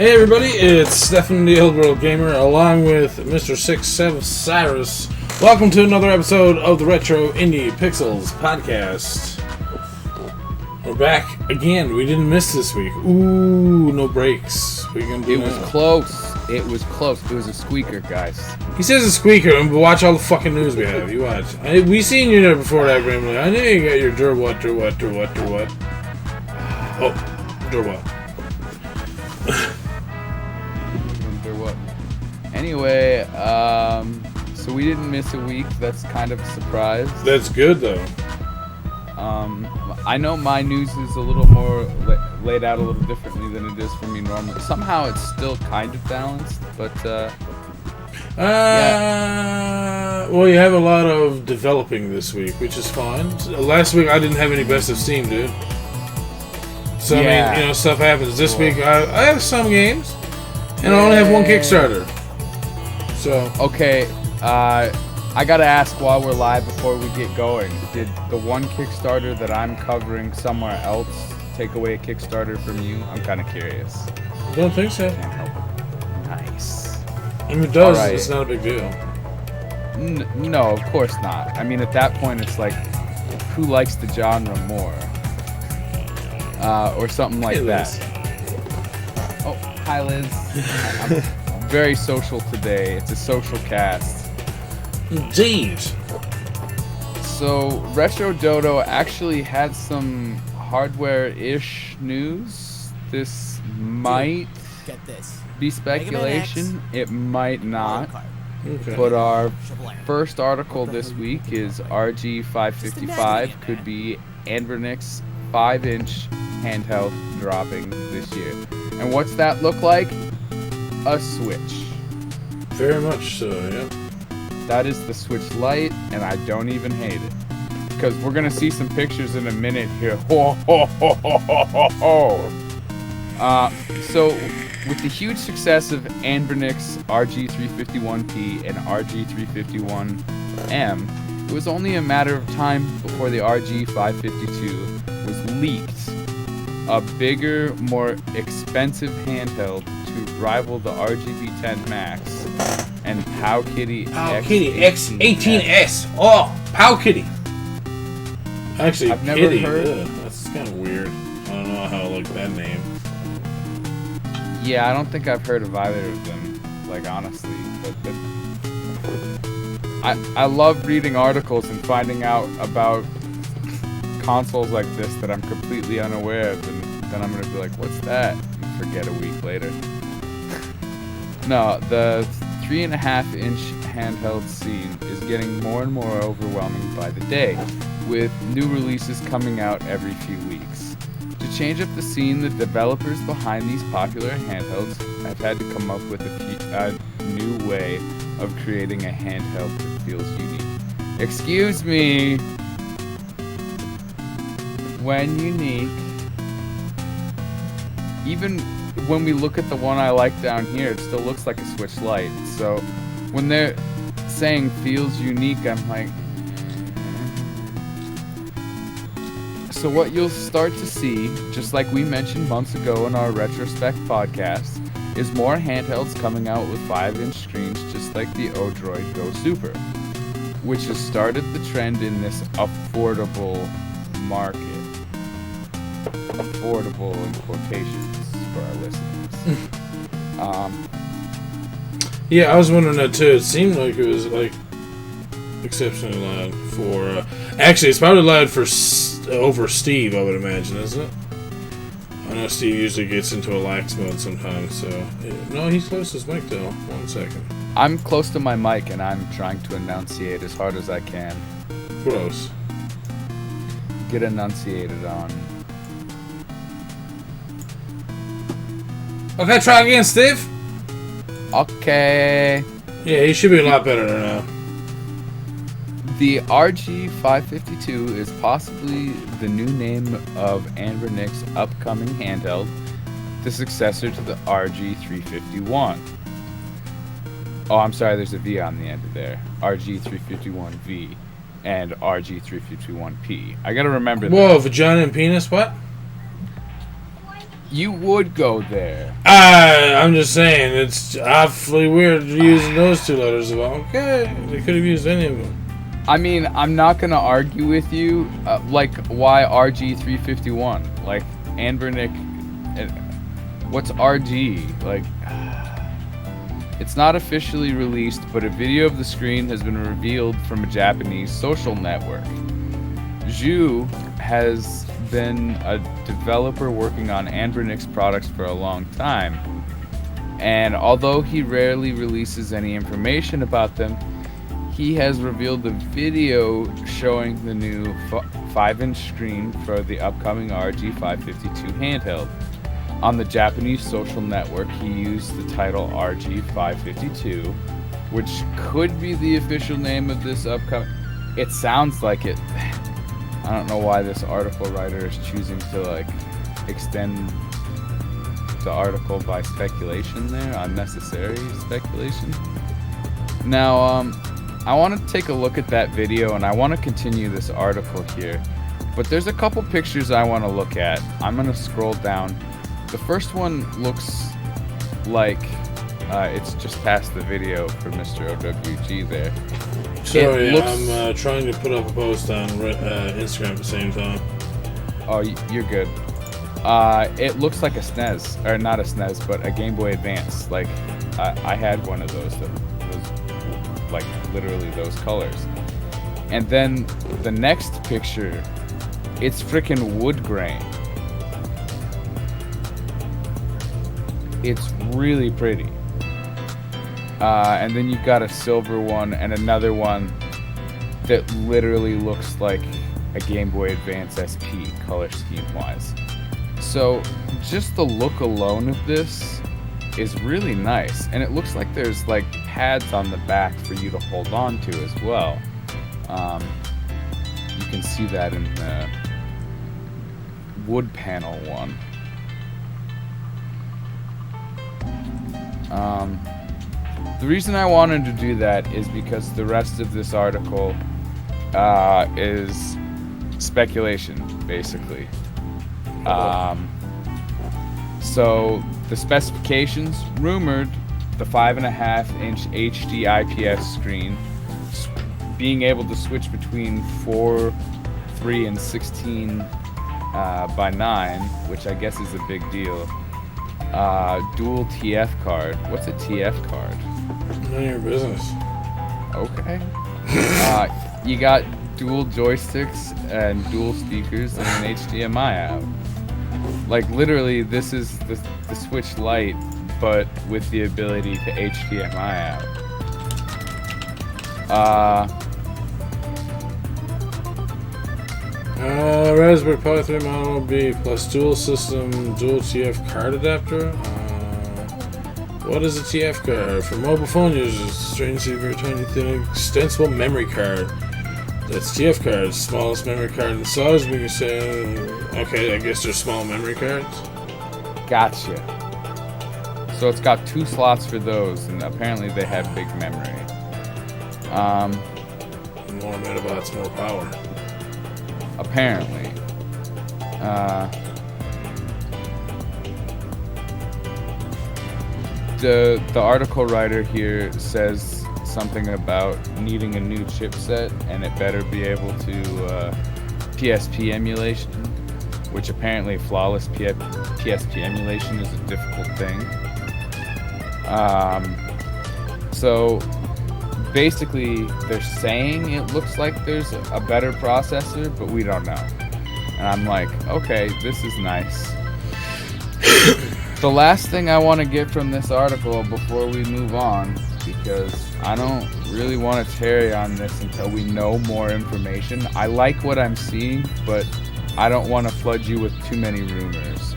Hey everybody, it's Stefan the Old World Gamer along with Mr. 6-7 Cyrus. Welcome to another episode of the Retro Indie Pixels podcast. We're back again. We didn't miss this week. Ooh, no breaks. What are you gonna do now? It was close. It was close. It was a squeaker, guys. He says a squeaker, but watch all the fucking news we have. You watch. We seen you there before that, Grimley. I knew you got your Drova. Oh, Drova. Anyway, so we didn't miss a week. That's kind of a surprise. That's good, though. I know my news is a little more laid out a little differently than it is for me normally. Somehow it's still kind of balanced, but yeah. Well, you have a lot of developing this week, which is fine. Last week I didn't have any Best of Steam, dude. So yeah. I mean, stuff happens. This week I have some games, and I only have one Kickstarter. So okay, I gotta ask while we're live before we get going. Did the one Kickstarter that I'm covering somewhere else take away a Kickstarter from you? I'm kind of curious. I don't think so. Can't help it. Nice. I mean, it does. Right. It's not a big deal. No, of course not. I mean, at that point, it's like, who likes the genre more? Or something like that. Oh, hi, Liz. I'm very social today. It's a social cast. Indeed. So, Retro Dodo actually had some hardware-ish news. This might be speculation. It might not. Okay. But our first article this week is RG555 could be Anbernic's 5-inch handheld dropping this year. And what's that look like? A Switch. Very much so, yeah. That is the Switch Lite, and I don't even hate it. Because we're going to see some pictures in a minute here. So, with the huge success of Anbernic's RG351P and RG351M, it was only a matter of time before the RG552 was leaked. A bigger, more expensive handheld to rival the RGB10 Max and Powkiddy X18S. Oh, Powkiddy. Actually, I've never Kitty. heard. Ugh, that's kind of weird. I don't know how to like that name. Yeah, I don't think I've heard of either of them, like, honestly. But I love reading articles and finding out about consoles like this that I'm completely unaware of, and then I'm going to be like, what's that? And forget a week later. No, the 3.5-inch handheld scene is getting more and more overwhelming by the day, with new releases coming out every few weeks. To change up the scene, the developers behind these popular handhelds have had to come up with a new way of creating a handheld that feels unique. Excuse me! When unique, even when we look at the one I like down here, it still looks like a Switch Lite. So when they're saying feels unique, I'm like... So what you'll start to see, just like we mentioned months ago in our Retrospect podcast, is more handhelds coming out with 5-inch screens just like the Odroid Go Super, which has started the trend in this affordable market. Affordable in quotations for our listeners. Yeah, I was wondering that too. It seemed like it was like exceptionally loud for. Actually, it's probably loud for over Steve, I would imagine, isn't it? I know Steve usually gets into a lax mode sometimes, so no, he's close to his mic though. 1 second. I'm close to my mic and I'm trying to enunciate as hard as I can. Gross. Get enunciated on. Okay, try again, Steve. Okay. Yeah, he should be a lot better now. The RG552 is possibly the new name of Anbernic's upcoming handheld, the successor to the RG351. Oh, I'm sorry, there's a V on the end of there. RG351V and RG351P. I gotta remember that. Whoa, vagina and penis, what? You would go there. I'm just saying, it's awfully weird using those two letters. Okay, they could have used any of them. I mean, I'm not gonna argue with you. Like, why RG351? Like, Anbernic. What's RG? Like, it's not officially released, but a video of the screen has been revealed from a Japanese social network. Zhu has been a developer working on Anbernic's products for a long time, and although he rarely releases any information about them, he has revealed the video showing the new 5-inch screen for the upcoming RG552 handheld. On the Japanese social network, he used the title RG552, which could be the official name of this upcoming... It sounds like it. I don't know why this article writer is choosing to, like, extend the article by speculation there, unnecessary speculation. Now, I want to take a look at that video, and I want to continue this article here. But there's a couple pictures I want to look at. I'm going to scroll down. The first one looks like it's just past the video for Mr. OWG there. Sorry, I'm trying to put up a post on Instagram at the same time. Oh, you're good. It looks like a SNES, or not a SNES, but a Game Boy Advance. Like, I had one of those that was like literally those colors. And then the next picture, it's freaking wood grain. It's really pretty. And then you've got a silver one and another one that literally looks like a Game Boy Advance SP color scheme wise. So just the look alone of this is really nice, and it looks like there's like pads on the back for you to hold on to as well. You can see that in the wood panel one. The reason I wanted to do that is because the rest of this article is speculation, basically. So the specifications, rumored, the 5.5-inch HD IPS screen, being able to switch between 4, 3, and 16 by 9, which I guess is a big deal. Dual TF card. What's a TF card? None of your business. Okay. You got dual joysticks and dual speakers and an HDMI out. Like, literally, this is the Switch Lite, but with the ability to HDMI out. Raspberry Pi 3 Model B plus dual system, dual TF card adapter. What is a TF card? For mobile phone users, strangely very tiny, thin, extensible memory card. That's TF cards, smallest memory card in size. We can say, okay, I guess they're small memory cards. Gotcha. So it's got 2 slots for those, and apparently they have big memory. More Metabots, more power. Apparently. The article writer here says something about needing a new chipset, and it better be able to PSP emulation, which apparently flawless PSP emulation is a difficult thing. So basically they're saying it looks like there's a better processor, but we don't know. And I'm like, okay, this is nice. The last thing I want to get from this article before we move on, because I don't really want to tarry on this until we know more information. I like what I'm seeing, but I don't want to flood you with too many rumors.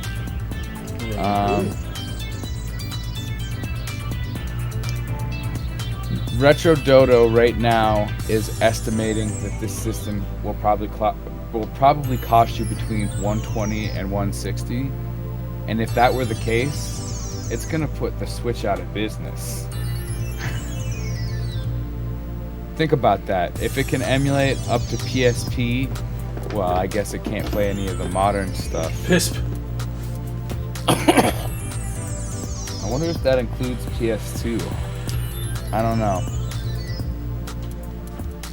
Retro Dodo right now is estimating that this system will probably cost you between $120 and $160, and if that were the case, it's gonna put the Switch out of business. Think about that. If it can emulate up to PSP, well, I guess it can't play any of the modern stuff. PSP. I wonder if that includes PS2. I don't know.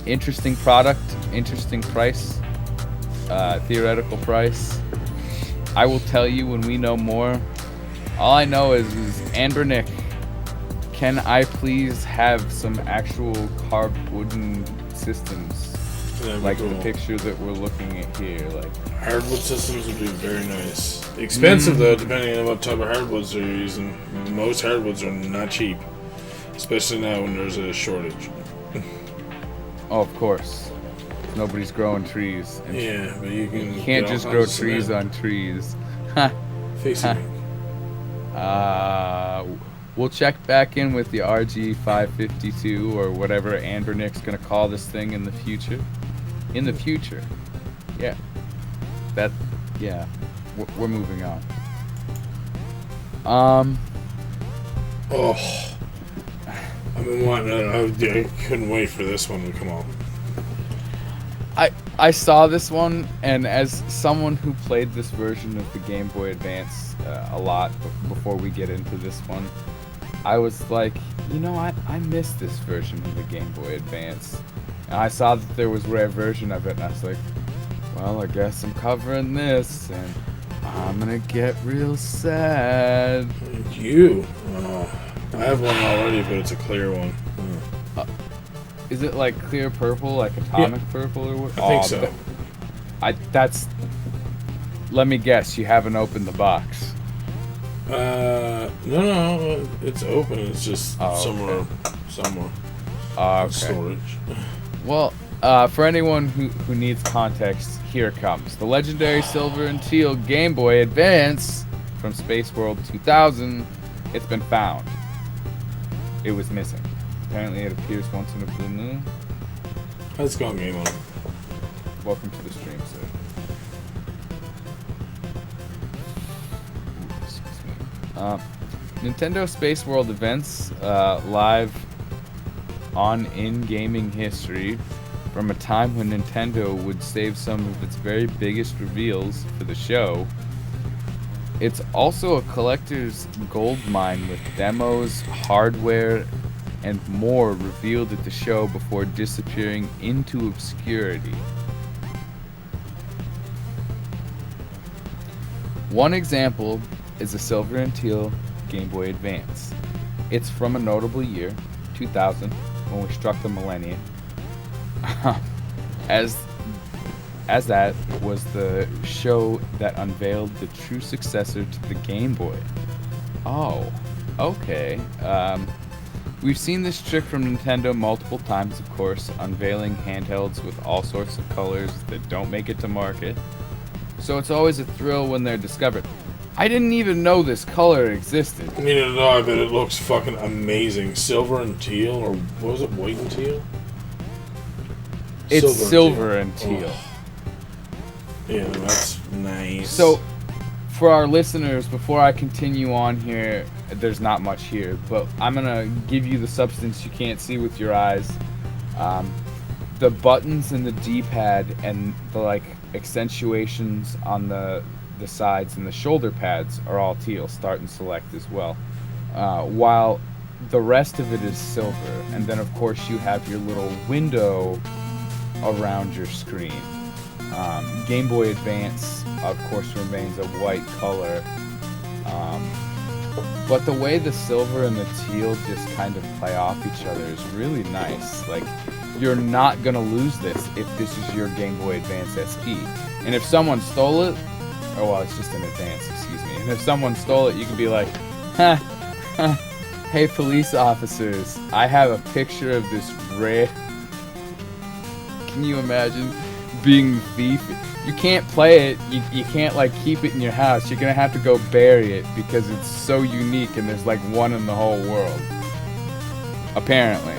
Interesting product, interesting price, theoretical price. I will tell you when we know more. All I know is Anbernic, can I please have some actual carved wooden systems? Like cool. The picture that we're looking at here. Like hardwood systems would be very nice. Expensive though, depending on what type of hardwoods they're using. Most hardwoods are not cheap, especially now when there's a shortage. Oh, of course. Nobody's growing trees. And yeah, but you can't just grow trees on trees. Facing me. We'll check back in with the RG552 or whatever Anbernic's gonna call this thing in the future. In the future. Yeah. Yeah. We're moving on. Oh. I've been wanting I couldn't wait for this one to come on. I saw this one, and as someone who played this version of the Game Boy Advance a lot before we get into this one, I was like, you know, I missed this version of the Game Boy Advance. And I saw that there was a rare version of it, and I was like, well, I guess I'm covering this, and I'm gonna get real sad. You? I have one already, but it's a clear one. Is it like clear purple, like atomic purple, or what? I think so. Let me guess, you haven't opened the box. No, it's open. It's just somewhere. Okay. Storage. Well, for anyone who needs context, here it comes. The legendary silver and teal Game Boy Advance from Space World 2000. It's been found. It was missing. Apparently it appears once in a blue moon. How's it going, Game On? Welcome to the stream, sir. Nintendo Space World events live on in-gaming history from a time when Nintendo would save some of its very biggest reveals for the show. It's also a collector's gold mine with demos, hardware, and more revealed at the show before disappearing into obscurity. One example is the silver and teal Game Boy Advance. It's from a notable year, 2000, when we struck the millennium. As that was the show that unveiled the true successor to the Game Boy. Oh, okay. We've seen this trick from Nintendo multiple times, of course, unveiling handhelds with all sorts of colors that don't make it to market. So it's always a thrill when they're discovered. I didn't even know this color existed. Neither did I, but it looks fucking amazing. Silver and teal, or what was it, white and teal? It's silver and teal. Oh. Yeah, that's nice. So, for our listeners, before I continue on here, there's not much here, but I'm gonna give you the substance you can't see with your eyes. The buttons and the D-pad and the like accentuations on the sides and the shoulder pads are all teal, start and select as well. While the rest of it is silver, and then of course you have your little window around your screen. Game Boy Advance, of course, remains a white color. But the way the silver and the teal just kind of play off each other is really nice. Like, you're not gonna lose this if this is your Game Boy Advance SP. And if someone stole it, oh well, it's just an Advance, excuse me. And if someone stole it, you can be like, hey police officers, I have a picture of this rare... Can you imagine being the thief? You can't play it, you can't like keep it in your house, you're gonna have to go bury it because it's so unique and there's like one in the whole world. Apparently.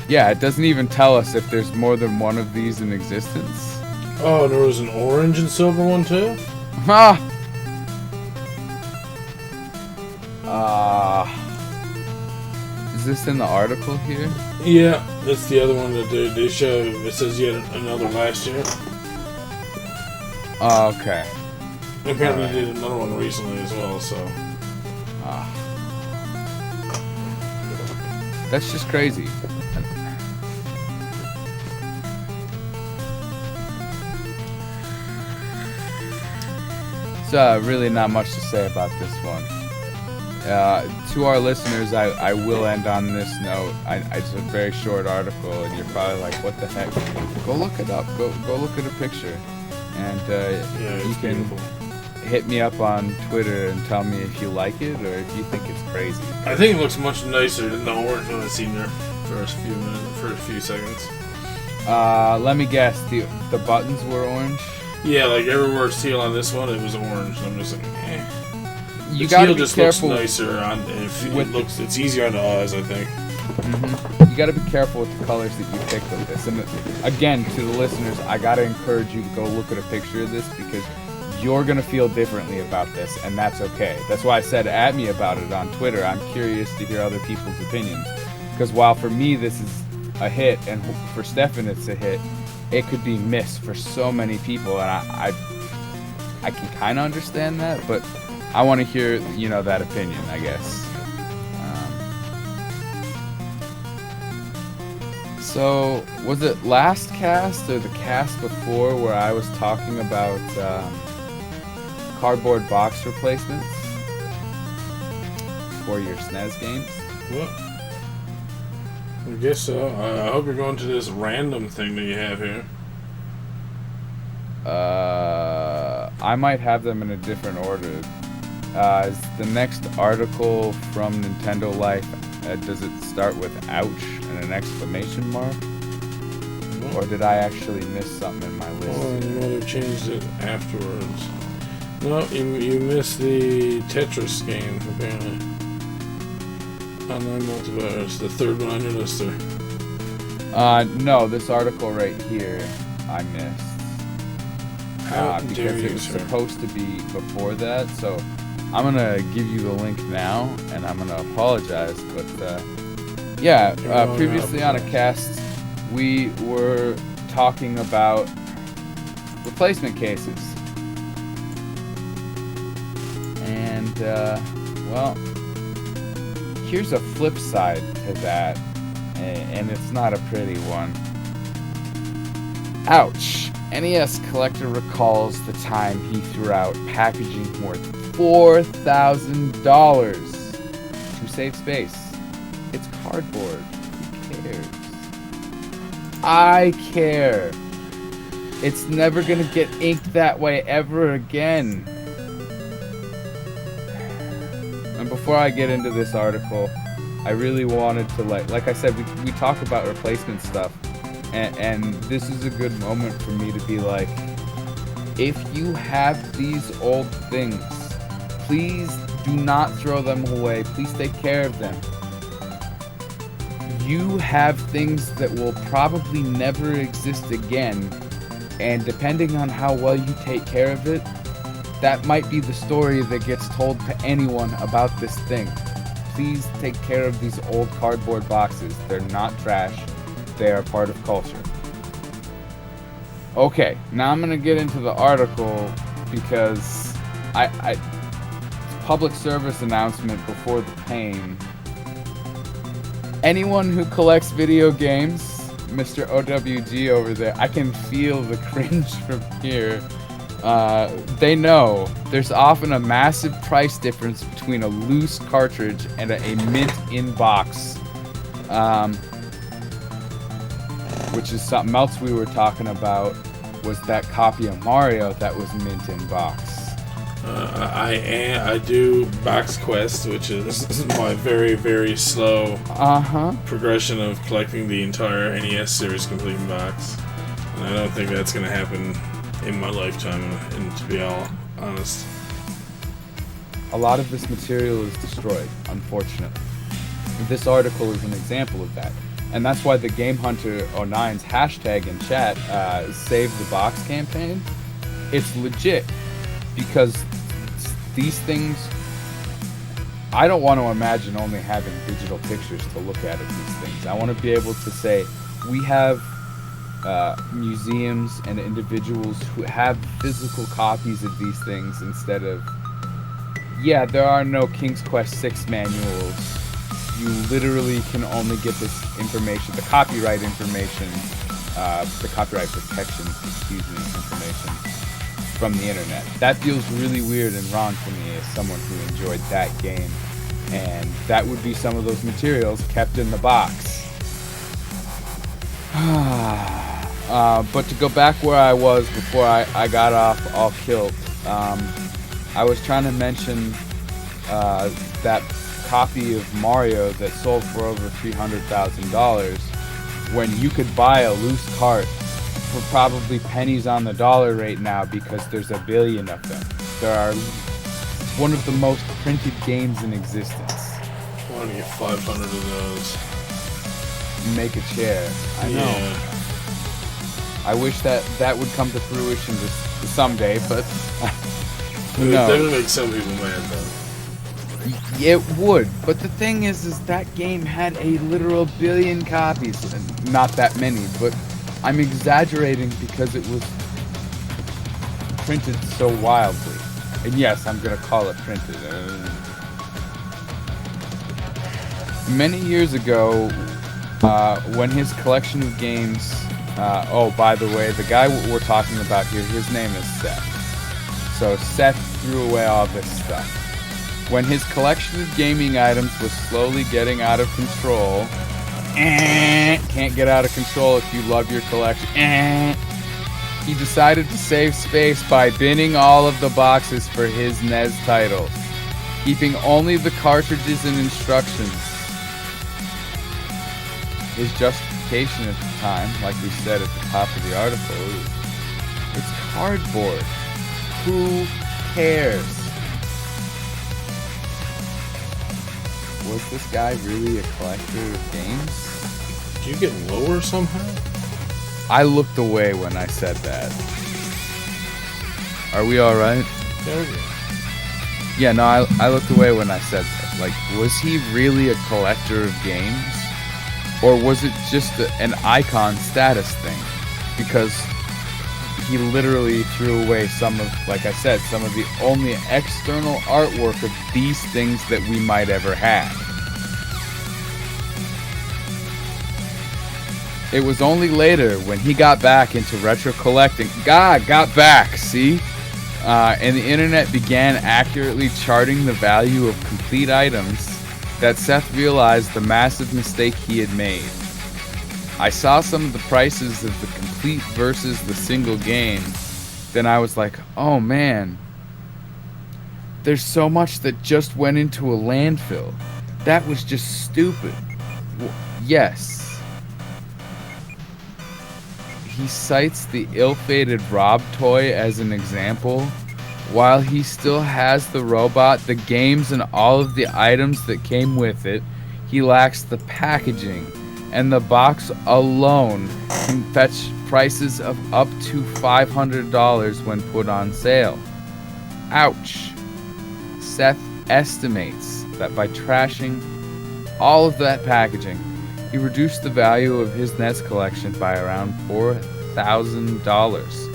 Yeah, it doesn't even tell us if there's more than one of these in existence. Oh, there was an orange and silver one too? Is this in the article here? Yeah, that's the other one that they show. It says yet another last year. Oh, okay. Apparently they did another one recently as well, so. That's just crazy. So, really not much to say about this one. To our listeners, I will end on this note. It's a very short article, and you're probably like, what the heck? Go look it up. Go look at a picture. And you can beautiful. Hit me up on Twitter and tell me if you like it or if you think it's crazy. I think it looks much nicer than the orange one I've seen there for a few seconds. Let me guess. The buttons were orange? Yeah, like everywhere it's teal on this one, it was orange. I'm just like, eh. You gotta be just careful. Looks nicer on. It's easier on the eyes, I think. Mm-hmm. You gotta be careful with the colors that you pick with this. And again, to the listeners, I gotta encourage you to go look at a picture of this because you're gonna feel differently about this, and that's okay. That's why I said at me about it on Twitter. I'm curious to hear other people's opinions. Because while for me this is a hit, and for Stefan it's a hit, it could be missed for so many people, and I can kind of understand that, but I want to hear, that opinion, I guess. So, was it last cast or the cast before where I was talking about cardboard box replacements for your SNES games? What? I guess so. I hope you're going to this random thing that you have here. I might have them in a different order. Is the next article from Nintendo Life, does it start with ouch and an exclamation mark? No. Or did I actually miss something in my list? Oh, you might have changed it afterwards. No, you missed the Tetris game, apparently. Online multiverse, the third one on your list there. No, this article right here, I missed. Because it was supposed to be before that, so I'm gonna give you the link now, and I'm gonna apologize, but previously on a cast, we were talking about replacement cases. And, here's a flip side to that, and it's not a pretty one. Ouch! NES collector recalls the time he threw out packaging worth $4,000 to save space. It's cardboard. Who cares? I care. It's never gonna get inked that way ever again. And before I get into this article, I really wanted to like I said, we talk about replacement stuff. And this is a good moment for me to be like, if you have these old things, please do not throw them away. Please take care of them. You have things that will probably never exist again, and depending on how well you take care of it, that might be the story that gets told to anyone about this thing. Please take care of these old cardboard boxes. They're not trash. They are part of culture. Okay, now I'm gonna get into the article because public service announcement before the pain. Anyone who collects video games, Mr. OWG over there, I can feel the cringe from here. They know there's often a massive price difference between a loose cartridge and a mint in box. Which is something else we were talking about, was that copy of Mario that was mint in box. I do Box Quest, which is my very, very slow progression of collecting the entire NES series complete in box. And I don't think that's going to happen in my lifetime, and to be all honest. A lot of this material is destroyed, unfortunately. This article is an example of that. And that's why the Game Hunter 09's hashtag in chat, Save the Box campaign, it's legit. Because these things I don't want to imagine only having digital pictures to look at these things. I want to be able to say, we have museums and individuals who have physical copies of these things instead of, yeah, there are no King's Quest 6 manuals. You literally can only get this information, the copyright information, the copyright protection, information from the internet. That feels really weird and wrong to me as someone who enjoyed that game. And that would be some of those materials kept in the box. But to go back where I was before I got off all killed, I was trying to mention that copy of Mario that sold for over $300,000 when you could buy a loose cart for probably pennies on the dollar right now because there's a billion of them. It's one of the most printed games in existence. I want to get 500 of those. Make a chair. I know. Yeah. I wish that would come to fruition someday, but It would definitely make some people mad, though. It would, but the thing is that game had a literal billion copies. Not that many, but I'm exaggerating because it was printed so wildly. And yes, I'm gonna call it printed. Many years ago, when his collection of games... oh, by the way, the guy we're talking about here, his name is Seth. So Seth threw away all this stuff. When his collection of gaming items was slowly getting out of control, can't get out of control if you love your collection, he decided to save space by binning all of the boxes for his NES titles, keeping only the cartridges and instructions. His justification at the time, like we said at the top of the article, is it's cardboard. Who cares? Was this guy really a collector of games? Did you get lower somehow? I looked away when I said that. Are we alright? Yeah, no, I looked away when I said that. Like, was he really a collector of games? Or was it just an icon status thing? Because he literally threw away some of, like I said, some of the only external artwork of these things that we might ever have. It was only later when he got back into retro collecting. God, got back, see? And the internet began accurately charting the value of complete items that Seth realized the massive mistake he had made. I saw some of the prices of the complete versus the single game. Then I was like, oh man, there's so much that just went into a landfill. That was just stupid. Yes. He cites the ill-fated Rob toy as an example. While he still has the robot, the games, and all of the items that came with it, he lacks the packaging, and the box alone can fetch prices of up to $500 when put on sale. Ouch. Seth estimates that by trashing all of that packaging, he reduced the value of his NES collection by around $4,000.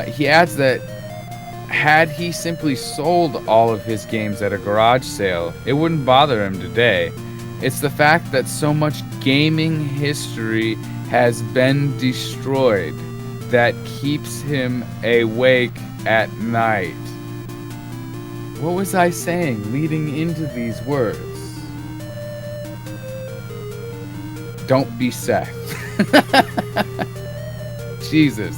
He adds that had he simply sold all of his games at a garage sale, it wouldn't bother him today. It's the fact that so much gaming history has been destroyed that keeps him awake at night. What was I saying leading into these words? Don't be Seth. Jesus.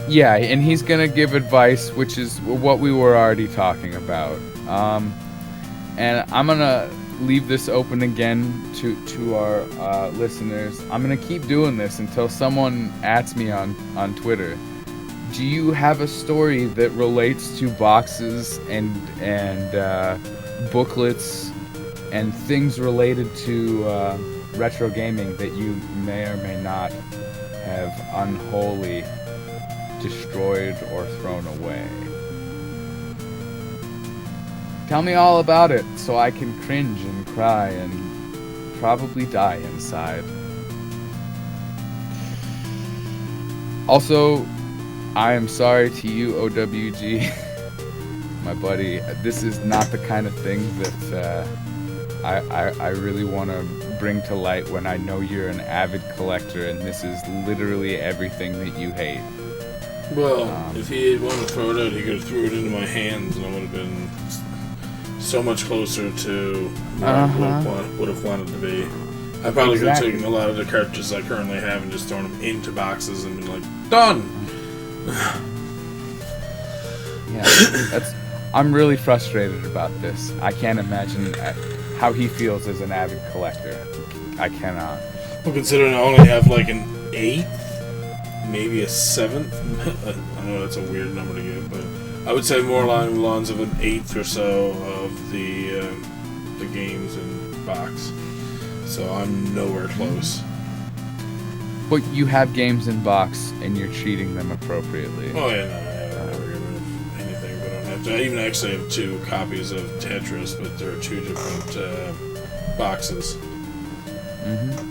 Yeah, and he's gonna give advice, which is what we were already talking about. And I'm gonna leave this open again to our listeners. I'm gonna keep doing this until someone asks me on Twitter. Do you have a story that relates to boxes and booklets and things related to retro gaming that you may or may not have unwholly destroyed or thrown away? Tell me all about it so I can cringe and cry and probably die inside. Also, I am sorry to you, OWG, my buddy. This is not the kind of thing that I really want to bring to light when I know you're an avid collector and this is literally everything that you hate. Well, if he had wanted to throw it out, he could have threw it into my hands and I would have been so much closer to where I would have wanted to be. I probably could have taken a lot of the cartridges I currently have and just thrown them into boxes and been like, done! Yeah, I'm really frustrated about this. I can't imagine how he feels as an avid collector. I cannot. Well, considering I only have like an 8th, maybe a 7th. I know that's a weird number to give, but I would say more along the lines of an 8th or so of the games in box. So I'm nowhere close. But you have games in box and you're treating them appropriately. Oh yeah, no, I never given anything, but I don't have to. I even actually have 2 copies of Tetris, but they're 2 different boxes.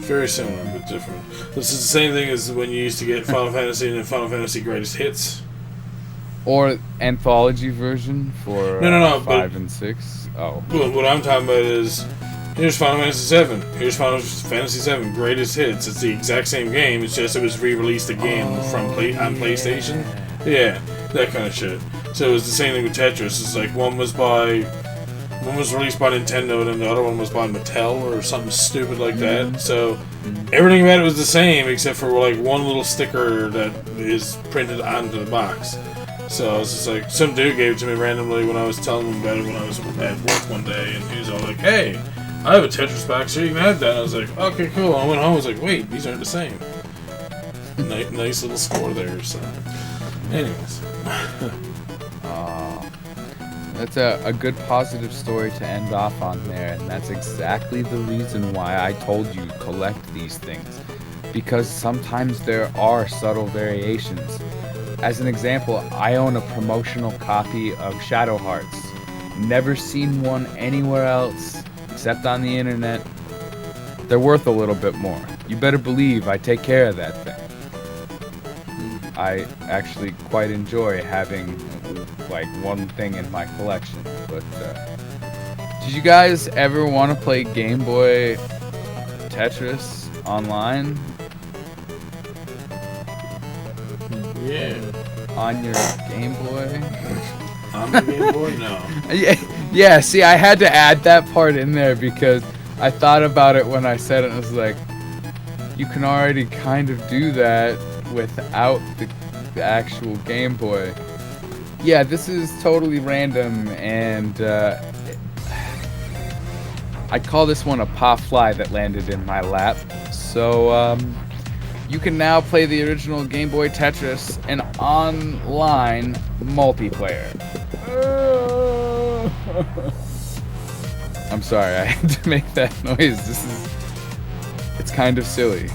Very similar, but different. This is the same thing as when you used to get Final Fantasy and Final Fantasy Greatest Hits. Or anthology version for 5 and 6. Oh. Well, what I'm talking about is, here's Final Fantasy 7. Here's Final Fantasy 7 Greatest Hits. It's the exact same game. It's just it was re-released again on PlayStation. Yeah, that kind of shit. So it was the same thing with Tetris. It's like one was released by Nintendo and then the other one was by Mattel or something stupid like that. So everything about it was the same except for like one little sticker that is printed onto the box. So I was just like, some dude gave it to me randomly when I was telling him about it when I was at work one day, and he was all like, "Hey, I have a Tetris box, so you can have that." And I was like, "Okay, cool." I went home, I was like, "Wait, these aren't the same." Nice little score there. So, anyways. That's a good positive story to end off on there, and that's exactly the reason why I told you collect these things. Because sometimes there are subtle variations. As an example, I own a promotional copy of Shadow Hearts. Never seen one anywhere else except on the internet. They're worth a little bit more. You better believe I take care of that thing. I actually quite enjoy having like one thing in my collection. But did you guys ever want to play Game Boy Tetris online? Yeah. On your Game Boy? On the Game Boy? No. Yeah, see, I had to add that part in there because I thought about it when I said it and I was like, you can already kind of do that without the actual Game Boy. Yeah, this is totally random, and I call this one a pop fly that landed in my lap. So, you can now play the original Game Boy Tetris in online multiplayer. I'm sorry, I had to make that noise. It's kind of silly,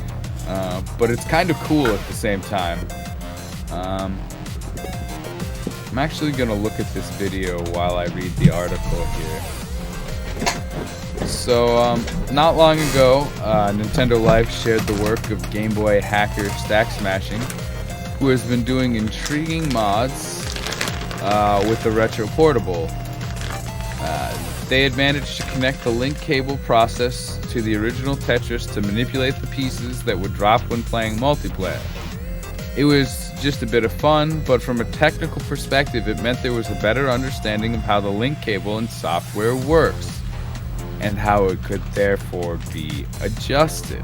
but it's kind of cool at the same time. I'm actually gonna look at this video while I read the article here. So, not long ago, Nintendo Life shared the work of Game Boy hacker Stack Smashing, who has been doing intriguing mods with the Retro Portable. They had managed to connect the link cable process to the original Tetris to manipulate the pieces that would drop when playing multiplayer. It was just a bit of fun, but from a technical perspective, it meant there was a better understanding of how the link cable and software works, and how it could therefore be adjusted.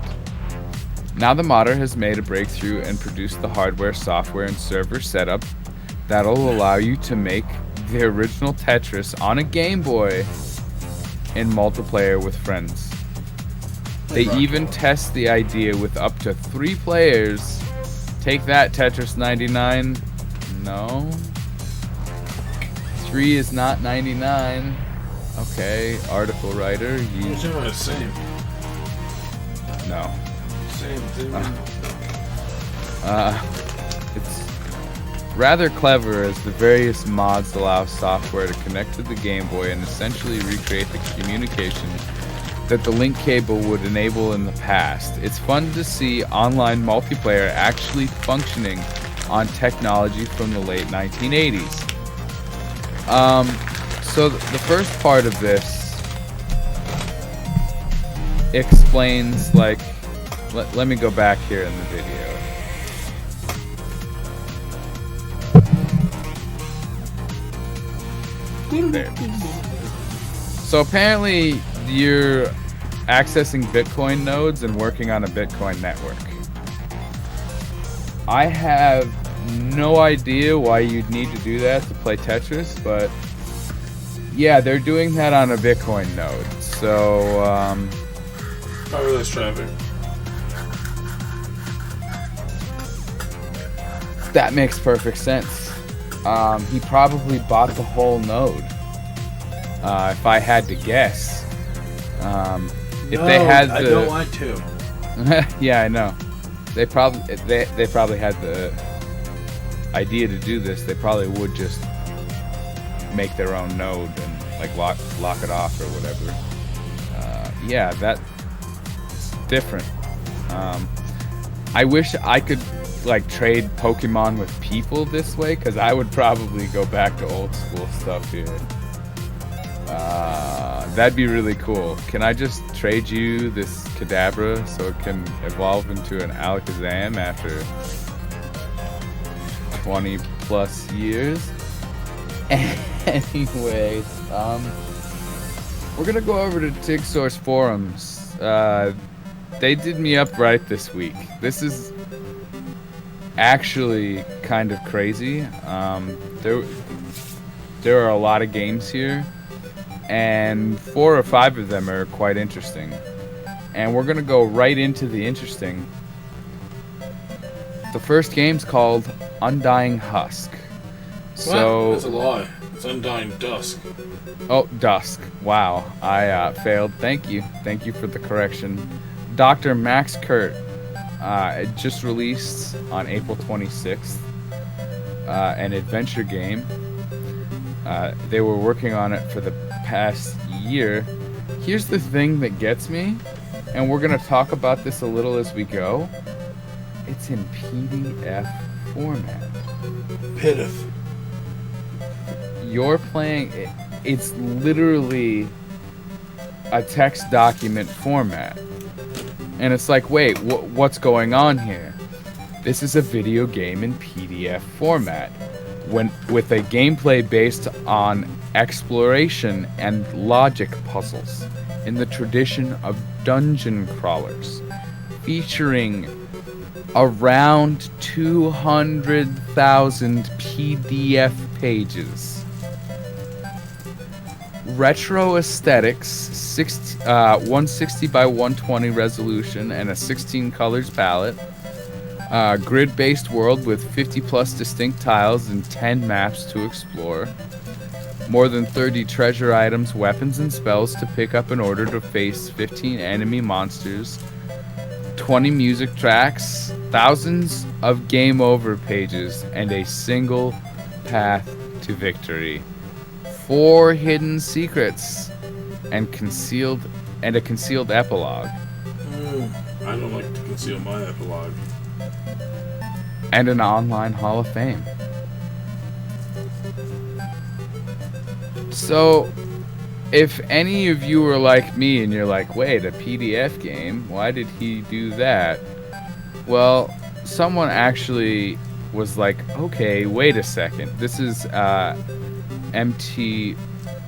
Now the modder has made a breakthrough and produced the hardware, software, and server setup that'll allow you to make the original Tetris on a Game Boy in multiplayer with friends. They even test the idea with up to 3 players. Take that, Tetris 99. No. 3 is not 99. Okay, article writer. It's not the same. No. Same thing. It's rather clever as the various mods allow software to connect to the Game Boy and essentially recreate the communication that the link cable would enable in the past. It's fun to see online multiplayer actually functioning on technology from the late 1980s. So the first part of this explains, like, let me go back here in the video. There. So apparently you're accessing Bitcoin nodes and working on a Bitcoin network. I have no idea why you'd need to do that to play Tetris, but yeah, they're doing that on a Bitcoin node. So, probably less traffic. That makes perfect sense. He probably bought the whole node. If I had to guess. If they had the... I don't want to. Yeah, I know. They probably had the idea to do this. They probably would just make their own node and like lock it off or whatever. Yeah, that's different. I wish I could like trade Pokemon with people this way, because I would probably go back to old school stuff here. That'd be really cool. Can I just trade you this Kadabra so it can evolve into an Alakazam after 20 plus years? Anyways, we're gonna go over to TigSource forums. They did me up right this week. This is actually kind of crazy. There are a lot of games here, and 4 or 5 of them are quite interesting. And we're gonna go right into the interesting. The first game's called Undying Husk. So that's a lie. It's Undying Dusk. Oh, Dusk. Wow, I failed. Thank you for the correction. Dr. Max Kurt. It just released on April 26th. An adventure game. They were working on it for the past year. Here's the thing that gets me, and we're gonna talk about this a little as we go. It's in PDF format. Pitiful. You're playing it. It's literally a text document format. And it's like, wait, what's going on here? This is a video game in PDF format, with a gameplay based on exploration and logic puzzles in the tradition of dungeon crawlers, featuring around 200,000 PDF pages. Retro aesthetics, 160 by 120 resolution and a 16 colors palette. Grid-based world with 50 plus distinct tiles and 10 maps to explore. More than 30 treasure items, weapons, and spells to pick up in order to face 15 enemy monsters. 20 music tracks, thousands of game over pages, and a single path to victory. 4 hidden secrets and a concealed epilogue. I don't like to conceal my epilogue. And an online Hall of Fame. So, if any of you are like me and you're like, wait, a PDF game? Why did he do that? Well, someone actually was like, okay, wait a second. This is MT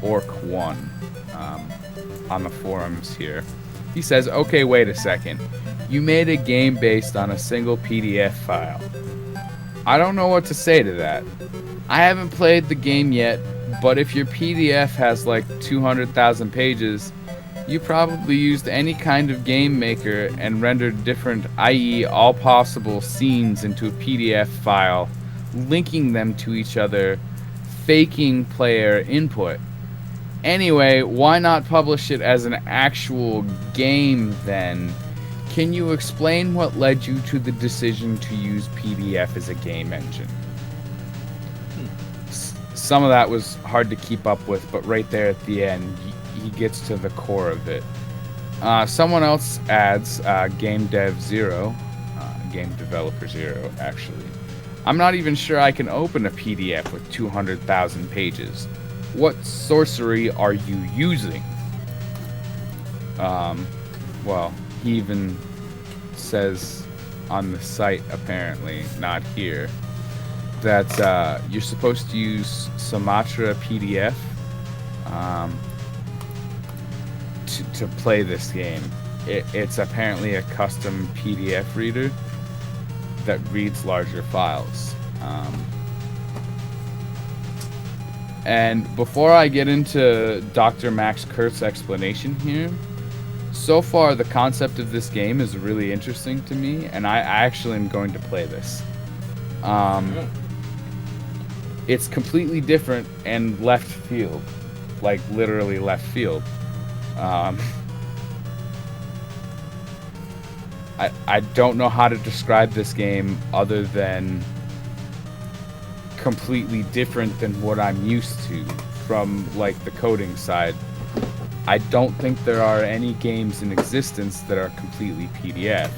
Orc 1 on the forums here. He says, okay, wait a second. You made a game based on a single PDF file. I don't know what to say to that. I haven't played the game yet, but if your PDF has like 200,000 pages, you probably used any kind of game maker and rendered different, i.e. all possible scenes into a PDF file, linking them to each other, faking player input. Anyway, why not publish it as an actual game then? Can you explain what led you to the decision to use PDF as a game engine? some of that was hard to keep up with, but right there at the end, he gets to the core of it. Someone else adds Game Dev Zero, Game Developer Zero, actually. I'm not even sure I can open a PDF with 200,000 pages. What sorcery are you using? Well, he even says on the site, apparently, not here, that you're supposed to use Sumatra PDF to play this game. It's apparently a custom PDF reader that reads larger files. And before I get into Dr. Max Kurt's explanation here, so far the concept of this game is really interesting to me, and I actually am going to play this. It's completely different and left field, like literally left field. I don't know how to describe this game other than completely different than what I'm used to from like the coding side. I don't think there are any games in existence that are completely PDF.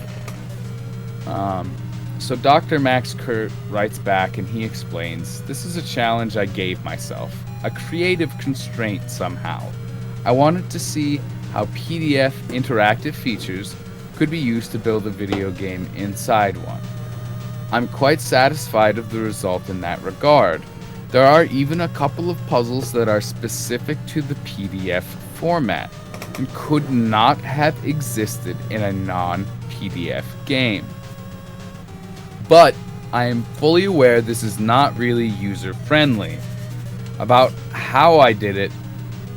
So Dr. Max Kurt writes back and he explains, "This is a challenge I gave myself, a creative constraint somehow. I wanted to see how PDF interactive features could be used to build a video game inside one. I'm quite satisfied of the result in that regard. There are even a couple of puzzles that are specific to the PDF format and could not have existed in a non-PDF game. But I am fully aware this is not really user-friendly. About how I did it,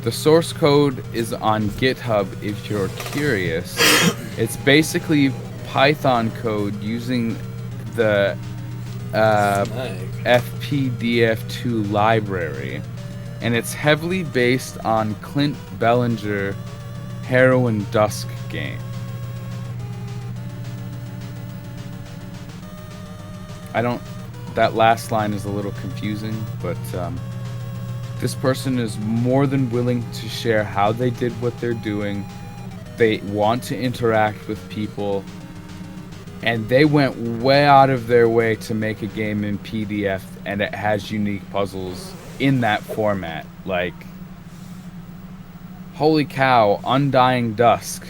the source code is on GitHub if you're curious. It's basically Python code using the FPDF2 library, and it's heavily based on Clint Bellinger Heroin Dusk game. That last line is a little confusing, but this person is more than willing to share how they did what they're doing. They want to interact with people, and they went way out of their way to make a game in PDF, and it has unique puzzles in that format. Like, holy cow, Undying Dusk.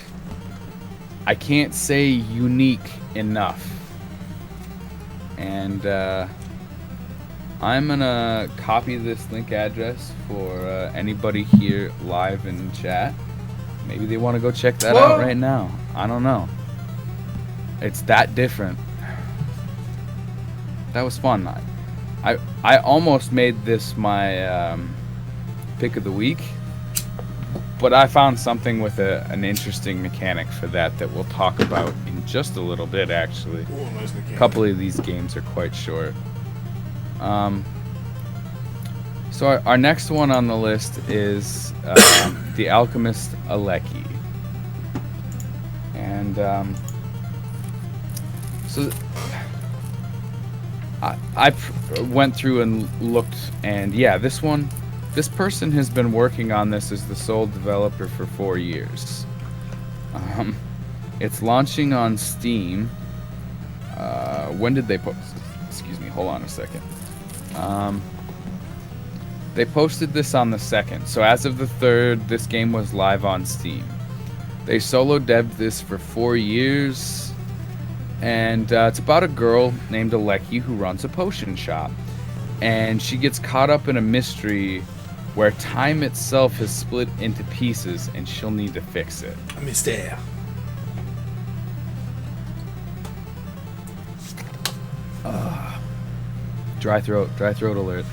I can't say unique enough. And I'm gonna copy this link address for anybody here live in chat. Maybe they want to go check that out right now. I don't know. It's that different. That was fun. I almost made this my pick of the week, but I found something with an interesting mechanic for that we'll talk about in just a little bit, actually. Ooh, nice mechanic. A couple of these games are quite short. So our next one on the list is the Alchemist Alekki. And so I went through and looked, and yeah, this person has been working on this as the sole developer for 4 years. It's launching on Steam. When did they post? Excuse me, hold on a second. They posted this on the 2nd, so as of the 3rd, this game was live on Steam. They solo devved this for 4 years, and it's about a girl named Alekki who runs a potion shop, and she gets caught up in a mystery where time itself has split into pieces, and she'll need to fix it. A mystère. Dry throat alert.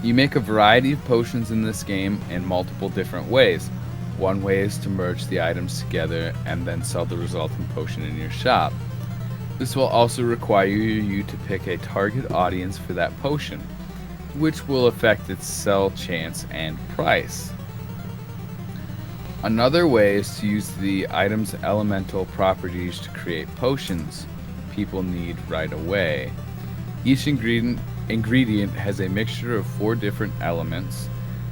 You make a variety of potions in this game in multiple different ways. One way is to merge the items together and then sell the resulting potion in your shop. This will also require you to pick a target audience for that potion, which will affect its sell chance and price. Another way is to use the item's elemental properties to create potions people need right away. Each ingredient ingredient has a mixture of 4 different elements.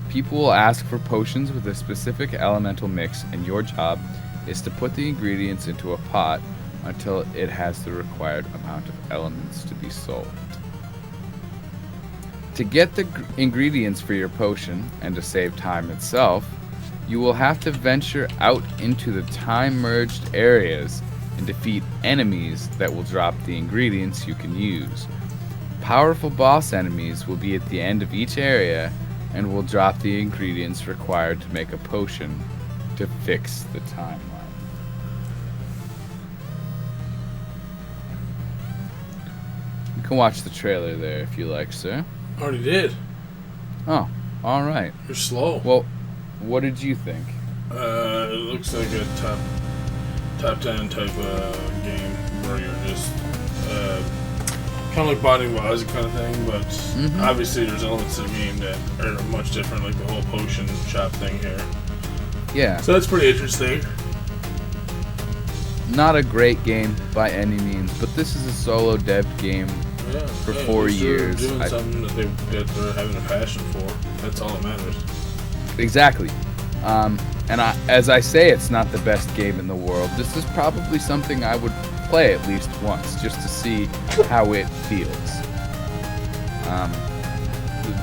People will ask for potions with a specific elemental mix, and your job is to put the ingredients into a pot until it has the required amount of elements to be sold. To get the ingredients for your potion, and to save time itself, you will have to venture out into the time-merged areas and defeat enemies that will drop the ingredients you can use. Powerful boss enemies will be at the end of each area and will drop the ingredients required to make a potion to fix the timeline. You can watch the trailer there if you like, sir. Already did. Oh, alright. You're slow. Well, what did you think? It looks like a top 10 type of game where you're just kind of like Binding of Isaac kind of thing, but obviously there's elements of the game that are much different, like the whole potion shop thing here. Yeah. So that's pretty interesting. Not a great game by any means, but this is a solo dev game for 4 years. Doing something that they're having a passion for. That's all that matters. Exactly. As I say, it's not the best game in the world. This is probably something I would play at least once, just to see how it feels.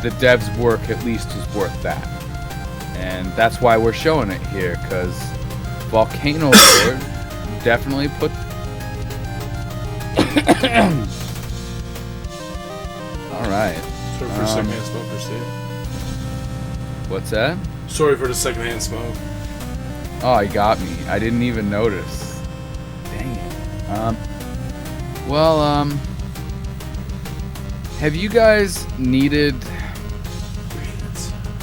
The dev's work at least is worth that. And that's why we're showing it here, because Volcano Lord definitely put... Alright. Sorry for the secondhand smoker, Steve. What's that? Sorry for the secondhand smoke. Oh, he got me. I didn't even notice. Dang it. Have you guys needed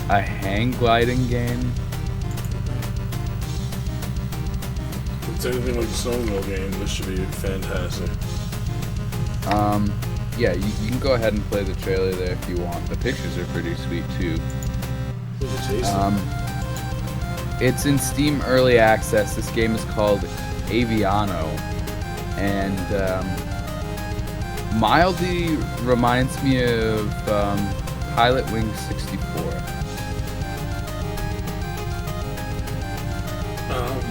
a hang gliding game? If it's anything like the Snowmobile game, this should be fantastic. Yeah, you can go ahead and play the trailer there if you want. The pictures are pretty sweet too. It's in Steam Early Access. This game is called Aviano, and mildly reminds me of Pilot Wing 64.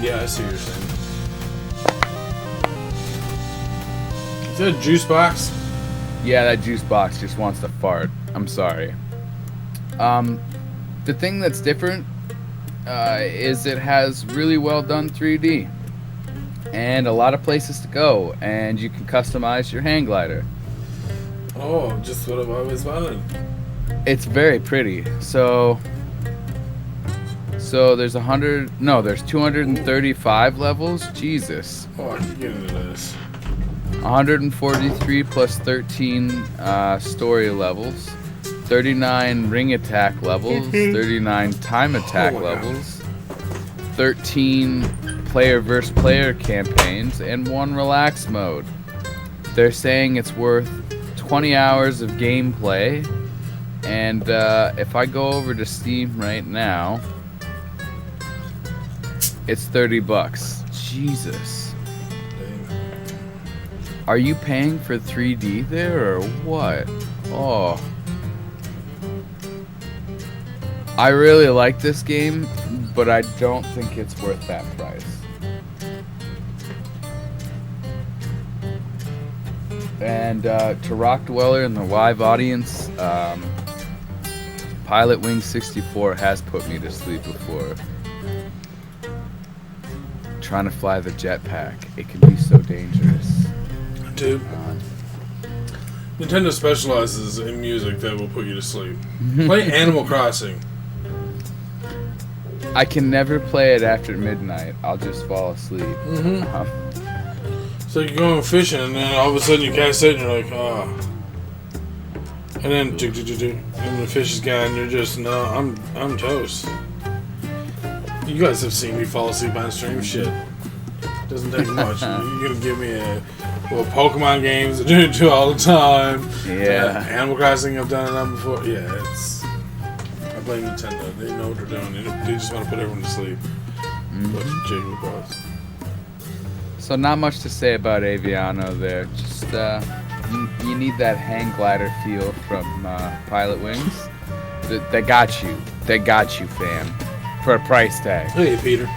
Yeah, I see what you're saying. Is that a juice box? Yeah, that juice box just wants to fart. I'm sorry. The thing that's different is it has really well done 3D and a lot of places to go, and you can customize your hang glider. Oh, just what I've always wanted. It's very pretty. So there's 235 levels. Jesus. Oh, I can get into this. 143 plus 13 story levels. 39 ring attack levels, 39 time attack levels, 13 player versus player campaigns, and 1 relax mode. They're saying it's worth 20 hours of gameplay, and if I go over to Steam right now, it's $30. Jesus. Are you paying for 3D there or what? Oh. I really like this game, but I don't think it's worth that price. And to Rock Dweller and the live audience, Pilot Wing 64 has put me to sleep before. Trying to fly the jetpack, it can be so dangerous. Dude, Nintendo specializes in music that will put you to sleep. Play Animal Crossing. I can never play it after midnight. I'll just fall asleep. So you're going fishing, and then all of a sudden you cast it, and you're like, oh. And then, and the fish is gone, you're just, no, I'm toast. You guys have seen me fall asleep on stream. Shit. Doesn't take much. You're gonna give me Pokemon games. I do all the time. Yeah. Animal Crossing, I've done it before. Yeah, I blame Nintendo. They know what they're doing. They just want to put everyone to sleep. Bunch of jiggly balls. So not much to say about Aviano there. Just you need that hang glider feel from Pilot Wings. They got you. They got you, fam. For a price tag. Hey, Peter.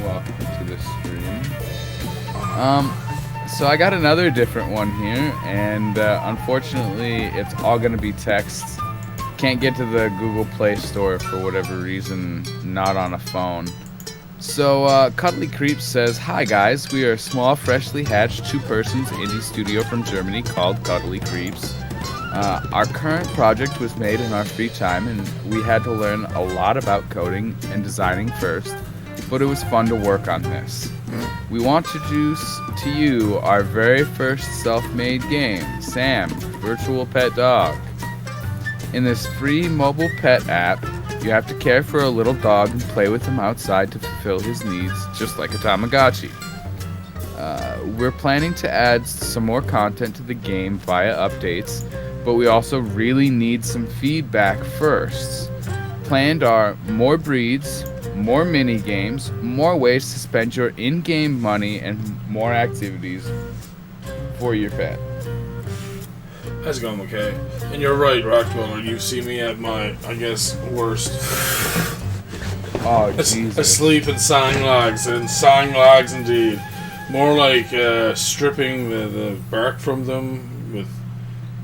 Welcome to the stream. So I got another different one here, and unfortunately, it's all gonna be text. Can't get to the Google Play Store for whatever reason, not on a phone. So, Cuddly Creeps says, "Hi guys, we are a small, freshly hatched two-persons indie studio from Germany called Cuddly Creeps. Our current project was made in our free time, and we had to learn a lot about coding and designing first, but it was fun to work on this. We want to introduce to you our very first self-made game, Sam, Virtual Pet Dog. In this free mobile pet app, you have to care for a little dog and play with him outside to fulfill his needs, just like a Tamagotchi. We're planning to add some more content to the game via updates, but we also really need some feedback first. Planned are more breeds, more mini games, more ways to spend your in-game money, and more activities for your pet." How's it going, McKay? And you're right, Rockdweller. You see me at my, I guess, worst. Oh, Jesus. Asleep and sawing logs indeed. More like stripping the bark from them with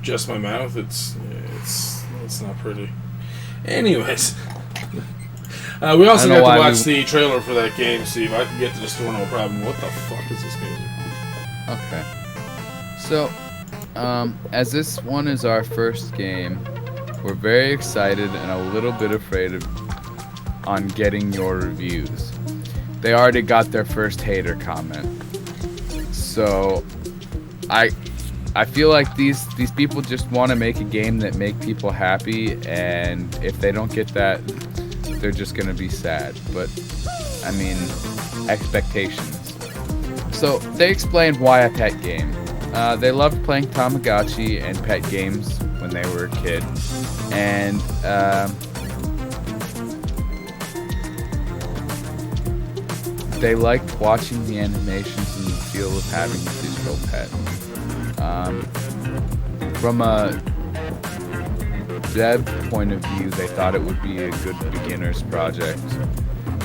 just my mouth. It's not pretty. Anyways. We also got to watch the trailer for that game, Steve. I can get to the store no problem. What the fuck is this music? Okay. So, as this one is our first game, we're very excited and a little bit afraid on getting your reviews. They already got their first hater comment. So, I feel like these people just want to make a game that make people happy, and if they don't get that, they're just gonna be sad. But I mean, expectations. So they explained why a pet game. They loved playing Tamagotchi and pet games when they were a kid, and they liked watching the animations and the feel of having a digital pet. From a dev point of view, they thought it would be a good beginner's project.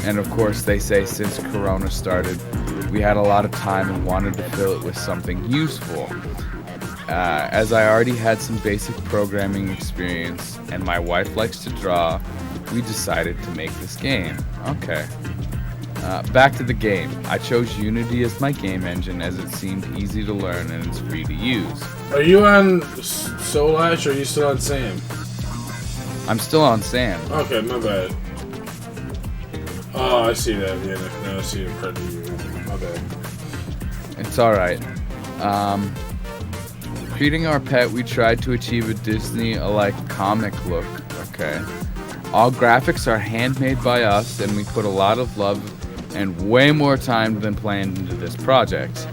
And of course, they say since Corona started, we had a lot of time and wanted to fill it with something useful. As I already had some basic programming experience and my wife likes to draw, we decided to make this game. Okay. Back to the game. I chose Unity as my game engine as it seemed easy to learn and it's free to use. Are you on SoulAsh or are you still on Sam? I'm still on Sam. Okay, my bad. Oh, I see that. Yeah, now I see it part of you. My bad. It's alright. Creating our pet, we tried to achieve a Disney-alike comic look. Okay. All graphics are handmade by us, and we put a lot of love and way more time than planned into this project.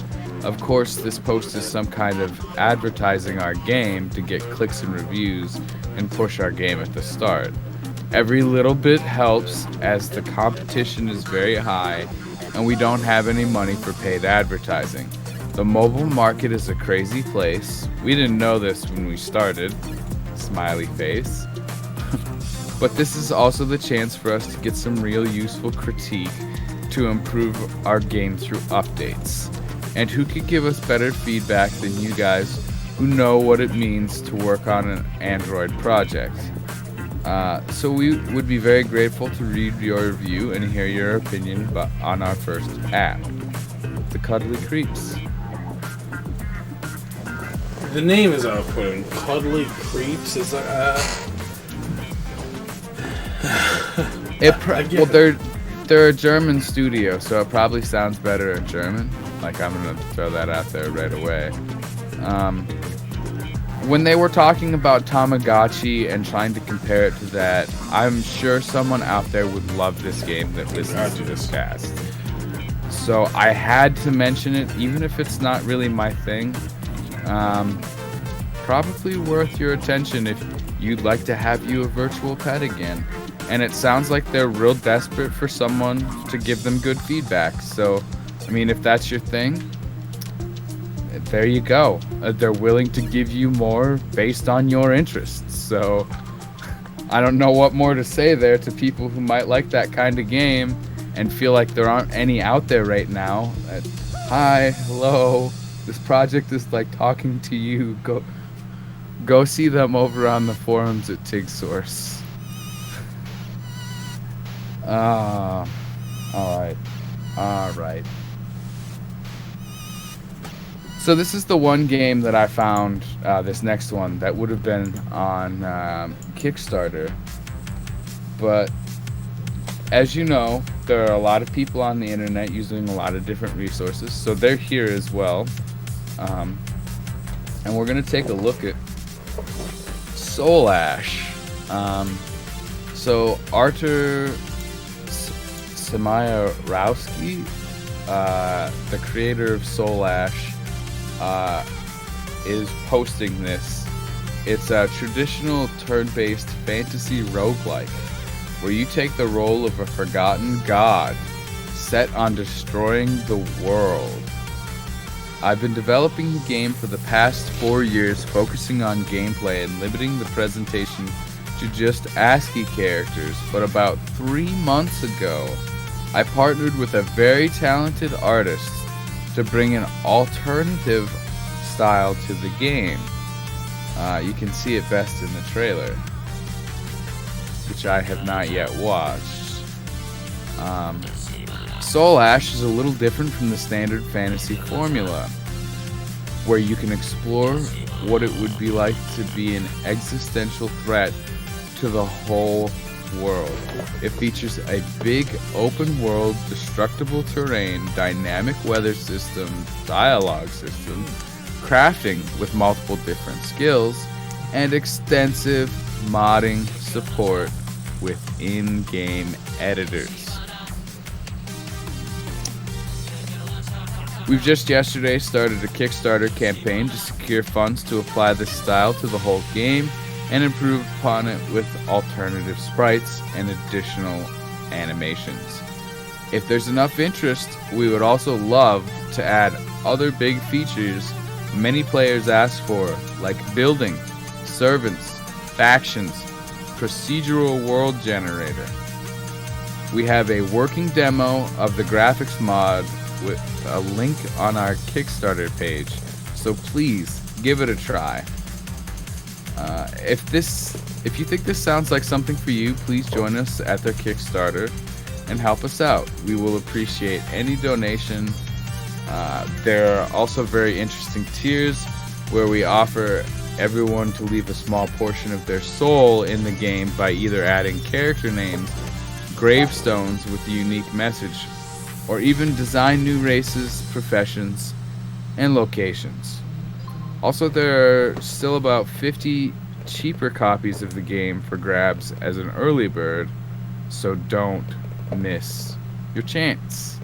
Of course, this post is some kind of advertising our game to get clicks and reviews and push our game at the start. Every little bit helps as the competition is very high and we don't have any money for paid advertising. The mobile market is a crazy place. We didn't know this when we started. Smiley face. But this is also the chance for us to get some real useful critique to improve our game through updates. And who could give us better feedback than you guys who know what it means to work on an Android project? So we would be very grateful to read your review and hear your opinion on our first app, The Cuddly Creeps. The name is off-putting. Cuddly Creeps is Well, they're a German studio, so it probably sounds better in German. Like, I'm gonna throw that out there right away. When they were talking about Tamagotchi and trying to compare it to that, I'm sure someone out there would love this game that listens to this cast. So I had to mention it, even if it's not really my thing. Probably worth your attention if you'd like to have you a virtual pet again. And it sounds like they're real desperate for someone to give them good feedback. So, I mean, if that's your thing, there you go. They're willing to give you more based on your interests. So I don't know what more to say there to people who might like that kind of game and feel like there aren't any out there right now. Hi, hello. This project is like talking to you. Go see them over on the forums at TigSource. All right. So this is the one game that I found, this next one, that would have been on Kickstarter. But as you know, there are a lot of people on the internet using a lot of different resources, so they're here as well. And we're going to take a look at SoulAsh. So Artur Samajarowski, the creator of SoulAsh, is posting this. It's a traditional turn-based fantasy roguelike where you take the role of a forgotten god set on destroying the world. I've been developing the game for the past 4 years, focusing on gameplay and limiting the presentation to just ASCII characters, but about 3 months ago, I partnered with a very talented artist to bring an alternative style to the game. You can see it best in the trailer, which I have not yet watched. SoulAsh is a little different from the standard fantasy formula, where you can explore what it would be like to be an existential threat to the whole world. It features a big open world, destructible terrain, dynamic weather system, dialogue system, crafting with multiple different skills, and extensive modding support with in-game editors. We've just yesterday started a Kickstarter campaign to secure funds to apply this style to the whole game and improve upon it with alternative sprites and additional animations. If there's enough interest, we would also love to add other big features many players ask for, like building, servants, factions, procedural world generator. We have a working demo of the graphics mod with a link on our Kickstarter page, so please give it a try. If you think this sounds like something for you, please join us at their Kickstarter and help us out. We will appreciate any donation. There are also very interesting tiers where we offer everyone to leave a small portion of their soul in the game by either adding character names, gravestones with a unique message, or even design new races, professions, and locations. Also, there are still about 50 cheaper copies of the game for grabs as an early bird, so don't miss your chance.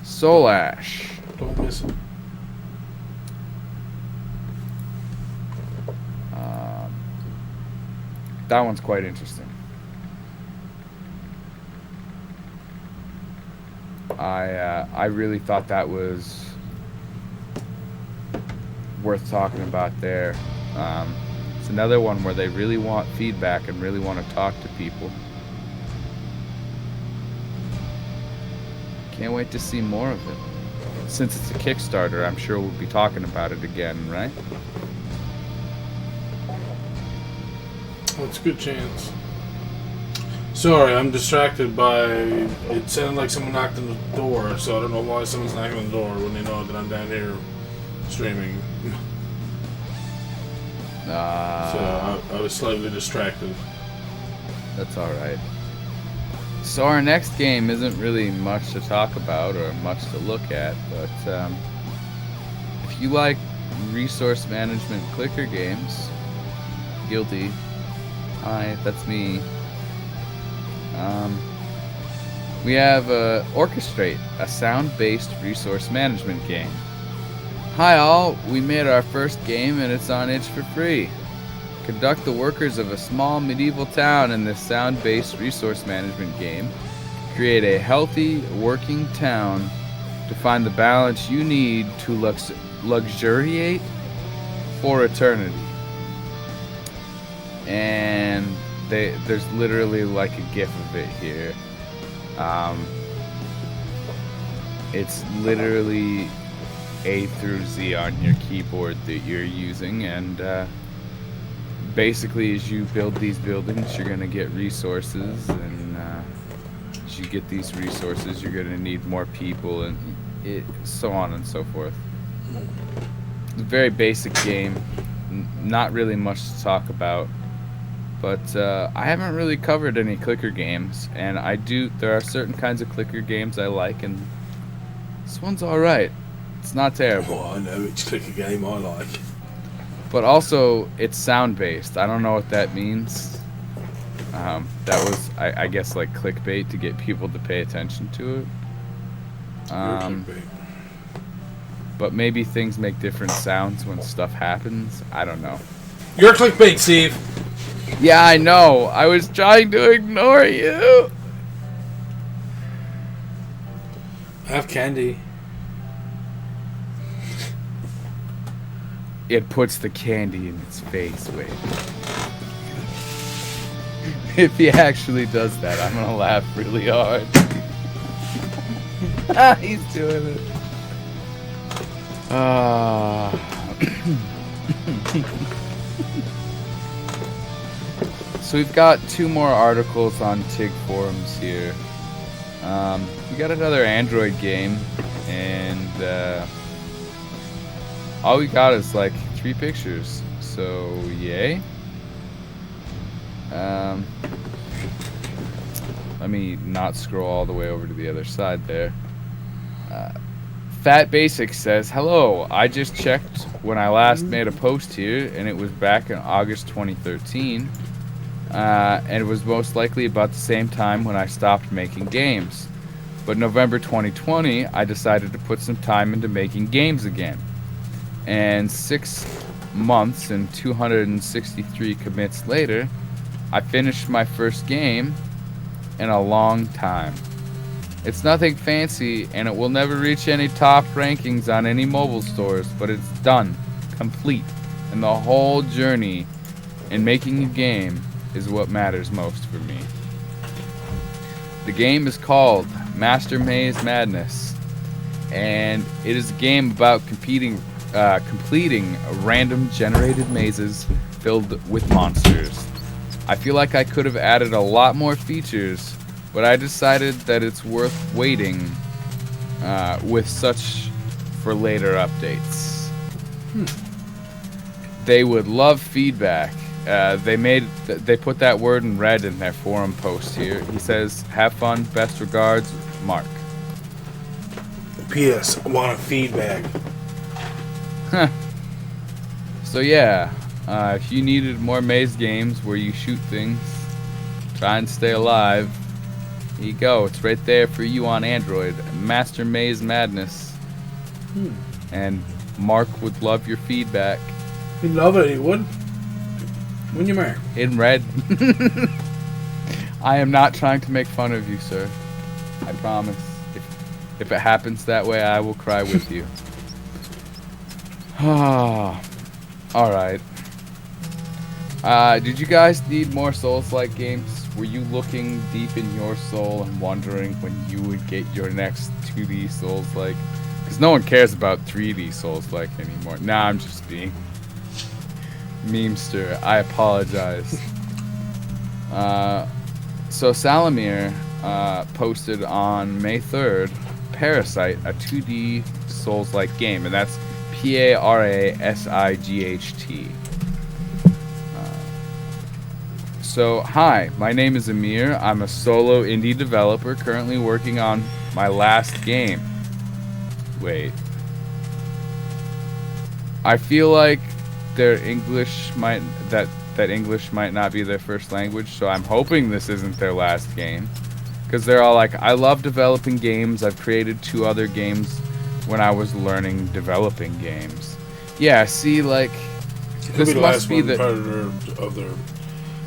SoulAsh. Don't miss it. That one's quite interesting. I really thought that was worth talking about there. It's another one where they really want feedback and really want to talk to people. Can't wait to see more of it. Since it's a Kickstarter, I'm sure we'll be talking about it again, right? Well, it's a good chance. Sorry, I'm distracted by... It sounded like someone knocked on the door, so I don't know why someone's knocking on the door when they know that I'm down here streaming. So I was slightly distracted. That's alright. So our next game isn't really much to talk about or much to look at, but if you like resource management clicker games, guilty. Hi, that's me. We have Orchestrate, a sound-based resource management game. Hi all, we made our first game and it's on itch for free. Conduct the workers of a small medieval town in this sound-based resource management game. Create a healthy, working town to find the balance you need to luxuriate for eternity. And there's literally like a GIF of it here. It's literally A through Z on your keyboard that you're using, and basically as you build these buildings, you're gonna get resources, and as you get these resources, you're gonna need more people, and so on and so forth. It's a very basic game, not really much to talk about, but I haven't really covered any clicker games, and there are certain kinds of clicker games I like, and this one's alright. It's not terrible. Oh, I know which clicker game I like. But also, it's sound-based. I don't know what that means. That was, I guess, like clickbait to get people to pay attention to it. But maybe things make different sounds when stuff happens. I don't know. You're clickbait, Steve. Yeah, I know. I was trying to ignore you. Have candy. It puts the candy in its face. Wait. If he actually does that, I'm gonna laugh really hard. He's doing it. So we've got 2 more articles on TIG forums here. We got another Android game, and all we got is like 3 pictures. So yay. Let me not scroll all the way over to the other side there. Fat Basic says, hello, I just checked when I last made a post here, and it was back in August 2013. And it was most likely about the same time when I stopped making games. But November 2020, I decided to put some time into making games again. And 6 months and 263 commits later, I finished my first game in a long time. It's nothing fancy, and it will never reach any top rankings on any mobile stores, but it's done, complete, and the whole journey in making a game is what matters most for me. The game is called Master Maze Madness, and it is a game about completing random generated mazes filled with monsters. I feel like I could have added a lot more features, but I decided that it's worth waiting with such for later updates. They would love feedback. They put that word in red in their forum post here. He says, have fun, best regards, Mark. P.S. I want feedback. So yeah, if you needed more maze games where you shoot things, try and stay alive, here you go. It's right there for you on Android. Master Maze Madness. And Mark would love your feedback. He'd love it, he would. Wouldn't you, Mark? In red. I am not trying to make fun of you, sir. I promise. If it happens that way, I will cry with you. Alright. Did you guys need more Souls-like games? Were you looking deep in your soul and wondering when you would get your next 2D Souls-like? Because no one cares about 3D Souls-like anymore. Nah, I'm just being memester. I apologize. So Salamir posted on May 3rd Parasight, a 2D Souls-like game, and that's Parasight. So, hi, my name is Amir. I'm a solo indie developer currently working on my last game. Wait. I feel like their English might that English might not be their first language, so I'm hoping this isn't their last game. Because they're all like, I love developing games. I've created 2 other games when I was learning developing games. Yeah, see, like, this must be the part of their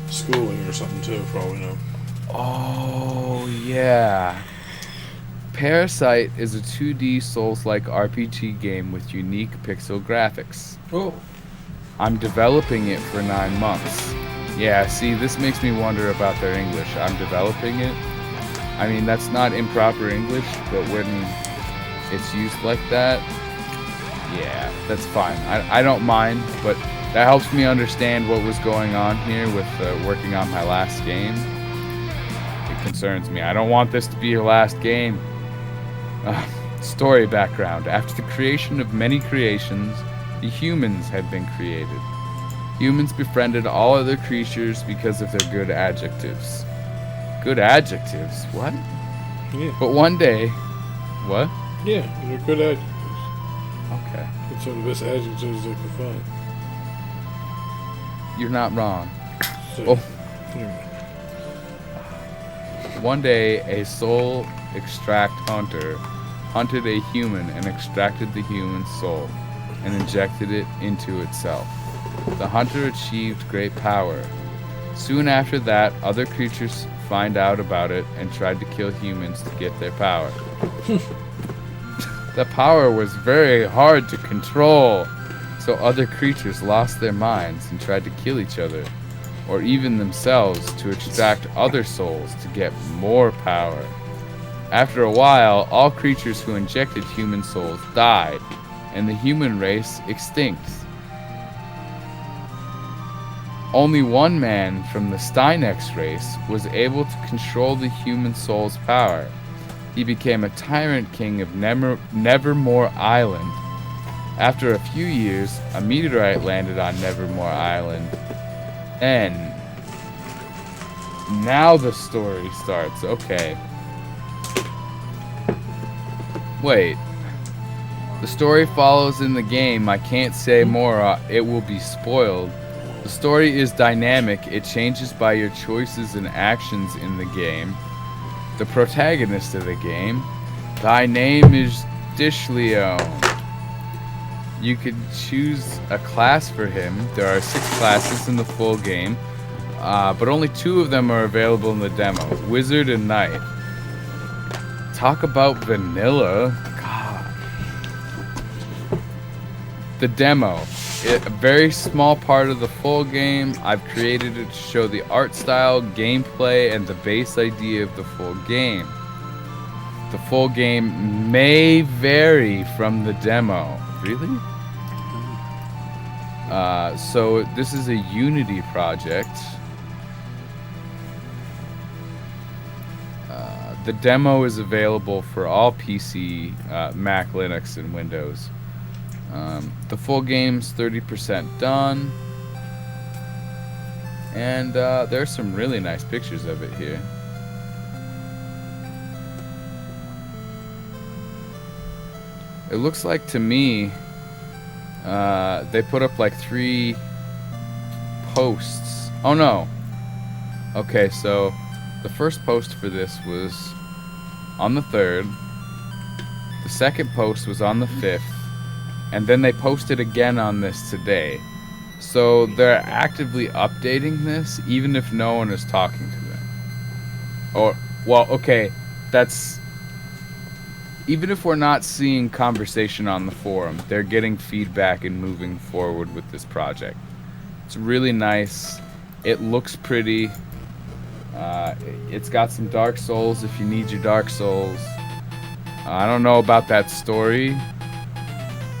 schooling or something too, for all we know. Oh yeah. Parasight is a 2D Souls-like RPG game with unique pixel graphics. Oh. I'm developing it for 9 months. Yeah, see, this makes me wonder about their English. I'm developing it. I mean, that's not improper English, but when it's used like that, yeah, that's fine. I don't mind, but that helps me understand what was going on here with working on my last game. It concerns me. I don't want this to be your last game. Story background. After the creation of many creations, the humans had been created. Humans befriended all other creatures because of their good adjectives. Good adjectives? What? Yeah. But one day... What? Yeah, they're good adjectives. Okay. It's one of the best adjectives they can find. You're not wrong. So, Oh. One day, a soul extract hunter hunted a human and extracted the human's soul and injected it into itself. The hunter achieved great power. Soon after that, other creatures find out about it and tried to kill humans to get their power. The power was very hard to control, so other creatures lost their minds and tried to kill each other, or even themselves, to extract other souls to get more power. After a while, all creatures who injected human souls died, and the human race extinct. Only one man from the Steinex race was able to control the human soul's power. He became a tyrant king of Nevermore Island. After a few years, a meteorite landed on Nevermore Island. And now the story starts. Okay. Wait. The story follows in the game. I can't say more. It will be spoiled. The story is dynamic. It changes by your choices and actions in the game. The protagonist of the game. Thy name is Dishleon. You could choose a class for him. There are 6 classes in the full game, but only 2 of them are available in the demo, Wizard and Knight. Talk about vanilla. God. The demo. A very small part of the full game. I've created it to show the art style, gameplay, and the base idea of the full game. The full game may vary from the demo. Really? So this is a Unity project. The demo is available for all PC, Mac, Linux, and Windows. The full game's 30% done. And there's some really nice pictures of it here. It looks like to me they put up like 3 posts. Oh no. Okay, so the first post for this was on the 3rd. The second post was on the 5th. And then they posted again on this today. So they're actively updating this even if no one is talking to them. Or, well, okay, that's... Even if we're not seeing conversation on the forum, they're getting feedback and moving forward with this project. It's really nice. It looks pretty. It's got some Dark Souls if you need your Dark Souls. I don't know about that story,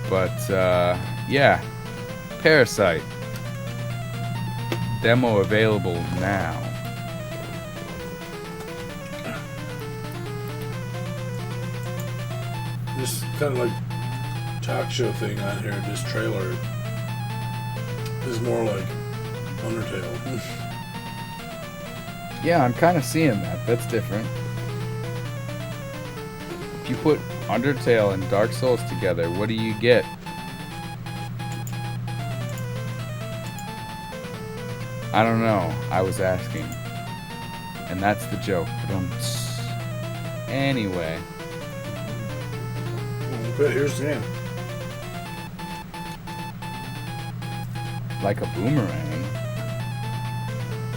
but yeah. Parasight. Demo available now. This kind of like talk show thing on here, this trailer is more like Undertale. Yeah, I'm kind of seeing that. That's different. If you put Undertale and Dark Souls together, what do you get? I don't know. I was asking. And that's the joke. Anyway. But here's the end. Like a boomerang.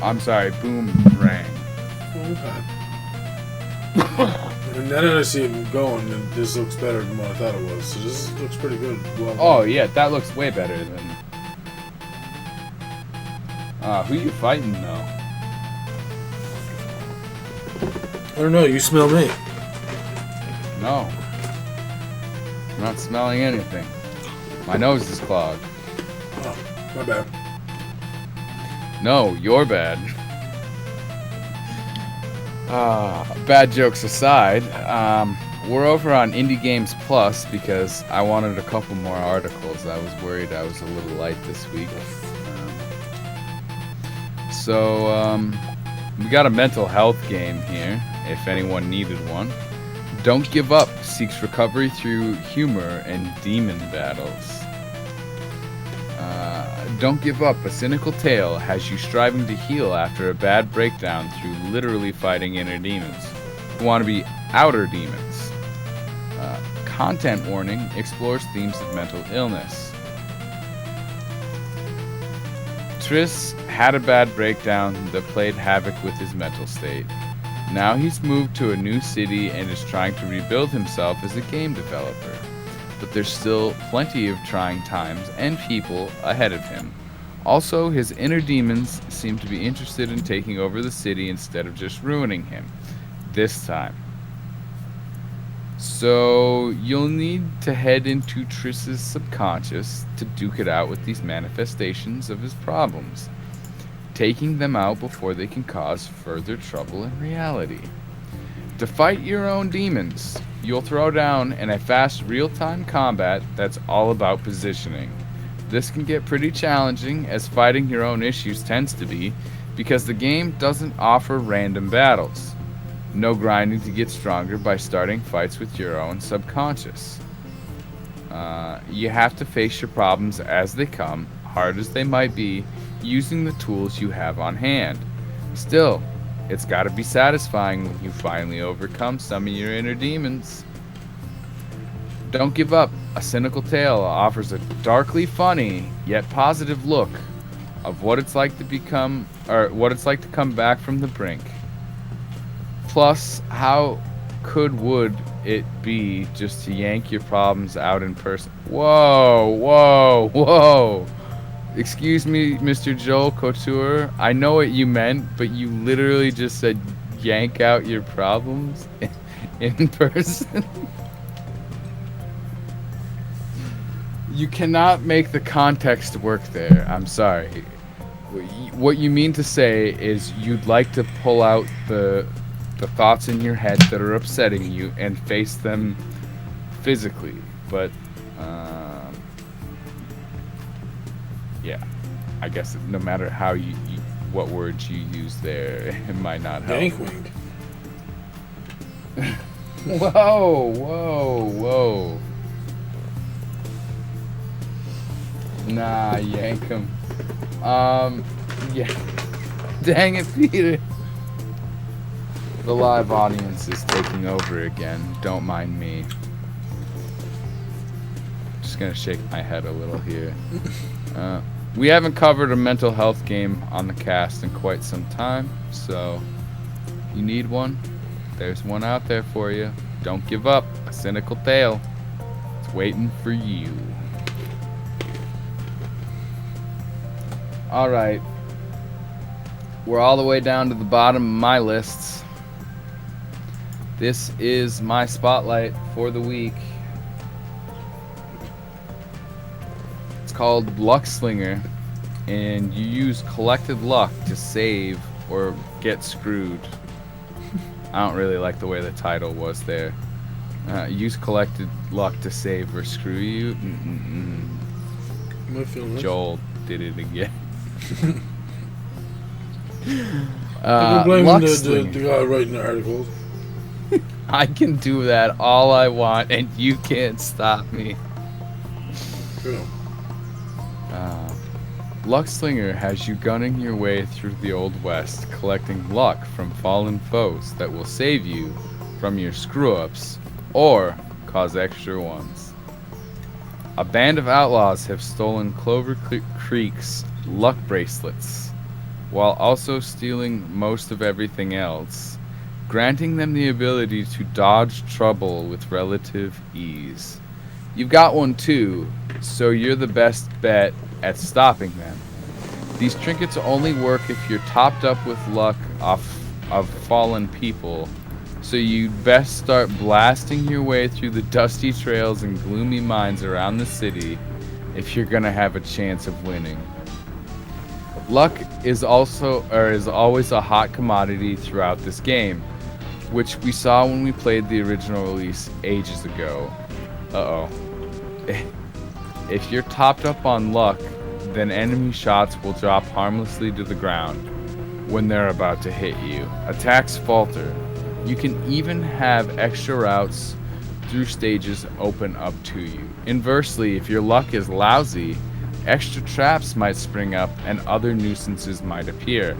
I'm sorry, boomerang. Okay. And now that I see him going, this looks better than what I thought it was. So this looks pretty good. Well, oh yeah, that looks way better than. Who you fighting though? I don't know. You smell me. No. I'm not smelling anything. My nose is clogged. Oh, my bad. No, you're bad. Bad jokes aside, we're over on Indie Games Plus because I wanted a couple more articles. I was worried I was a little light this week. We got a mental health game here, if anyone needed one. Don't Give Up seeks recovery through humor and demon battles. Don't Give Up, a cynical tale, has you striving to heal after a bad breakdown through literally fighting inner demons who want to be outer demons. Content warning explores themes of mental illness. Tris had a bad breakdown that played havoc with his mental state. Now he's moved to a new city and is trying to rebuild himself as a game developer. But there's still plenty of trying times and people ahead of him. Also, his inner demons seem to be interested in taking over the city instead of just ruining him. This time. So, you'll need to head into Tris's subconscious to duke it out with these manifestations of his problems, taking them out before they can cause further trouble in reality. To fight your own demons, you'll throw down in a fast real-time combat that's all about positioning. This can get pretty challenging, as fighting your own issues tends to be, because the game doesn't offer random battles. No grinding to get stronger by starting fights with your own subconscious. You have to face your problems as they come, hard as they might be, using the tools you have on hand. Still, it's gotta be satisfying when you finally overcome some of your inner demons. Don't Give Up, a cynical tale, offers a darkly funny, yet positive look of what it's like to come back from the brink. Plus, how would it be just to yank your problems out in person? Whoa. Excuse me, Mr. Joel Couture. I know what you meant, but you literally just said yank out your problems in person. You cannot make the context work there. I'm sorry. What you mean to say is you'd like to pull out the thoughts in your head that are upsetting you and face them physically, but yeah, I guess no matter how what words you use there, it might not help. Yank-winged. Whoa. Nah, yank him. Yeah. Dang it, Peter. The live audience is taking over again. Don't mind me. Just gonna shake my head a little here. We haven't covered a mental health game on the cast in quite some time, so you need one? There's one out there for you. Don't Give Up, a cynical tale. It's waiting for you. Alright. We're all the way down to the bottom of my lists. This is my spotlight for the week. It's called Luckslinger, and you use collected luck to save or get screwed. I don't really like the way the title was there. Use collected luck to save or screw you. Joel did it again. I'm blaming the guy writing the articles. I can do that all I want, and you can't stop me. Cool. Luckslinger has you gunning your way through the Old West, collecting luck from fallen foes that will save you from your screw-ups or cause extra ones. A band of outlaws have stolen Clover Creek's luck bracelets, while also stealing most of everything else. granting them the ability to dodge trouble with relative ease. You've got one too, so you're the best bet at stopping them. These trinkets only work if you're topped up with luck of fallen people, so you'd best start blasting your way through the dusty trails and gloomy mines around the city if you're gonna have a chance of winning. Luck is always a hot commodity throughout this game, which we saw when we played the original release ages ago. Uh-oh. If you're topped up on luck, then enemy shots will drop harmlessly to the ground when they're about to hit you. Attacks falter. You can even have extra routes through stages open up to you. Inversely, if your luck is lousy, extra traps might spring up and other nuisances might appear.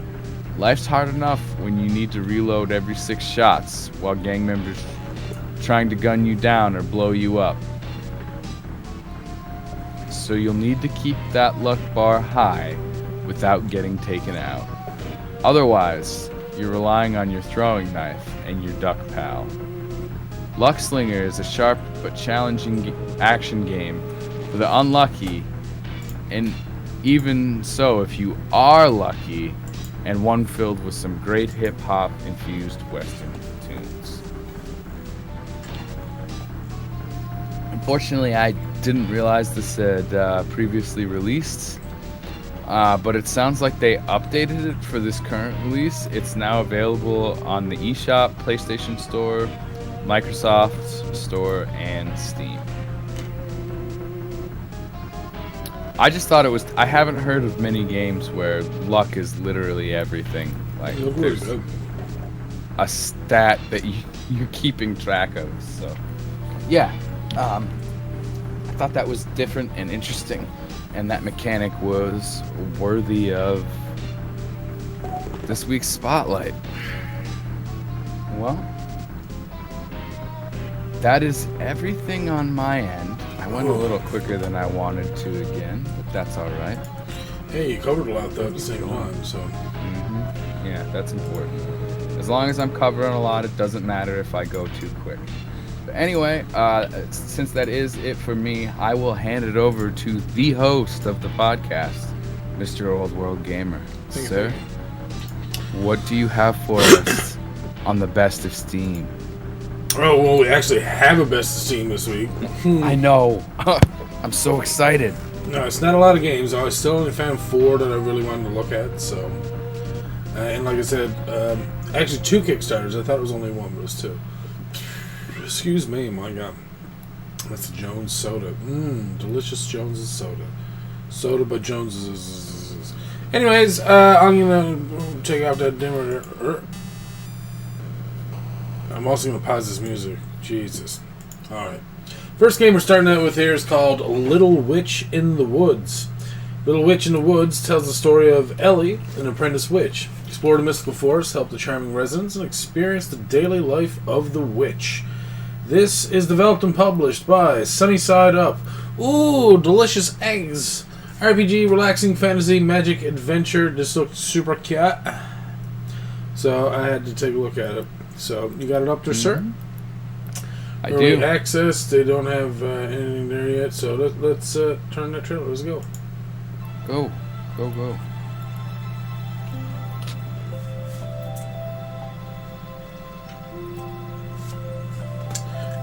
Life's hard enough when you need to reload every 6 shots while gang members trying to gun you down or blow you up. So you'll need to keep that luck bar high without getting taken out. Otherwise, you're relying on your throwing knife and your duck pal. Luckslinger is a sharp but challenging action game for the unlucky, and even so, if you are lucky, and one filled with some great hip-hop infused western tunes. Unfortunately, I didn't realize this had previously released, but it sounds like they updated it for this current release. It's now available on the eShop, PlayStation Store, Microsoft Store, and Steam. I just thought it was... I haven't heard of many games where luck is literally everything. Like, there's a stat that you're keeping track of. So, yeah. I thought that was different and interesting. And that mechanic was worthy of this week's spotlight. Well, that is everything on my end. I went a little quicker than I wanted to again, but that's alright. Hey, you covered a lot though at the same time, so... Yeah, that's important. As long as I'm covering a lot, it doesn't matter if I go too quick. But anyway, since that is it for me, I will hand it over to the host of the podcast, Mr. Old World Gamer. Sir, what do you have for us on the Best of Steam? Oh, well, we actually have a Best of Steam this week. I know. I'm so excited. No, it's not a lot of games. I still only found 4 that I really wanted to look at, so... and like I said, actually 2 Kickstarters. I thought it was only 1, but it was 2. Excuse me, my God. That's a Jones soda. Delicious Jones's soda. Soda by Jones's. Anyways, I'm gonna check out that dimmer. I'm also gonna pause this music. Jesus. Alright. First game we're starting out with here is called Little Witch in the Woods. Little Witch in the Woods tells the story of Ellie, an apprentice witch. Explore the mystical forest, help the charming residents, and experience the daily life of the witch. This is developed and published by Sunny Side Up. Ooh, delicious eggs. RPG, relaxing fantasy, magic, adventure. This looks super cute. So I had to take a look at it. So you got it up there, sir? I Early do. access. They don't have anything there yet. So let's turn that trailer. Let's go. Go. Go, go.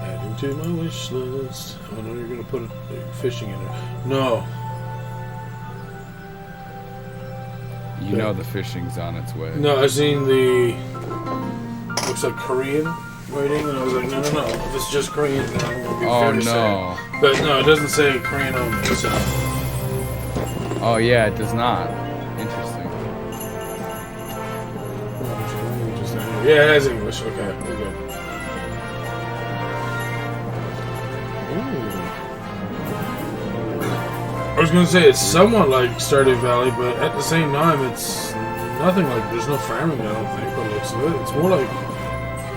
Adding to my wish list. Oh no, you're gonna put fishing in there. No. You know the fishing's on its way. No, I seen the looks like Korean writing, and I was like, no. If it's just Korean, then I'm gonna be very sad. But no, it doesn't say Korean only. So. Oh yeah, it does not. Interesting. Yeah, it has English. Okay, there we go. I was gonna say it's somewhat like Stardew Valley, but at the same time, it's nothing like. There's no farming, I don't think, but it looks good. It's more like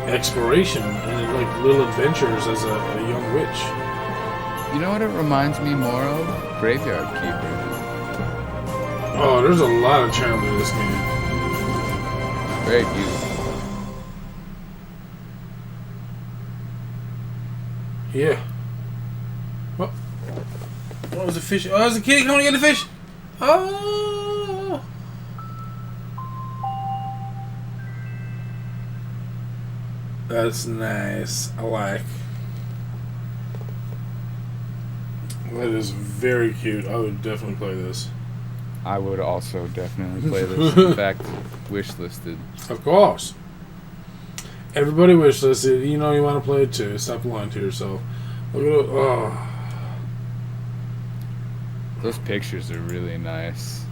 exploration and like little adventures as a young witch. You know what it reminds me more of? Graveyard Keeper. Oh, there's a lot of charm in this game. Very beautiful. Yeah. What? What was the fish? Oh, there's a kitty coming to get the fish. Oh. That's nice. I like. That is very cute. I would definitely play this. I would also definitely play this. In fact, wishlisted. Of course. Everybody wishlisted. You know you want to play it too. Stop lying to yourself. Look at it. Oh. Those pictures are really nice.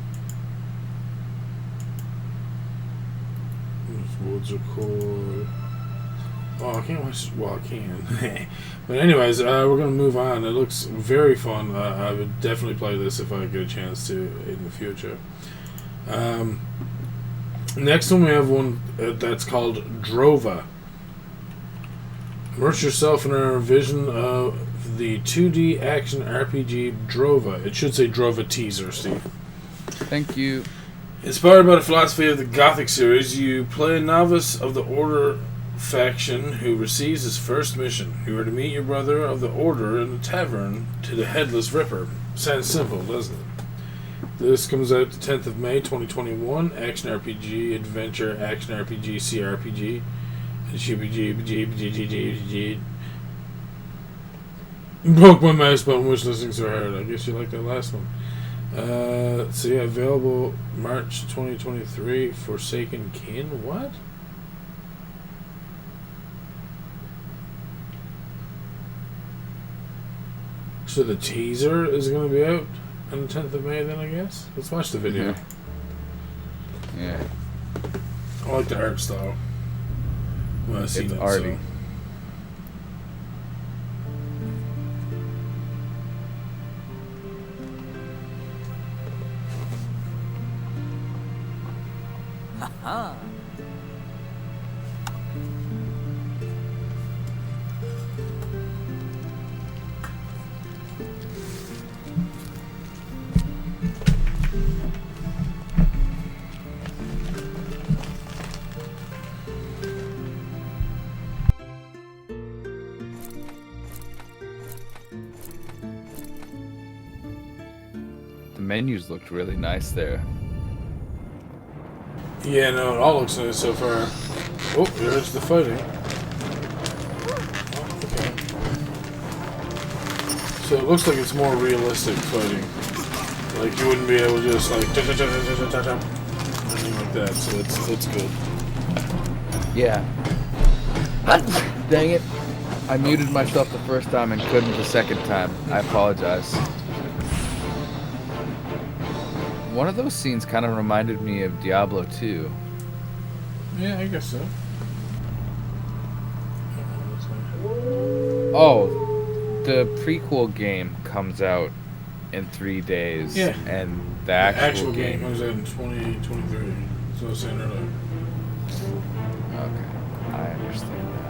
These woods are cool. Oh, I can't watch. Well, I can. But anyways, we're going to move on. It looks very fun. I would definitely play this if I get a chance to in the future. Next one, we have one that's called Drova. Immerse yourself in our vision of the 2D action RPG Drova. It should say Drova teaser, Steve. Thank you. Inspired by the philosophy of the Gothic series, you play a novice of the Order faction who receives his first mission. You are to meet your brother of the Order in the tavern to the Headless Ripper. Sounds simple, doesn't it? This comes out the 10th of May 2021. Action RPG, adventure, action RPG, CRPG, broke my mouse button, which listening so hard. I guess you like that last one. So yeah, available March 2023. Forsaken Kin. What? So the teaser is going to be out on the 10th of May then, I guess? Let's watch the video. Yeah. I like the art style. Well, It's arty. So. Haha. The menus looked really nice there. Yeah, no, it all looks nice so far. Oh, there's the fighting. Oh, okay. So it looks like it's more realistic fighting. Like you wouldn't be able to just like anything like that. So it's good. Yeah. Dang it. I muted myself the first time and couldn't the second time. I apologize. One of those scenes kind of reminded me of Diablo 2. Yeah, I guess so. Oh, the prequel game comes out in 3 days. Yeah. And the The actual game comes out in 2023. That's what I was saying earlier. Okay, I understand now.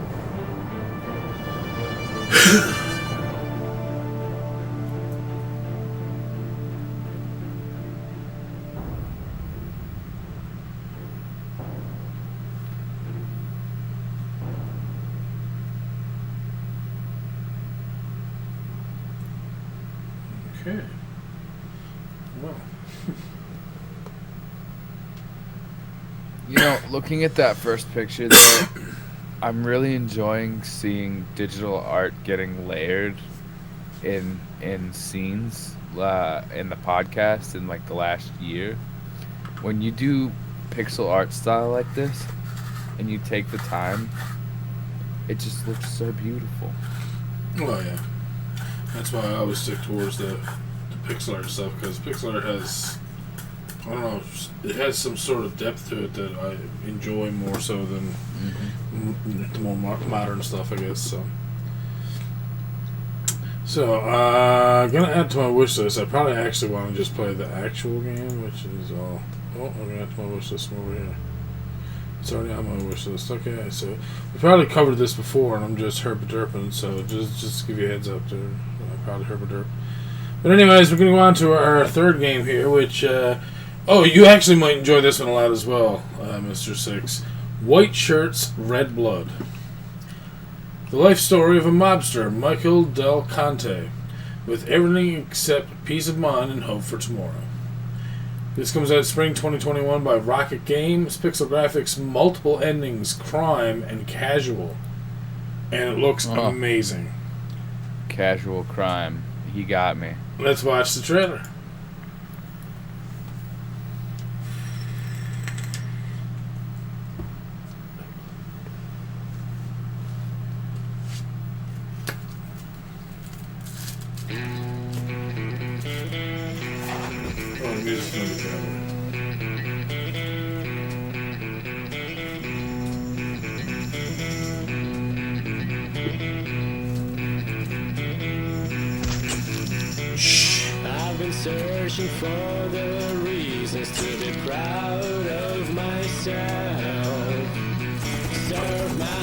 Okay. Well. You know, looking at that first picture there, I'm really enjoying seeing digital art getting layered in scenes in the podcast in like the last year. When you do pixel art style like this and you take the time, it just looks so beautiful. Oh yeah. That's why I always stick towards the pixel art stuff, because pixel art has, I don't know, it has some sort of depth to it that I enjoy more so than the more modern stuff, I guess. So gonna add to my wish list. I probably actually want to just play the actual game, which is all. Oh, I'm gonna add to my wish list from over here. It's already on my wish list. Okay, so we probably covered this before, and I'm just herpaderping, so just give you a heads up there. I probably herpaderp. But anyways, we're going to go on to our third game here, which, oh, you actually might enjoy this one a lot as well, Mr. Six. White Shirts, Red Blood. The life story of a mobster, Michael Del Conte, with everything except peace of mind and hope for tomorrow. This comes out spring 2021 by Rocket Games. Pixel graphics, multiple endings, crime, and casual. And it looks amazing. Casual crime. He got me. Let's watch the trailer. I've been searching for the reasons to be proud of myself.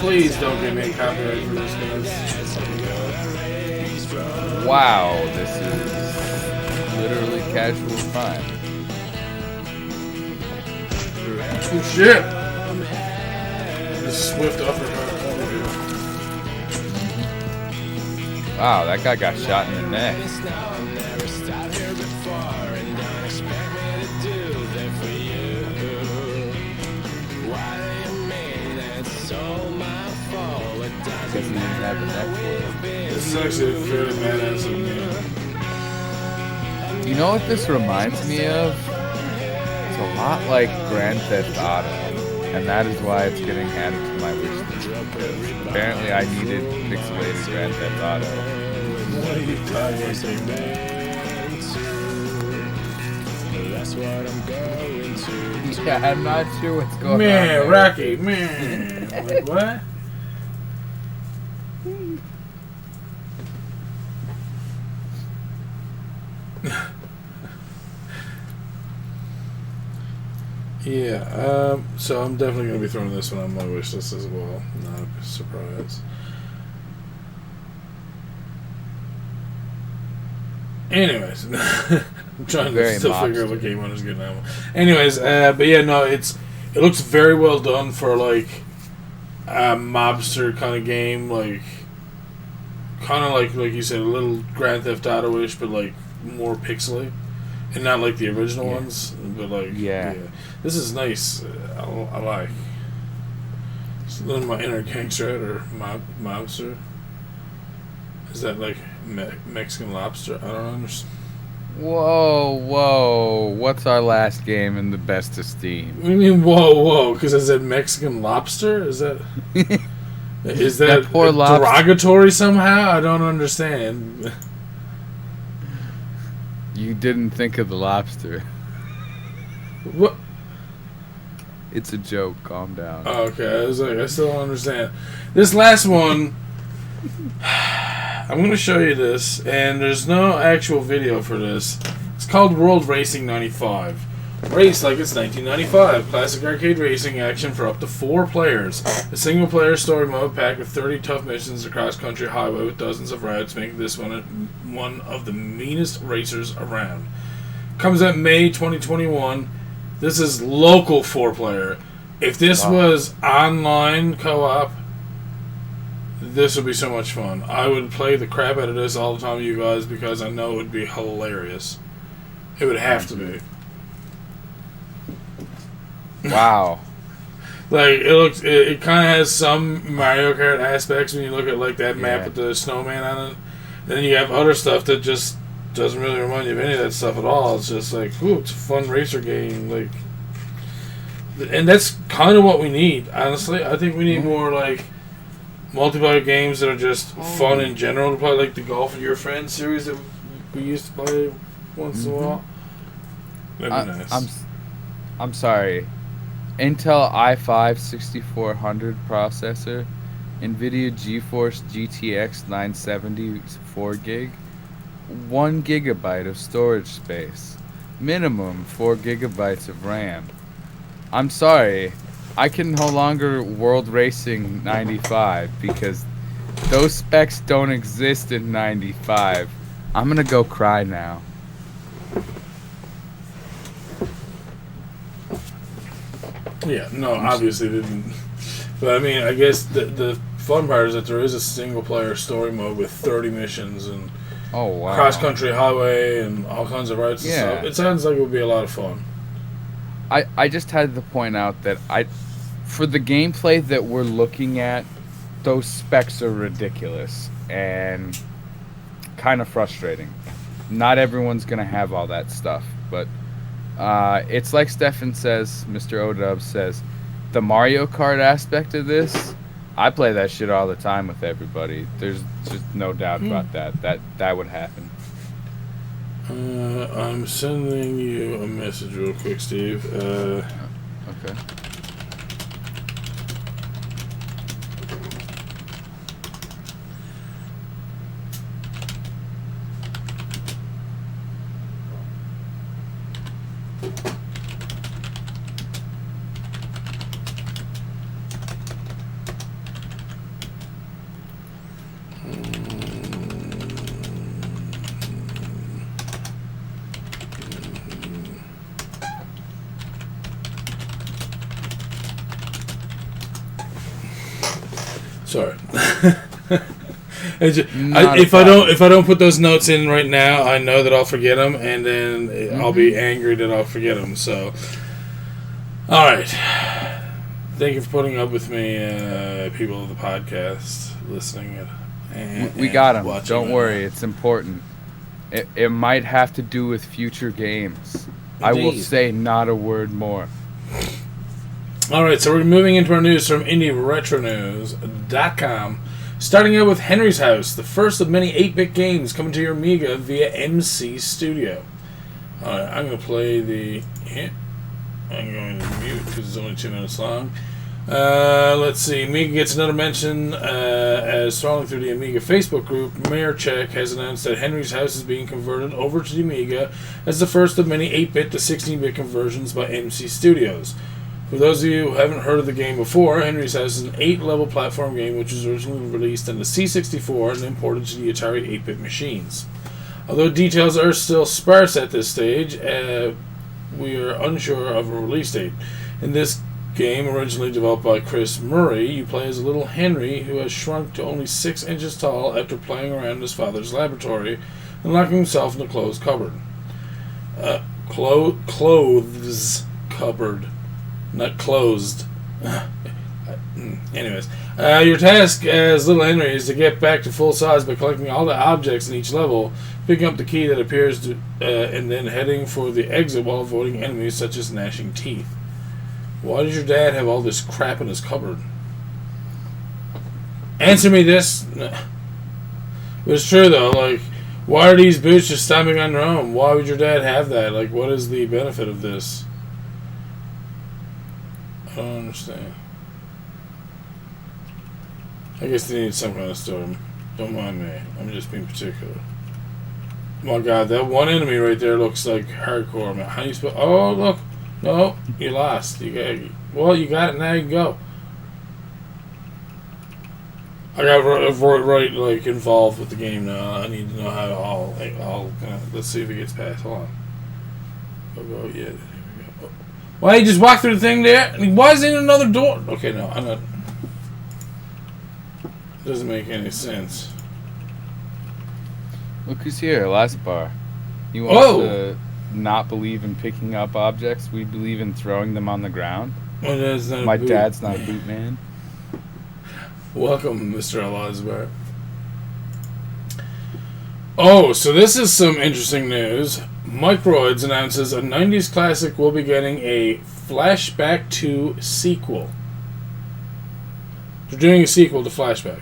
Please don't give me a copyright for this, guys. Wow, this is literally casual crime. Oh shit! This swift uppercut. Wow, that guy got shot in the neck. Because he didn't have the neck for it. This is actually a fairly badass game. You know what this reminds me of? It's a lot like Grand Theft Auto, and that is why it's getting added to my wish list. Because apparently I needed pixelated Grand Theft Auto. That's what I'm going to. Yeah, I'm not sure what's going on. Man, Rocky, man. Like, what? Yeah, so I'm definitely going to be throwing this one on my wish list as well. Not a surprise. Anyways, I'm trying to still figure out what game I was getting at. Anyways, but yeah, no, it looks very well done for like a mobster kind of game, like kind of like you said, a little Grand Theft Auto-ish, but like more pixely, and not like the original ones, but like yeah. This is nice. I like. It's a little my inner gangster or mobster. Is that like Mexican lobster? I don't understand. Whoa. What's our last game in the best of Steam? What do you mean, whoa? Because I said Mexican lobster? Is that... is that poor derogatory somehow? I don't understand. You didn't think of the lobster. What? It's a joke. Calm down. Oh, okay. I was like, I still don't understand. This last one... I'm going to show you this, and there's no actual video for this. It's called World Racing 95. Race like it's 1995. Classic arcade racing action for up to 4 players. A single-player story mode packed with 30 tough missions across country highway with dozens of routes, making this one of the meanest racers around. Comes out May 2021. This is local 4-player. If this was online co-op, this would be so much fun. I would play the crap out of this all the time with you guys because I know it would be hilarious. It would have to be. Wow. Like, it kind of has some Mario Kart aspects when you look at like that map with the snowman on it. Then you have other stuff that just doesn't really remind you of any of that stuff at all. It's just like, ooh, it's a fun racer game. Like, and that's kind of what we need, honestly. I think we need more like multiplayer games that are just fun in general to play, like the Golf with Your Friends series that we used to play once in a while. That'd be nice. I'm sorry. Intel i5-6400 processor, NVIDIA GeForce GTX 970 4GB, 1 GB of storage space, minimum 4 GB of RAM. I'm sorry. I can no longer World Racing 95 because those specs don't exist in 95. I'm gonna go cry now. Yeah, no, obviously didn't. But I mean, I guess the fun part is that there is a single-player story mode with 30 missions and cross-country highway and all kinds of rides and stuff. It sounds like it would be a lot of fun. I just had to point out that for the gameplay that we're looking at, those specs are ridiculous and kind of frustrating. Not everyone's going to have all that stuff, but it's like Stefan says, Mr. O-Dub says, the Mario Kart aspect of this, I play that shit all the time with everybody. There's just no doubt about that. That would happen. I'm sending you a message real quick, Steve. Okay. Sorry. If I don't put those notes in right now, I know that I'll forget them, and then I'll be angry that I'll forget them. So, all right. Thank you for putting up with me, people of the podcast, listening. We got them. Don't worry, it's important. It might have to do with future games. Indeed. I will say not a word more. Alright, so we're moving into our news from IndieRetroNews.com. Starting out with Henry's House, the first of many 8-bit games coming to your Amiga via MC Studio. Alright, I'm going to play the... I'm going to mute because it's only 2 minutes long. Let's see. Amiga gets another mention as scrolling through the Amiga Facebook group. Mayor Check has announced that Henry's House is being converted over to the Amiga as the first of many 8-bit to 16-bit conversions by MC Studios. For those of you who haven't heard of the game before, Henry's House is an 8-level platform game which was originally released on the C64 and imported to the Atari 8-bit machines. Although details are still sparse at this stage, we are unsure of a release date. In this game, originally developed by Chris Murray, you play as a little Henry who has shrunk to only 6 inches tall after playing around in his father's laboratory and locking himself in a closed cupboard. Clothes cupboard. Not closed. Anyways, your task as Little Henry is to get back to full size by collecting all the objects in each level, picking up the key that appears to, and then heading for the exit while avoiding enemies such as gnashing teeth. Why does your dad have all this crap in his cupboard? Answer me this. But it's true though, like, why are these boots just stomping on their own? Why would your dad have that? Like, what is the benefit of this? I don't understand. I guess they need some kind of story. Don't mind me. I'm just being particular. My God, that one enemy right there looks like hardcore, man. How do you spell? Oh, look. No, you lost. You got it. Now you can go. I got right like involved with the game now. I need to know how to all. Let's see if it gets past. Hold on. Go. Yeah. Why, he just walked through the thing there? Why is there another door? Okay, no, I'm not... Doesn't make any sense. Look who's here, last bar. You want to not believe in picking up objects? We believe in throwing them on the ground. Well, my dad's not a boot man. Welcome, Mr. Elazbar. Oh, so this is some interesting news. Microids announces a 90s classic will be getting a Flashback 2 sequel. They're doing a sequel to Flashback.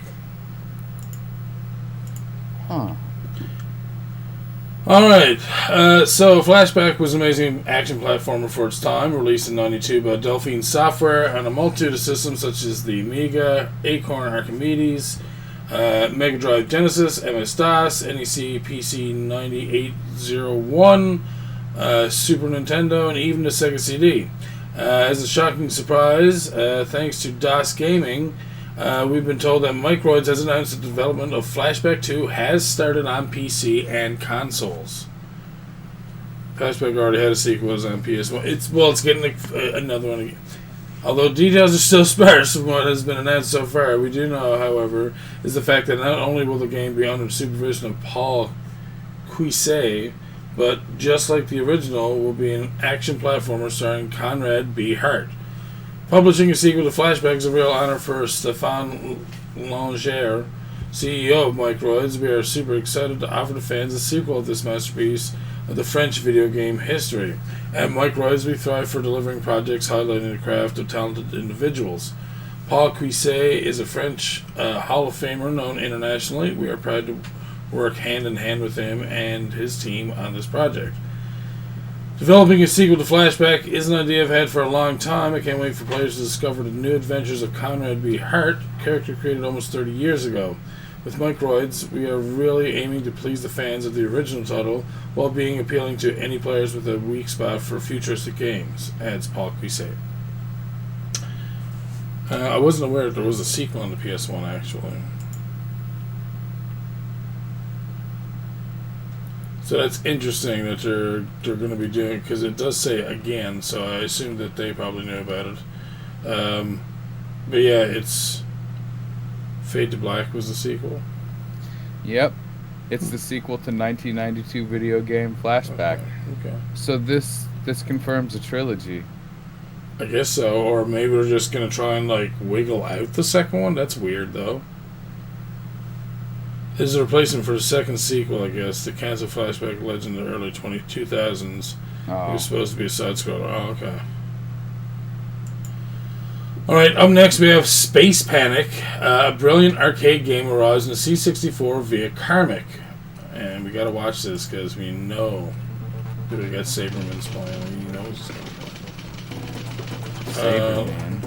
Huh. Alright, so Flashback was an amazing action platformer for its time, released in '92 by Delphine Software on a multitude of systems such as the Amiga, Acorn Archimedes, Mega Drive Genesis, MS-DOS, NEC PC 9801, Super Nintendo, and even the Sega CD. As a shocking surprise, thanks to DOS Gaming, we've been told that Microids has announced the development of Flashback 2 has started on PC and consoles. Flashback already had a sequel, it was on PS1. It's getting another one again. Although details are still sparse from what has been announced so far, we do know, however, is the fact that not only will the game be under the supervision of Paul Cuisset, but just like the original, will be an action platformer starring Conrad B. Hart. Publishing a sequel to Flashback is a real honor for Stéphane Langer, CEO of Microids. We are super excited to offer the fans a sequel of this masterpiece of the French video game history. At Microids, we thrive for delivering projects highlighting the craft of talented individuals. Paul Cuisset is a French Hall of Famer known internationally. We are proud to work hand in hand with him and his team on this project. Developing a sequel to Flashback is an idea I've had for a long time. I can't wait for players to discover the new adventures of Conrad B. Hart, character created almost 30 years ago. With Microids, we are really aiming to please the fans of the original title while being appealing to any players with a weak spot for futuristic games, adds Paul Cuisset. I wasn't aware that there was a sequel on the PS1, actually. So that's interesting that they're going to be doing, because it does say again, so I assume that they probably knew about it. But yeah, it's Fade to Black was the sequel. Yep, it's the sequel to 1992 video game Flashback. Okay. So this confirms a trilogy. I guess so, or maybe we're just going to try and like wiggle out the second one. That's weird though. This is a replacement for the second sequel, I guess. The canceled Flashback Legend in the early 2000s. Oh. It was supposed to be a side-scroller. Oh, okay. Alright, up next we have Space Panic. A brilliant arcade game arrives in the C64 via Karmic. And we gotta watch this because we know that we got Saberman's playing. He knows it's gonna play. Saberman.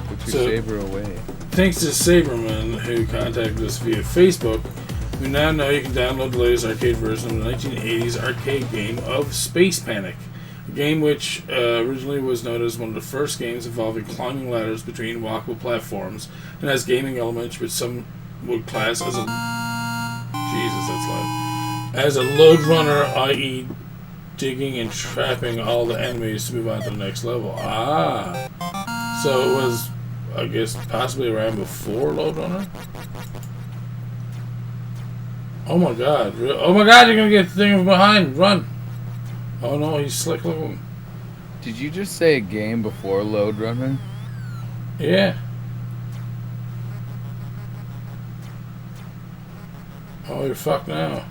Put your saber away. Thanks to Saberman, who contacted us via Facebook, we now know you can download the latest arcade version of the 1980s arcade game of Space Panic, a game which originally was noted as one of the first games involving climbing ladders between walkable platforms and has gaming elements which some would class as a as a load runner, i.e. digging and trapping all the enemies to move on to the next level. So it was, I guess, possibly around before Load Runner? Oh my god. Oh my god, you're gonna get the thing from behind. Run. Oh no, he's slick looking. Did you just say a game before Load Runner? Yeah. Oh, you're fucked now.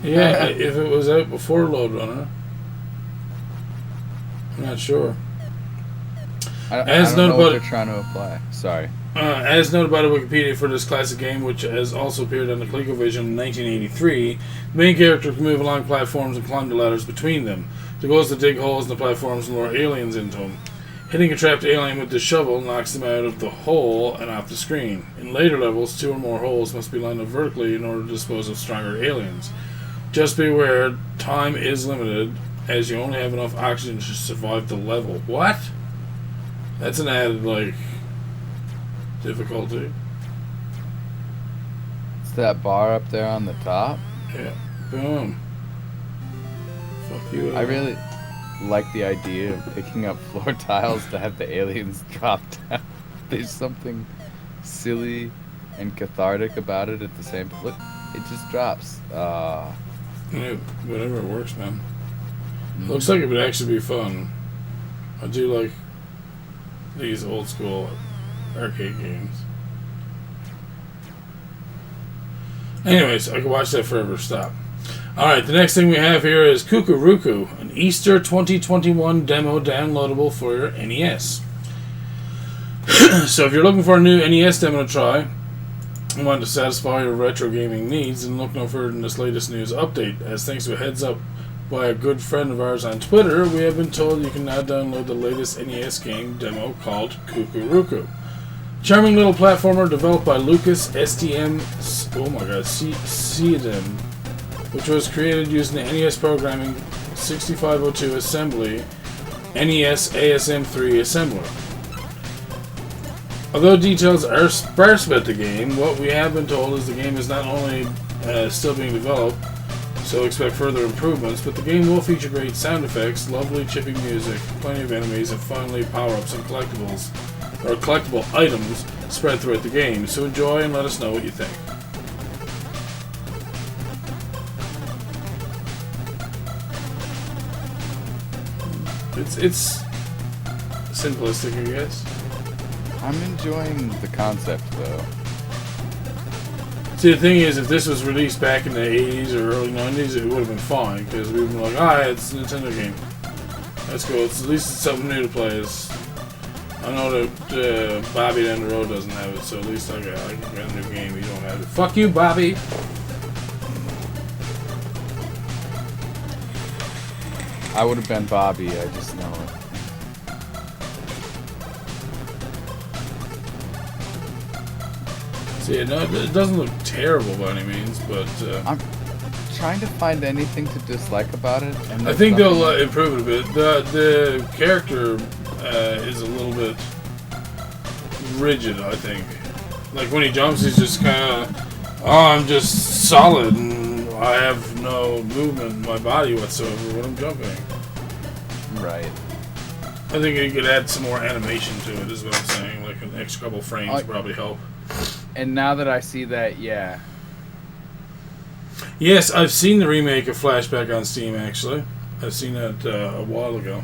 Yeah, if it was out before Load Runner. I'm not sure. I don't know what they're trying to apply. Sorry. As noted by the Wikipedia for this classic game, which has also appeared on the ColecoVision in 1983, the main character can move along platforms and climb the ladders between them. The goal is to dig holes in the platforms and lure aliens into them. Hitting a trapped alien with the shovel knocks them out of the hole and off the screen. In later levels, 2 or more holes must be lined up vertically in order to dispose of stronger aliens. Just be aware, time is limited, as you only have enough oxygen to survive the level. What? That's an added, like, difficulty. It's that bar up there on the top. Yeah. Boom. Fuck you. I really like the idea of picking up floor tiles to have the aliens drop down. There's something silly and cathartic about it at the same time. Look, it just drops. Yeah, whatever works, man. Looks like it would actually be fun. I do like these old school arcade games. Anyways, I can watch that forever. Stop. Alright, the next thing we have here is Kuku-Ruku, an Easter 2021 demo downloadable for your NES. So if you're looking for a new NES demo to try and want to satisfy your retro gaming needs, then look no further than this latest news update. As thanks to a heads up by a good friend of ours on Twitter, we have been told you can now download the latest NES game demo called Kuku-Ruku. Charming little platformer developed by Lucas STM Seedem, which was created using the NES programming 6502 assembly NES ASM3 assembler. Although details are sparse about the game, what we have been told is the game is not only still being developed, so expect further improvements, but the game will feature great sound effects, lovely chipping music, plenty of enemies, and finally power-ups and collectibles, or collectible items spread throughout the game, so enjoy and let us know what you think. It's simplistic, I guess. I'm enjoying the concept, though. See, the thing is, if this was released back in the 80s or early 90s, it would have been fine, because we would have been like, it's a Nintendo game. That's cool. At least it's something new to play. I know that Bobby down the road doesn't have it, so at least I got a new game. You don't have it. Fuck you, Bobby! I would have been Bobby, I just know it. See, no, it doesn't look terrible by any means, but... I'm trying to find anything to dislike about it. And I think they'll improve it a bit. The character is a little bit rigid, I think. Like, when he jumps, he's just kind of... I'm just solid, and I have no movement in my body whatsoever when I'm jumping. Right. I think you could add some more animation to it, is what I'm saying. Like, an extra couple frames would probably help. And now that I see that, yeah. Yes, I've seen the remake of Flashback on Steam, actually. I've seen that a while ago.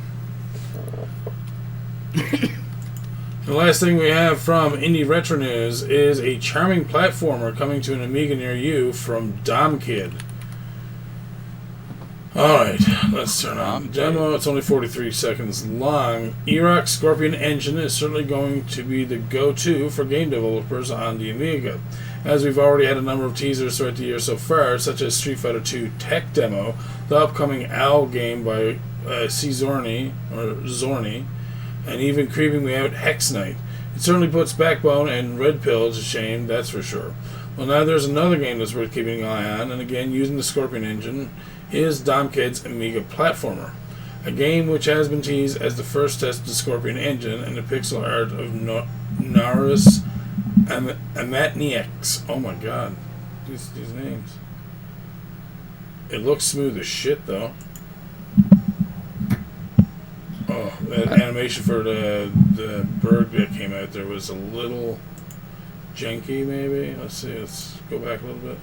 The last thing we have from Indie Retro News is a charming platformer coming to an Amiga near you from DomKid. Alright, let's turn on the demo. It's only 43 seconds long. Erox Scorpion Engine is certainly going to be the go-to for game developers on the Amiga, as we've already had a number of teasers throughout the year so far, such as Street Fighter II Tech Demo, the upcoming OWL game by Zorni, and even creeping me out Hex Knight. It certainly puts Backbone and Red Pill to shame, that's for sure. Well, now there's another game that's worth keeping an eye on, and again using the Scorpion Engine, is DomKid's Amiga platformer, a game which has been teased as the first test of the Scorpion Engine and the pixel art of Naris Amatnieks. Oh my god, these names. It looks smooth as shit, though. Oh, that animation for the bird that came out there was a little janky, maybe. Let's see, let's go back a little bit.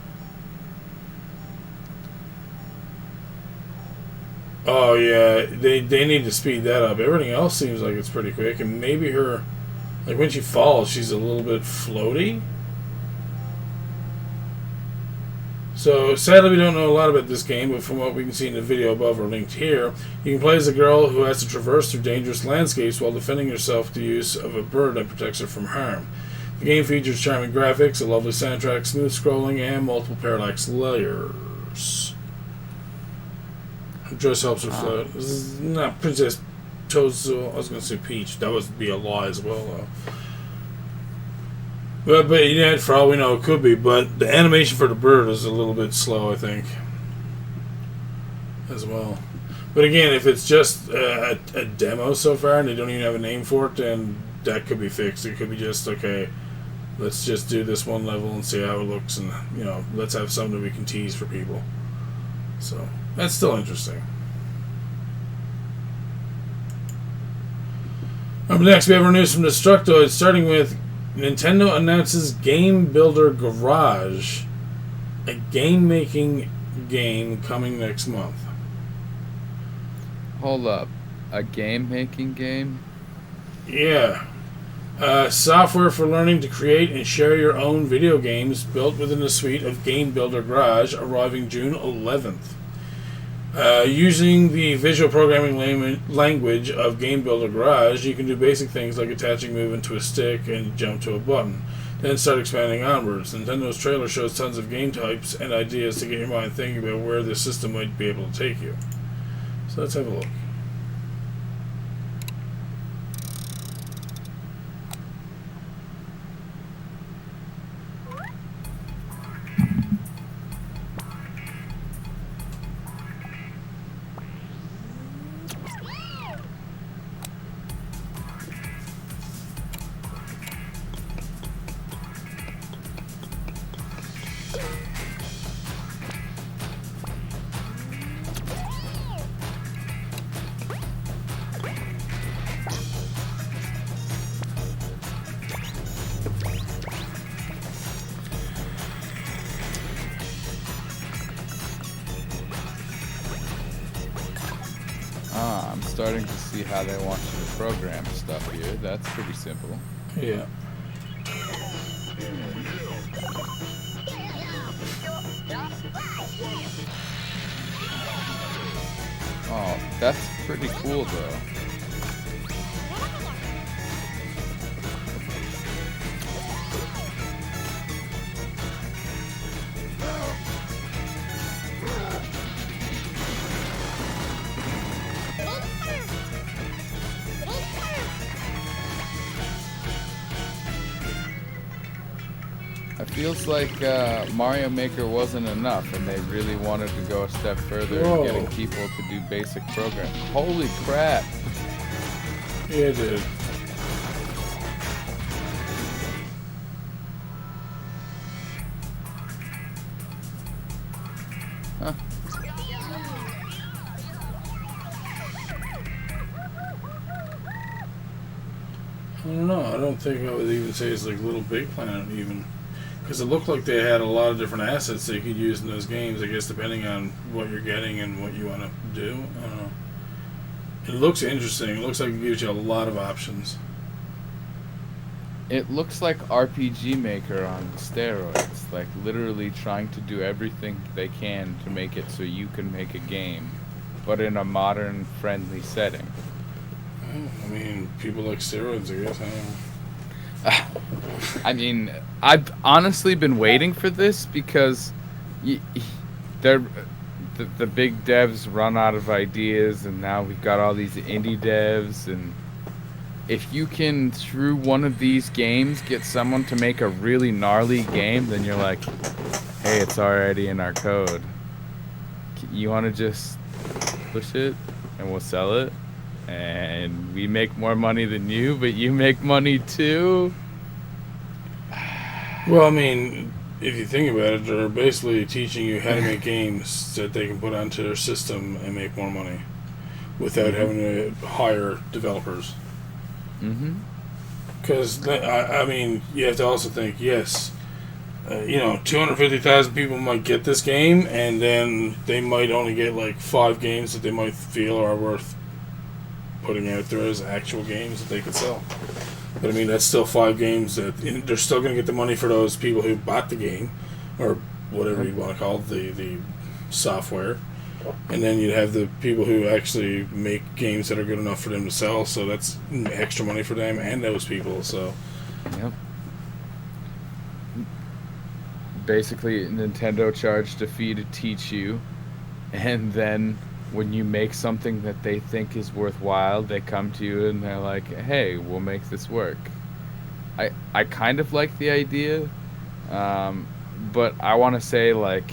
Oh yeah, they need to speed that up. Everything else seems like it's pretty quick, and maybe her, like when she falls, she's a little bit floaty. So sadly, we don't know a lot about this game, but from what we can see in the video above or linked here, you can play as a girl who has to traverse through dangerous landscapes while defending herself with the use of a bird that protects her from harm. The game features charming graphics, a lovely soundtrack, smooth scrolling, and multiple parallax layers. Dress helps her float. This is not Princess Toadstool. I was going to say Peach. That would be a lie as well, though. But yeah, for all we know, it could be. But the animation for the bird is a little bit slow, I think, as well. But again, if it's just a demo so far and they don't even have a name for it, then that could be fixed. It could be just, okay, let's just do this one level and see how it looks, and let's have something we can tease for people. So that's still interesting. Up next, we have our news from Destructoid, starting with Nintendo announces Game Builder Garage, a game-making game coming next month. Hold up. A game-making game? Yeah. Software for learning to create and share your own video games built within the suite of Game Builder Garage, arriving June 11th. Using the visual programming language of Game Builder Garage, you can do basic things like attaching movement to a stick and jump to a button, then start expanding onwards. Nintendo's trailer shows tons of game types and ideas to get your mind thinking about where the system might be able to take you. So let's have a look. starting to see how they want you to program stuff here. That's pretty simple. Yeah. Oh, that's pretty cool though. It feels like Mario Maker wasn't enough, and they really wanted to go a step further in getting people to do basic programs. Holy crap! Yeah, it did. Huh. I don't know. I don't think I would even say it's like Little Big Planet even. Because it looked like they had a lot of different assets that you could use in those games, I guess, depending on what you're getting and what you want to do. It looks interesting. It looks like it gives you a lot of options. It looks like RPG Maker on steroids, like literally trying to do everything they can to make it so you can make a game, but in a modern, friendly setting. Well, I mean, people like steroids, I guess. I don't know. I mean, I've honestly been waiting for this because the big devs run out of ideas, and now we've got all these indie devs, and if you can, through one of these games, get someone to make a really gnarly game, then you're like, hey, it's already in our code. You want to just push it, and we'll sell it? And we make more money than you, but you make money too? Well, I mean, if you think about it, they're basically teaching you how to make games that they can put onto their system and make more money without having to hire developers. Mm-hmm. Because, I mean, you have to also think, yes, 250,000 people might get this game, and then they might only get like 5 games that they might feel are worth putting out there as actual games that they could sell. But I mean, that's still 5 games that they're still going to get the money for those people who bought the game, or whatever you want to call it, the software. And then you'd have the people who actually make games that are good enough for them to sell, so that's extra money for them and those people. So, yep. Basically, Nintendo charged a fee to teach you, and then when you make something that they think is worthwhile, they come to you and they're like, hey, we'll make this work. I kind of like the idea, but I want to say, like,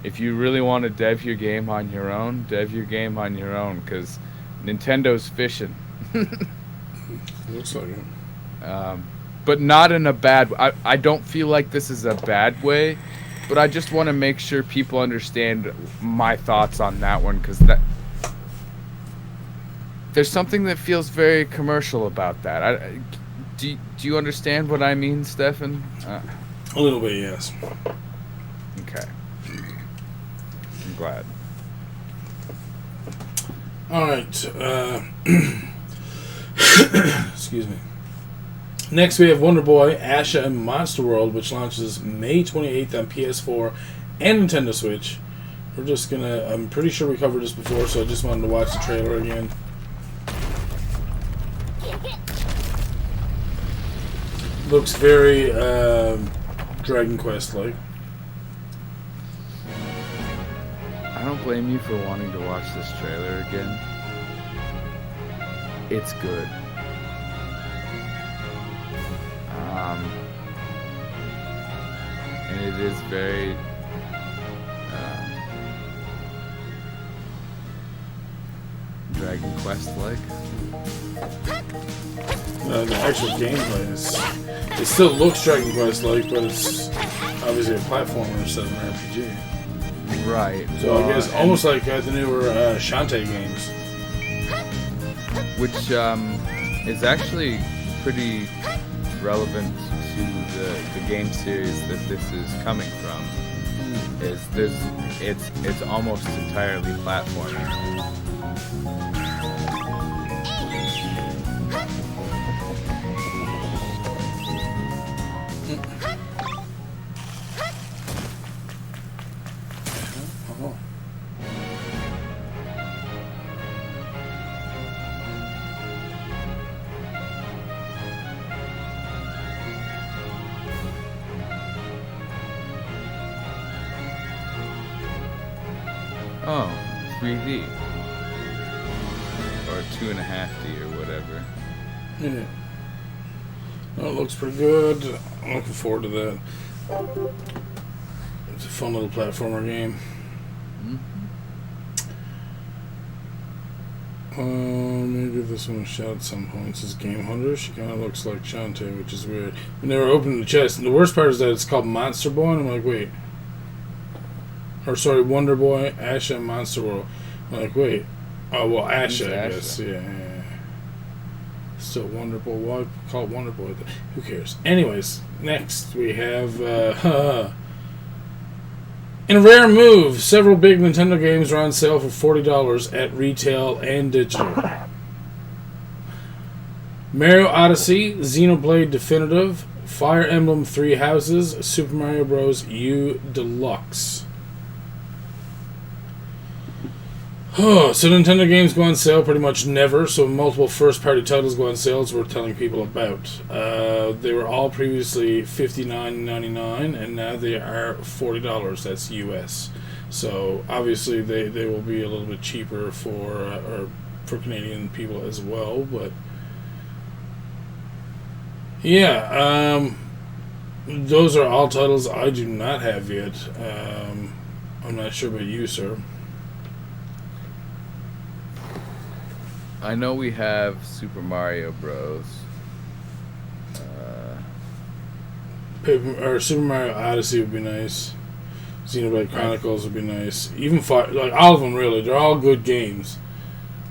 if you really want to dev your game on your own, dev your game on your own, because Nintendo's fishing. Looks like it. But not in a bad way. I don't feel like this is a bad way, but I just want to make sure people understand my thoughts on that one, because there's something that feels very commercial about that. Do you understand what I mean, Stefan? A little bit, yes. Okay. I'm glad. All right. Excuse me. Next, we have Wonder Boy, Asha, and Monster World, which launches May 28th on PS4 and Nintendo Switch. We're just gonna... I'm pretty sure we covered this before, so I just wanted to watch the trailer again. Looks very Dragon Quest-like. I don't blame you for wanting to watch this trailer again. It's good. And it is very Dragon Quest-like. The actual gameplay is... It still looks Dragon Quest-like, but it's obviously a platformer instead of an RPG. Right. So I guess almost like the newer Shantae games. Which is actually pretty relevant to the game series that this is coming from. It's almost entirely platforming. Oh, 3D. Or 2.5D or whatever. Yeah. Well, it looks pretty good. I'm looking forward to that. It's a fun little platformer game. Maybe this one was shot at some point. It says Game Hunter. She kind of looks like Shantae, which is weird. When they were opening the chest, and the worst part is that it's called Monster Boy, and I'm like, wait. Or sorry, Wonder Boy, Asha, and Monster World. I'm like, wait. Oh, well, Asha, I guess. Yeah. Still Wonder Boy. Why call it Wonder Boy? Who cares? Anyways, next we have... in a rare move, several big Nintendo games are on sale for $40 at retail and digital. Mario Odyssey, Xenoblade Definitive, Fire Emblem Three Houses, Super Mario Bros. U Deluxe. So Nintendo games go on sale pretty much never, so multiple first-party titles go on sale as we're telling people about. They were all previously $59.99, and now they are $40. That's US. So obviously they will be a little bit cheaper for Canadian people as well, but yeah, those are all titles I do not have yet. I'm not sure about you, sir. I know we have Super Mario Bros. Super Mario Odyssey would be nice. Xenoblade Chronicles would be nice. Even like all of them, really. They're all good games.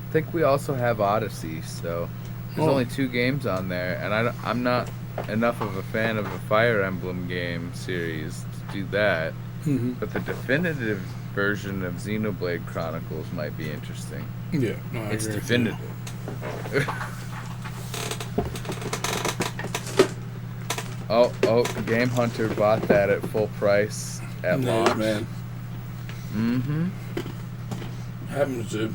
I think we also have Odyssey, so there's only 2 games on there, and I'm not enough of a fan of a Fire Emblem game series to do that. Mm-hmm. But the definitive version of Xenoblade Chronicles might be interesting. Yeah, no, it's definitive. Oh, Game Hunter bought that at full price at launch. Man. Mm-hmm. Happens, dude.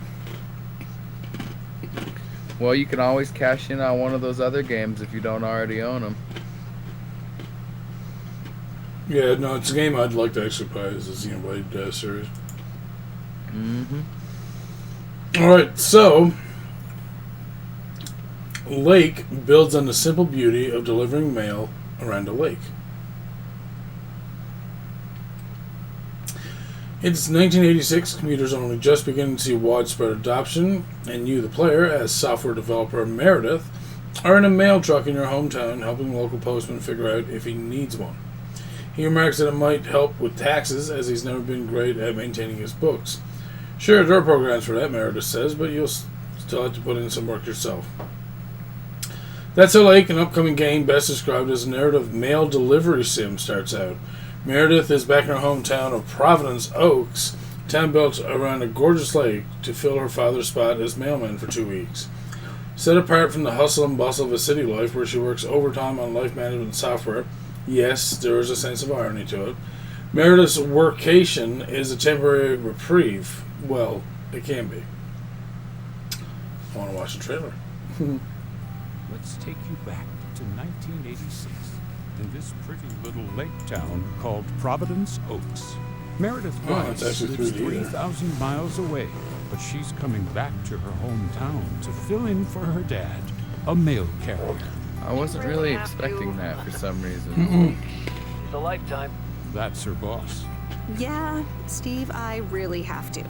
Well, you can always cash in on one of those other games if you don't already own them. Yeah, no, it's a game I'd like to actually play as a Xenoblade series. Mm-hmm. Alright, so Lake builds on the simple beauty of delivering mail around a lake. It's 1986, computers are only just beginning to see widespread adoption, and you, the player, as software developer Meredith, are in a mail truck in your hometown helping the local postman figure out if he needs one. He remarks that it might help with taxes, as he's never been great at maintaining his books. Sure, there are programs for that, Meredith says, but you'll still have to put in some work yourself. That's How Lake, an upcoming game best described as a narrative mail delivery sim, starts out. Meredith is back in her hometown of Providence Oaks, a town built around a gorgeous lake to fill her father's spot as mailman for 2 weeks. Set apart from the hustle and bustle of a city life where she works overtime on life management software, yes, there is a sense of irony to it, Meredith's workation is a temporary reprieve. Well, it can be. I want to watch the trailer. Let's take you back to 1986 in this pretty little lake town called Providence Oaks. Meredith Rice lives 3,000 miles away, but she's coming back to her hometown to fill in for her dad, a mail carrier. I wasn't really expecting that for some reason. It's a lifetime. That's her boss. Yeah, Steve, I really have to.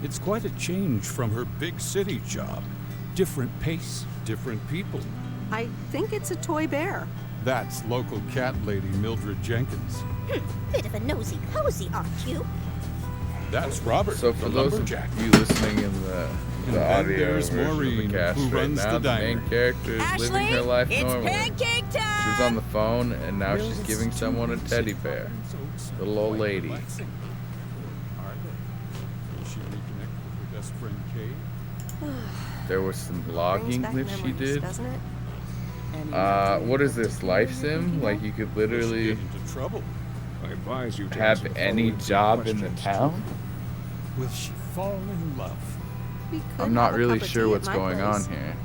It's quite a change from her big city job. Different pace, different people. I think it's a toy bear. That's local cat lady Mildred Jenkins. Bit of a nosy cozy, aren't you? That's Robert, So for the those of lumberjack. you listening in the audio there's version Maureen, of the cast who right runs now, the the main diner. character is living her life normally. pancake time! She was on the phone, and now she's giving someone a teddy bear. Little old lady. Are they? Will she reconnect with her best friend Kay? There was some Brings logging back that she memories, did. doesn't it? What is this, life sim? Like you could Will she literally get into trouble? I advise you to have answer the any following job in the questions. town? Will she fall in love? We could I'm not have a really cup of sure tea at what's my going on place. here.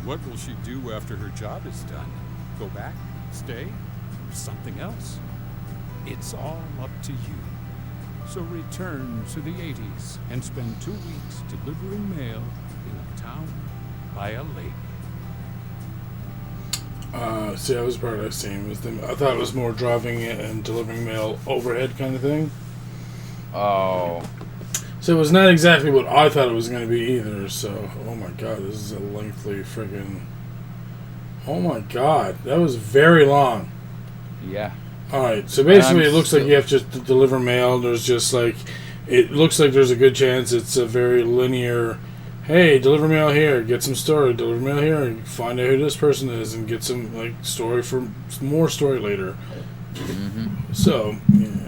What will she do after her job is done? Go back? Stay? Or something else? It's all up to you. So return to the 80s and spend 2 weeks delivering mail in a town by a lake. See, that was the part I seen. I thought it was more driving it and delivering mail overhead kind of thing. Oh. So it was not exactly what I thought it was going to be either. So, oh my god, this is a lengthy friggin'... Oh my god, that was very long. Yeah. Alright, so basically it looks like you have to deliver mail. There's just like... It looks like there's a good chance it's a very linear... Hey, deliver mail here, get some story, deliver mail here, find out who this person is, and get some like story for more story later. Mm-hmm. So, yeah.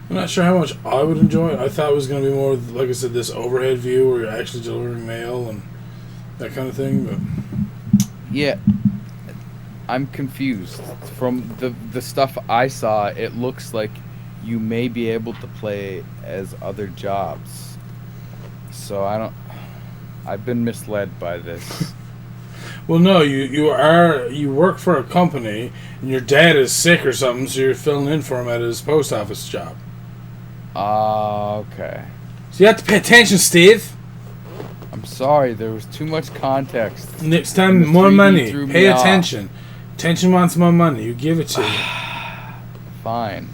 I'm not sure how much I would enjoy it. I thought it was going to be more, like I said, this overhead view where you're actually delivering mail and that kind of thing. But yeah, I'm confused. From the stuff I saw, it looks like you may be able to play as other jobs. So I've been misled by this. Well, no, you work for a company and your dad is sick or something, so you're filling in for him at his post office job. Okay. So you have to pay attention, Steve. I'm sorry, there was too much context. Next time, more money. Pay attention. Attention wants more money. You give it to you. Fine.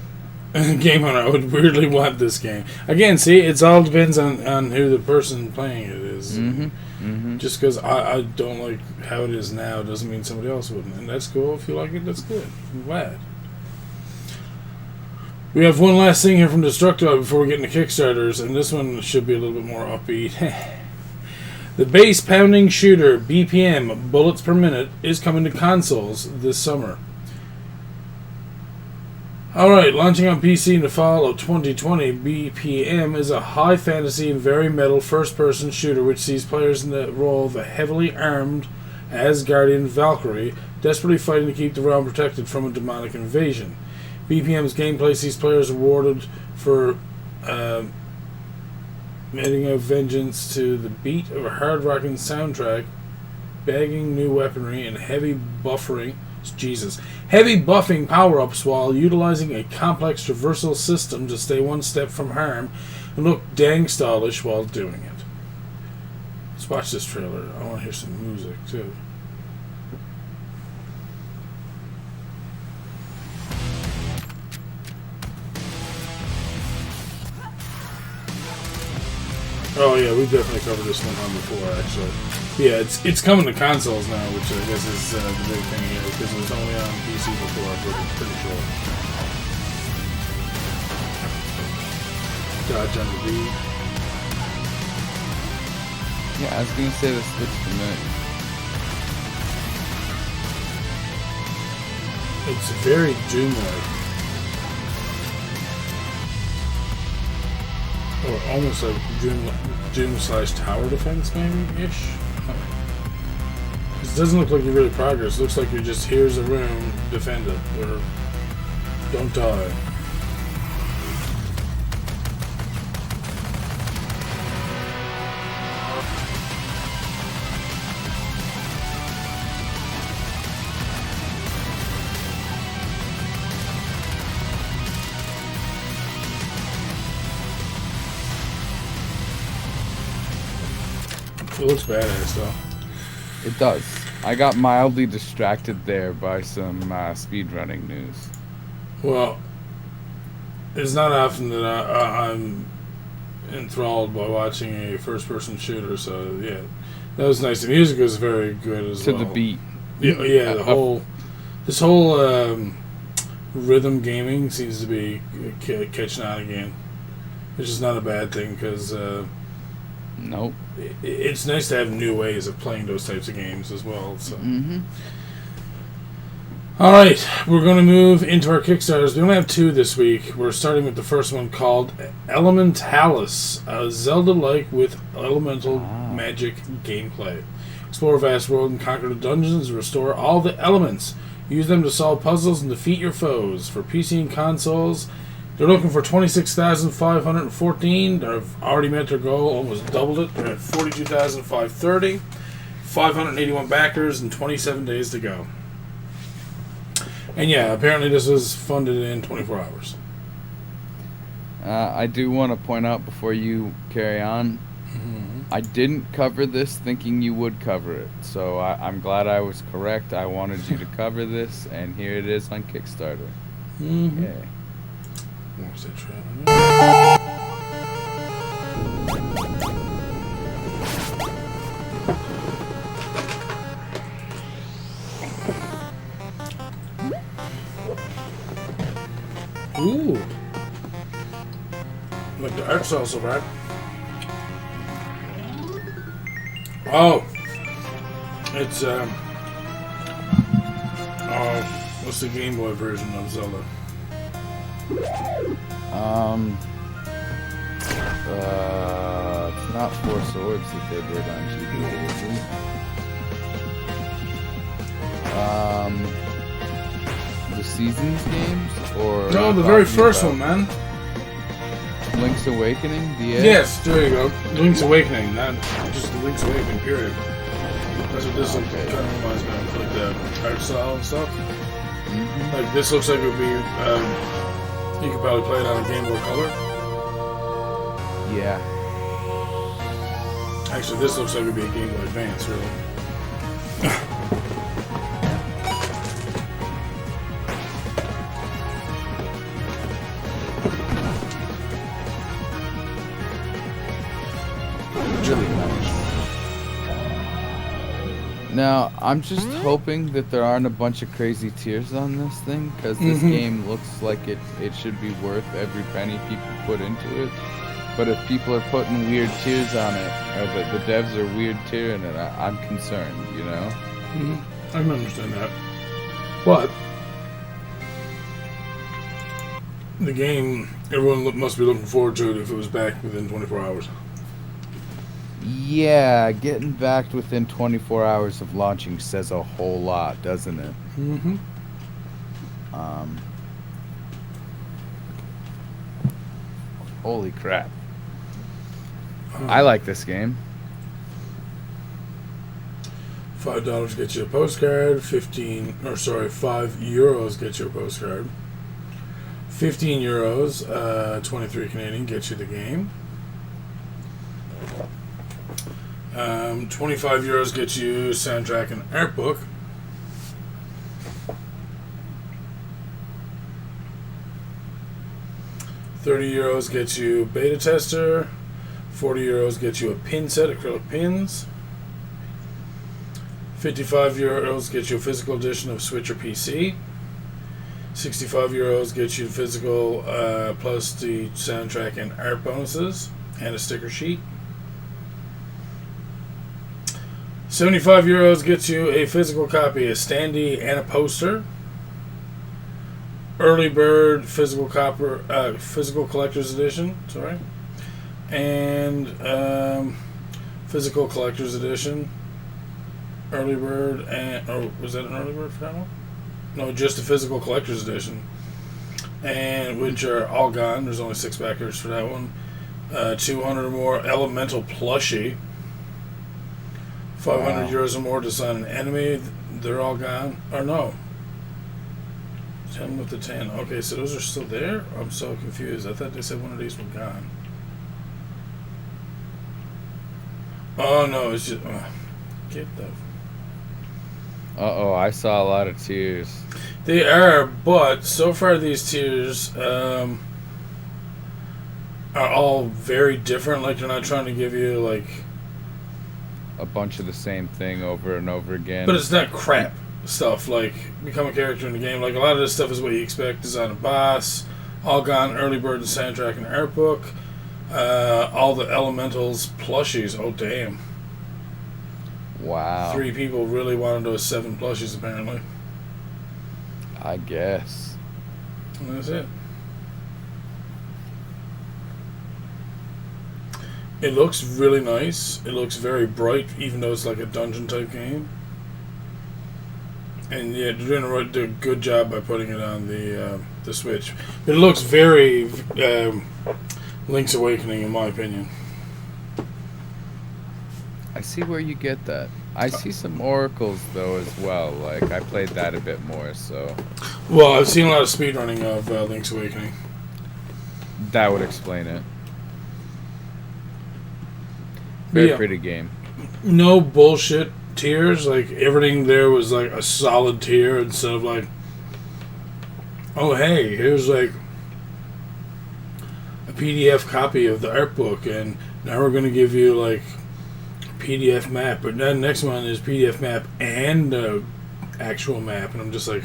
Game owner, I would weirdly want this game. Again, see, it all depends on who the person playing it is. Mm-hmm. Mm-hmm. Just because I don't like how it is now doesn't mean somebody else wouldn't. And that's cool. If you like it, that's good. I'm glad. We have one last thing here from Destructo before we get into Kickstarters, and this one should be a little bit more upbeat. The bass-pounding shooter, BPM, Bullets Per Minute, is coming to consoles this summer. Alright, launching on PC in the fall of 2020, BPM is a high fantasy and very metal first-person shooter which sees players in the role of a heavily armed Asgardian Valkyrie desperately fighting to keep the realm protected from a demonic invasion. BPM's gameplay sees players rewarded for meting out vengeance to the beat of a hard-rocking soundtrack, bagging new weaponry, and heavy buffing power-ups while utilizing a complex traversal system to stay one step from harm and look dang stylish while doing it. Let's watch this trailer. I want to hear some music, too. Oh yeah, we've definitely covered this one on before, actually. Yeah, it's coming to consoles now, which I guess is the big thing here, because it was only on PC before, I'm pretty sure. Dodge on the beat. Yeah, I was gonna say this looks familiar. It's very Doom-like. Or almost like Doom/Tower Defense, maybe-ish? It doesn't look like you really progress. It looks like you're just, here's a room, defend it, or don't die. It looks badass, though. It does. I got mildly distracted there by some speedrunning news. Well, it's not often that I'm enthralled by watching a first-person shooter, so yeah, that was nice. The music was very good as well. To the beat. Yeah, this whole rhythm gaming seems to be catching on again, which is not a bad thing because nope. It's nice to have new ways of playing those types of games as well. So. Mm-hmm. Alright, we're going to move into our Kickstarters. We only have 2 this week. We're starting with the first one called Elementallis, a Zelda-like with elemental magic gameplay. Explore a vast world and conquer the dungeons and restore all the elements. Use them to solve puzzles and defeat your foes. For PC and consoles, they're looking for 26,514. They've already met their goal, almost doubled it. They're at 42,530. 581 backers and 27 days to go. And yeah, apparently this was funded in 24 hours. I do want to point out before you carry on, I didn't cover this thinking you would cover it, so I'm glad I was correct. I wanted you to cover this, and here it is on Kickstarter. Yay. What's that trailer? Ooh. Like the art's also right. Oh. It's what's the Game Boy version of Zelda? It's not Four Swords that they did on GBA, is it? The Seasons games, or No, the very first one, man. Link's Awakening, DS? Yes, there you go. Link's Awakening, not just the Link's Awakening, period. That's what this kind of reminds me of, like the art style and stuff. Like, this looks like it would be, you could probably play it on a Game Boy Color. Yeah. Actually, this looks like it would be a Game Boy Advance, really. Really nice. Now, I'm just hoping that there aren't a bunch of crazy tiers on this thing, because this game looks like it should be worth every penny people put into it. But if people are putting weird tiers on it, or the devs are weird tiering it, I'm concerned, you know? I can understand that. But the game, everyone must be looking forward to it if it was back within 24 hours. Yeah, getting backed within 24 hours of launching says a whole lot, doesn't it? Holy crap. I like this game. $5 gets you a postcard. €5 gets you a postcard. €15, 23 Canadian, gets you the game. €25 gets you soundtrack and art book. €30 gets you beta tester. €40 gets you a pin set, acrylic pins. €55 gets you a physical edition of Switch or PC. €65 gets you physical plus the soundtrack and art bonuses and a sticker sheet. €75 gets you a physical copy, a standee, and a poster. Early bird physical collector's edition. Sorry, and physical collector's edition. Early bird and was that an early bird for that one? No, just a physical collector's edition. And which are all gone. There's only 6 backers for that one. 200 or more elemental plushie. €500 or more to sign an enemy. They're all gone. Or no. 10 with the 10. Okay, so those are still there? I'm so confused. I thought they said one of these were gone. Oh, no. It's just... get the... Uh-oh, I saw a lot of tiers. They are, but so far these tiers are all very different. Like, they're not trying to give you, like... a bunch of the same thing over and over again. But it's not crap stuff like become a character in the game. Like, a lot of this stuff is what you expect. Design a boss, all gone, early bird and soundtrack and art book, all the elementals plushies. Oh damn! Wow. 3 people really wanted those 7 plushies apparently. I guess. And that's it. It looks really nice. It looks very bright, even though it's like a dungeon type game. And yeah, they're doing a good job by putting it on the Switch. But it looks very Link's Awakening, in my opinion. I see where you get that. I see some oracles though as well. Like, I played that a bit more, so. Well, I've seen a lot of speedrunning of Link's Awakening. That would explain it. Very Yeah. pretty game. No bullshit tiers. Like, everything there was like a solid tier instead of like, oh hey, here's like a PDF copy of the art book, and now we're gonna give you like a PDF map, but then next one is PDF map and the actual map, and I'm just like,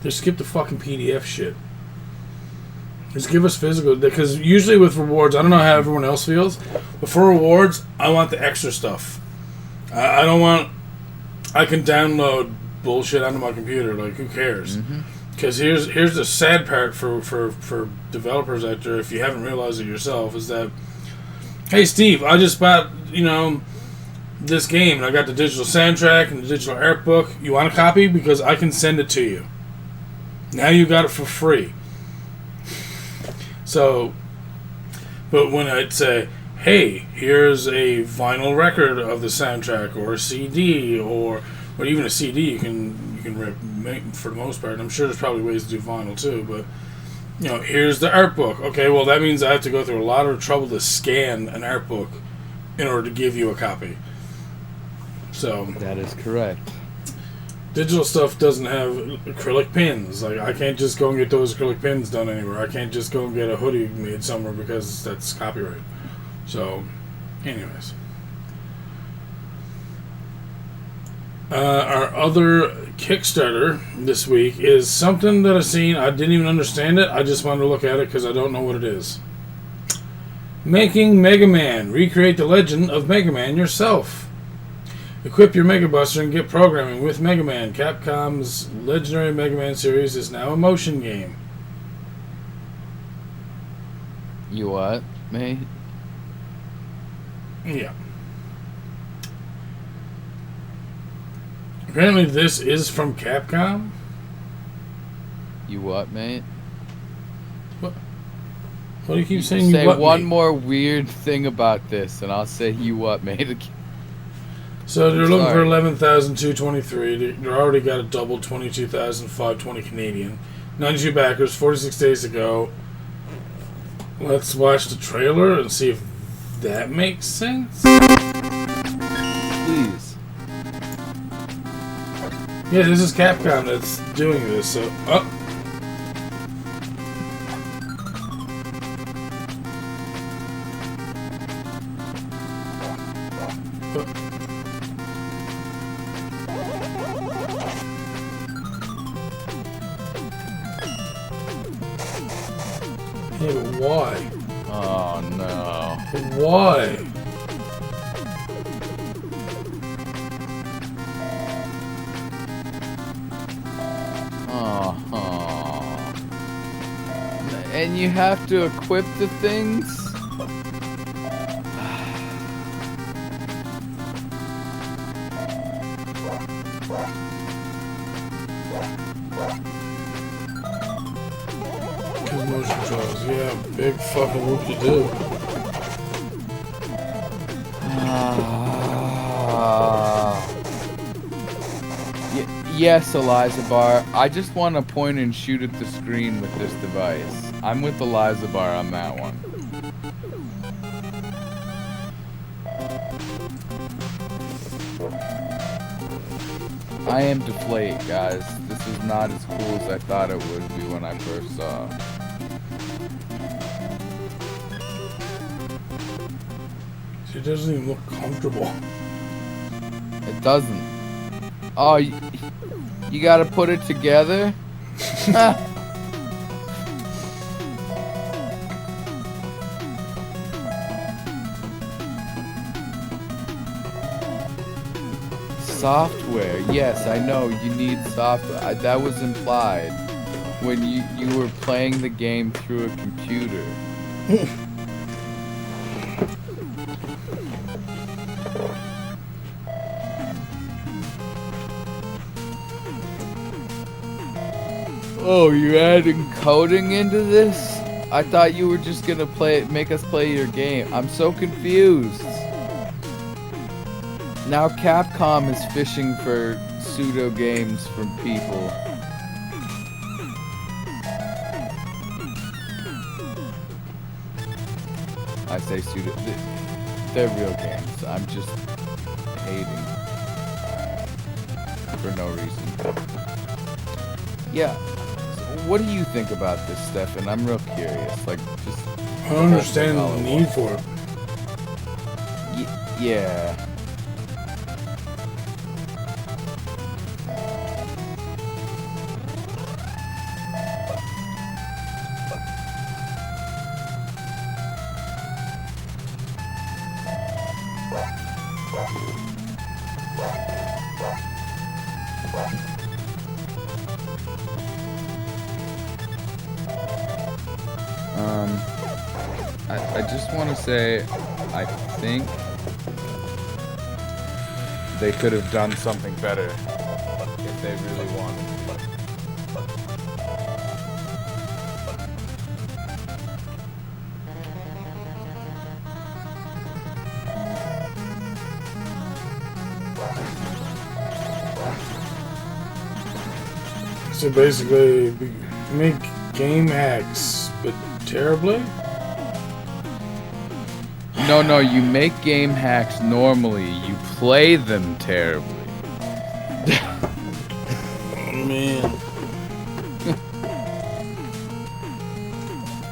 just skip the fucking PDF shit. Just give us physical, because usually with rewards, I don't know how everyone else feels, but for rewards, I want the extra stuff. I don't want, I can download bullshit onto my computer, like, who cares? Because here's the sad part for developers out there, if you haven't realized it yourself, is that, hey Steve, I just bought, this game, and I got the digital soundtrack and the digital art book. You want a copy? Because I can send it to you. Now you got it for free. So, but when I'd say, hey, here's a vinyl record of the soundtrack, or a CD, or even a CD, you can rip for the most part. I'm sure there's probably ways to do vinyl too, but here's the art book. Okay, well that means I have to go through a lot of trouble to scan an art book in order to give you a copy. So that is correct. Digital stuff doesn't have acrylic pins. Like, I can't just go and get those acrylic pins done anywhere. I can't just go and get a hoodie made somewhere because that's copyright. So, anyways. Our other Kickstarter this week is something that I've seen. I didn't even understand it. I just wanted to look at it because I don't know what it is. Making Mega Man. Recreate the legend of Mega Man yourself. Equip your Mega Buster and get programming with Mega Man. Capcom's legendary Mega Man series is now a motion game. You what, mate? Yeah. Apparently this is from Capcom. You what, mate? What do you keep saying? Say you what, one mate? more weird thing about this, and I'll say you what, mate. So they're looking for 11,223. They already got a double 22,520 Canadian. 92 backers, 46 days ago. Let's watch the trailer and see if that makes sense. Please. Yeah, this is Capcom that's doing this. So, yeah, but why? Oh no. But why? Oh. And you have to equip the things? Motion controls, yeah, big fucking whoop-de-doo. Yes, Eliza Bar. I just want to point and shoot at the screen with this device. I'm with Eliza Bar on that one. I am deflate, guys. This is not as cool as I thought it would be when I first saw it. It doesn't even look comfortable. It doesn't. Oh, you gotta put it together? Software. Yes, I know you need software. That was implied when you were playing the game through a computer. Oh, you're adding coding into this? I thought you were just gonna make us play your game. I'm so confused. Now Capcom is fishing for pseudo games from people. I say pseudo. They're real games. I'm just hating for no reason. Yeah. So what do you think about this, Stefan? I'm real curious. Like, just. I don't understand the need for it. Yeah. I just want to say, I think they could have done something better if they really wanted to. So basically, make game hacks, but terribly? No, you make game hacks normally. You play them terribly. Oh, man.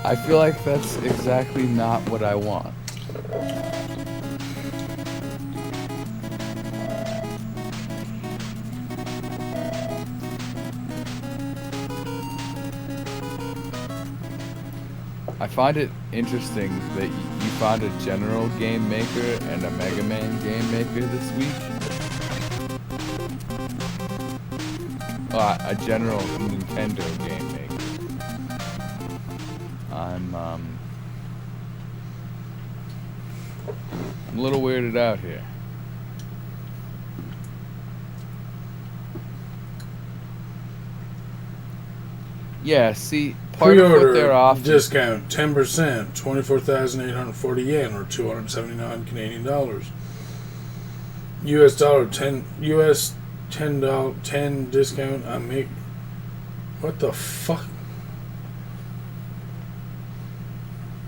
I feel like that's exactly not what I want. I find it interesting that you found a general game maker and a Mega Man game maker this week. A general Nintendo game maker. I'm a little weirded out here. Yeah, see, part of what they're offering. Discount 10%, 24,840 yen or 279 Canadian dollars. US dollar 10 discount. I make. What the fuck?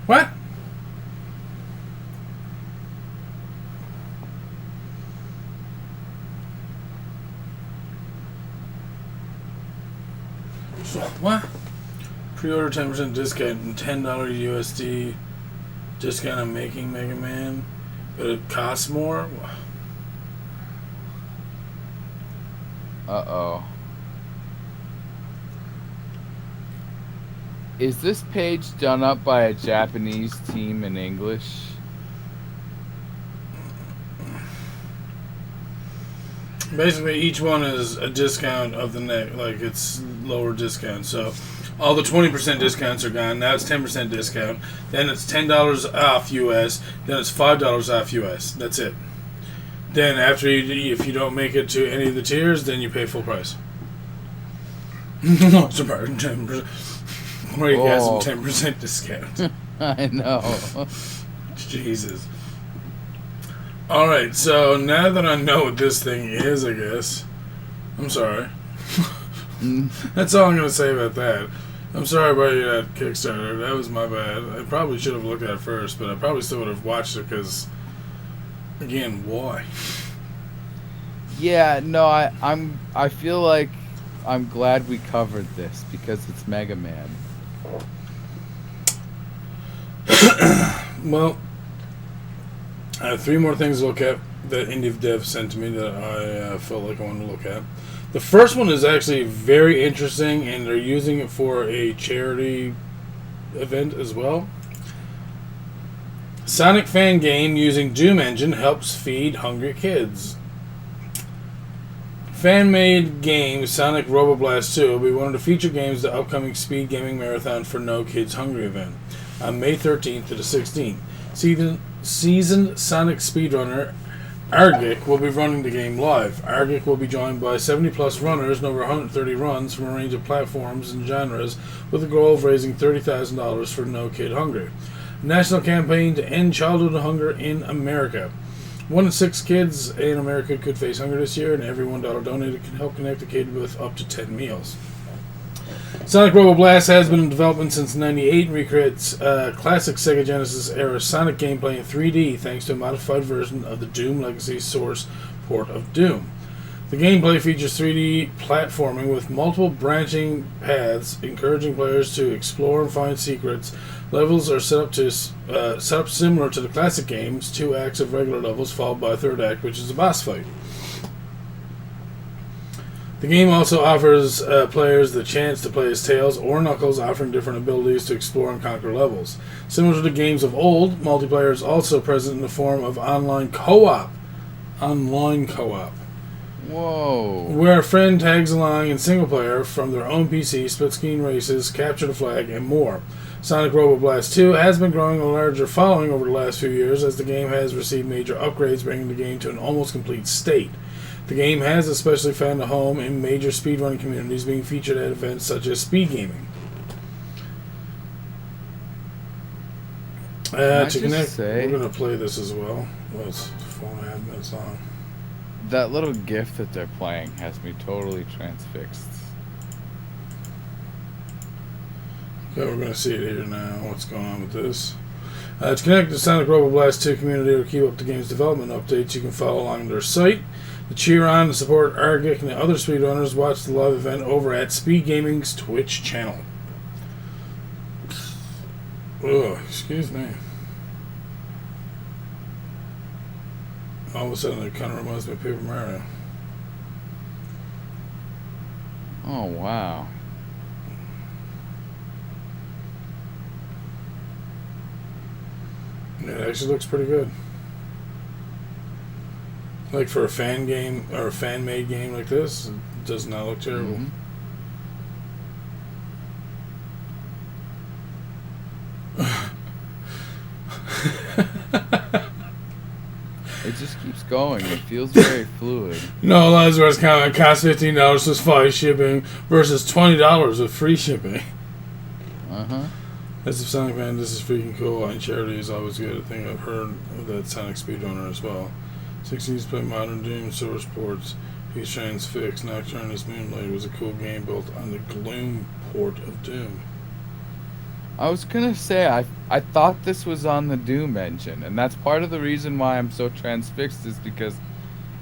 What? So, what? Pre-order 10% discount and $10 USD discount on making Mega Man, but it costs more? Uh-oh. Is this page done up by a Japanese team in English? Basically, each one is a discount of the neck, like it's lower discount. So, all the 20% discounts are gone. Now it's 10% discount. Then it's $10 off US. Then it's $5 off US. That's it. Then after if you don't make it to any of the tiers, then you pay full price. No, it's about 10%. Where you got some 10% discount. I know. Jesus. Alright, so now that I know what this thing is, I guess. I'm sorry. That's all I'm going to say about that. I'm sorry about that Kickstarter. That was my bad. I probably should have looked at it first, but I probably still would have watched it because, again, why? Yeah, no, I feel like I'm glad we covered this because it's Mega Man. Well, I have 3 more things to look at that Indie Dev sent to me that I felt like I wanted to look at. The first one is actually very interesting, and they're using it for a charity event as well. Sonic fan game using Doom Engine helps feed hungry kids. Fan-made game Sonic Robo Blast 2 will be one of the featured games of the upcoming Speed Gaming Marathon for No Kids Hungry event on May 13th to the 16th. Seasoned Sonic speedrunner Argic will be running the game live. Argic will be joined by 70-plus runners and over 130 runs from a range of platforms and genres with the goal of raising $30,000 for No Kid Hungry. A national campaign to end childhood hunger in America. 1 in 6 kids in America could face hunger this year, and every $1 donated can help connect a kid with up to 10 meals. Sonic Robo Blast has been in development since '98 and recreates classic Sega Genesis era Sonic gameplay in 3D thanks to a modified version of the Doom Legacy source port of Doom. The gameplay features 3D platforming with multiple branching paths, encouraging players to explore and find secrets. Levels are set up similar to the classic games, 2 acts of regular levels followed by a 3rd act, which is a boss fight. The game also offers players the chance to play as Tails or Knuckles, offering different abilities to explore and conquer levels. Similar to the games of old, multiplayer is also present in the form of online co-op. Whoa. Where a friend tags along in single player from their own PC, split screen races, capture the flag, and more. Sonic Robo Blast 2 has been growing a larger following over the last few years as the game has received major upgrades, bringing the game to an almost complete state. The game has especially found a home in major speedrunning communities, being featured at events such as Speed Gaming. To connect, we're going to play this as well. Well, it's 4.5 minutes long. That little GIF that they're playing has me totally transfixed. Okay, we're going to see it here now. What's going on with this? To connect to the Sonic Robo Blast 2 community or keep up the game's development updates, you can follow along their site. To cheer on and support Argic and the other speedrunners, watch the live event over at Speed Gaming's Twitch channel. Oh, excuse me. All of a sudden, it kind of reminds me of Paper Mario. Oh, wow. Yeah, it actually looks pretty good. Like for a fan game or a fan-made game like this, it does not look terrible. It just keeps going. It feels very fluid. No, that's where it's kind of like cost $15 plus 5 shipping versus $20 with free shipping. As a Sonic fan, this is freaking cool, and charity is always good. I think I've heard of that Sonic speedrunner as well. 60s play modern Doom, Source ports, Peace Transfix, Nocturnus, Moonlight was a cool game built on the Gloom port of Doom. I was gonna say, I thought this was on the Doom engine, and that's part of the reason why I'm so transfixed is because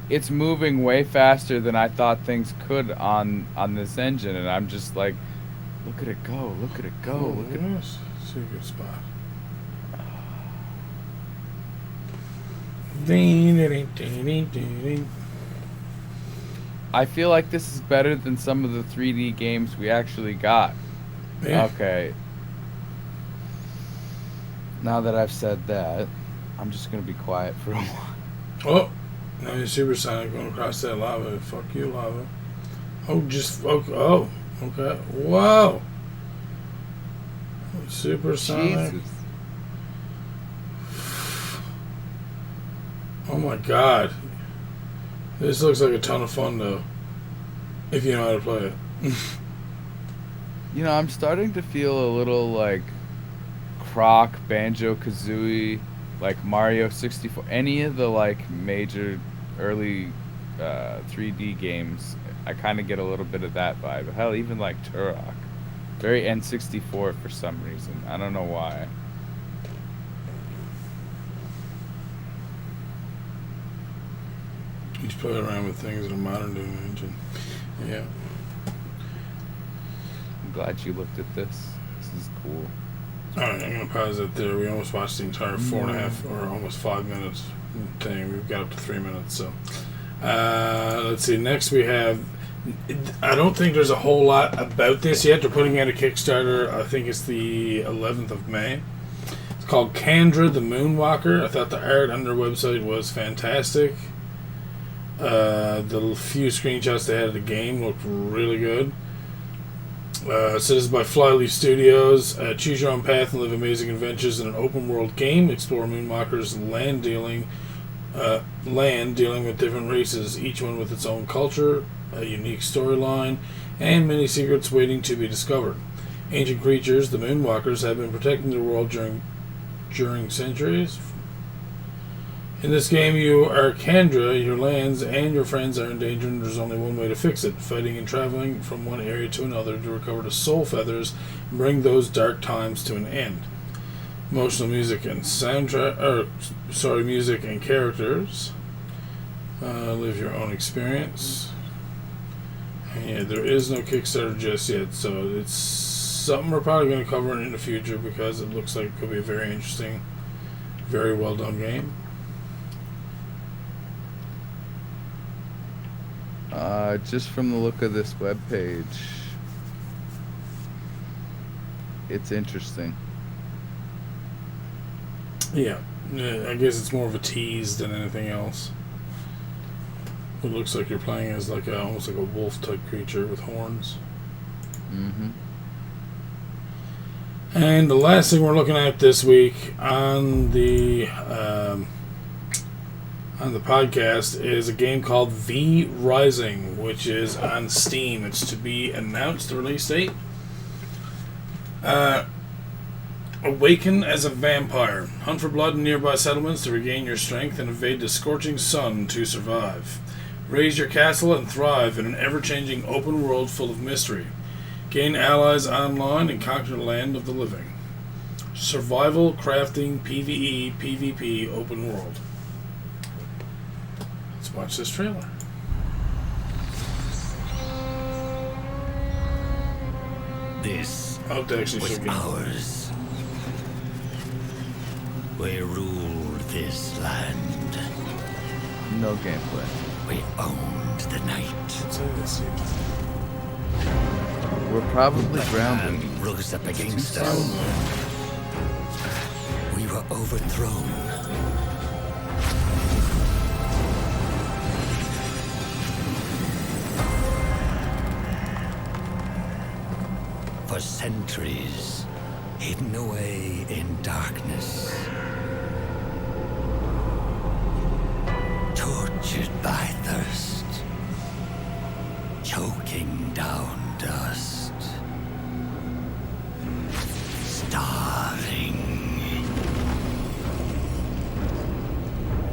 it's moving way faster than I thought things could on this engine, and I'm just like, look at it go, look at it go, look at it. It's a good spot. I feel like this is better than some of the 3D games we actually got. Yeah. Okay. Now that I've said that, I'm just gonna be quiet for a while. Oh, now you're Supersonic going across that lava. Fuck you, lava. Oh, just oh, okay. Whoa. Supersonic. Jesus. Oh my god. This looks like a ton of fun though. If you know how to play it. You know, I'm starting to feel a little like Croc, Banjo-Kazooie, like Mario 64, any of the like major early 3D games. I kind of get a little bit of that vibe. Hell, even like Turok. Very N64 for some reason. I don't know why. You just play around with things in a modern Doom engine. Yeah. I'm glad you looked at this. This is cool. Alright, I'm going to pause it there. We almost watched the entire 4.5 or almost 5 minutes thing. We've got up to 3 minutes. So, let's see. Next we have... I don't think there's a whole lot about this yet. They're putting out a Kickstarter. I think it's the 11th of May. It's called Kandra the Moonwalker. I thought the art on their website was fantastic. The few screenshots they had of the game looked really good. So this is by Flyleaf Studios. Choose your own path and live amazing adventures in an open world game. Explore Moonwalker's land dealing with different races, each one with its own culture, a unique storyline, and many secrets waiting to be discovered. Ancient creatures, the Moonwalkers, have been protecting the world during centuries. In this game, you are Kandra, your lands and your friends are in danger, and there's only one way to fix it: fighting and traveling from one area to another to recover the soul feathers and bring those dark times to an end. Emotional music and music and characters. Live your own experience. And yeah, there is no Kickstarter just yet, so it's something we're probably going to cover in the future because it looks like it could be a very interesting, very well done game. Just from the look of this webpage, it's interesting. Yeah, I guess it's more of a tease than anything else. It looks like you're playing as like almost like a wolf type creature with horns. Mm-hmm. And the last thing we're looking at this week on the podcast is a game called V Rising, which is on Steam. It's to be announced, the release date. Awaken as a vampire. Hunt for blood in nearby settlements to regain your strength and evade the scorching sun to survive. Raise your castle and thrive in an ever-changing open world full of mystery. Gain allies online and conquer the land of the living. Survival, crafting, PvE, PvP, open world. Let's watch this trailer. This I hope they actually was show gameplay. ours. We ruled this land. No gameplay. We owned the night. Let's see. We're probably grounded. And rose up against us. We were overthrown. For centuries, hidden away in darkness. Tortured by thirst. Choking down dust. Starving.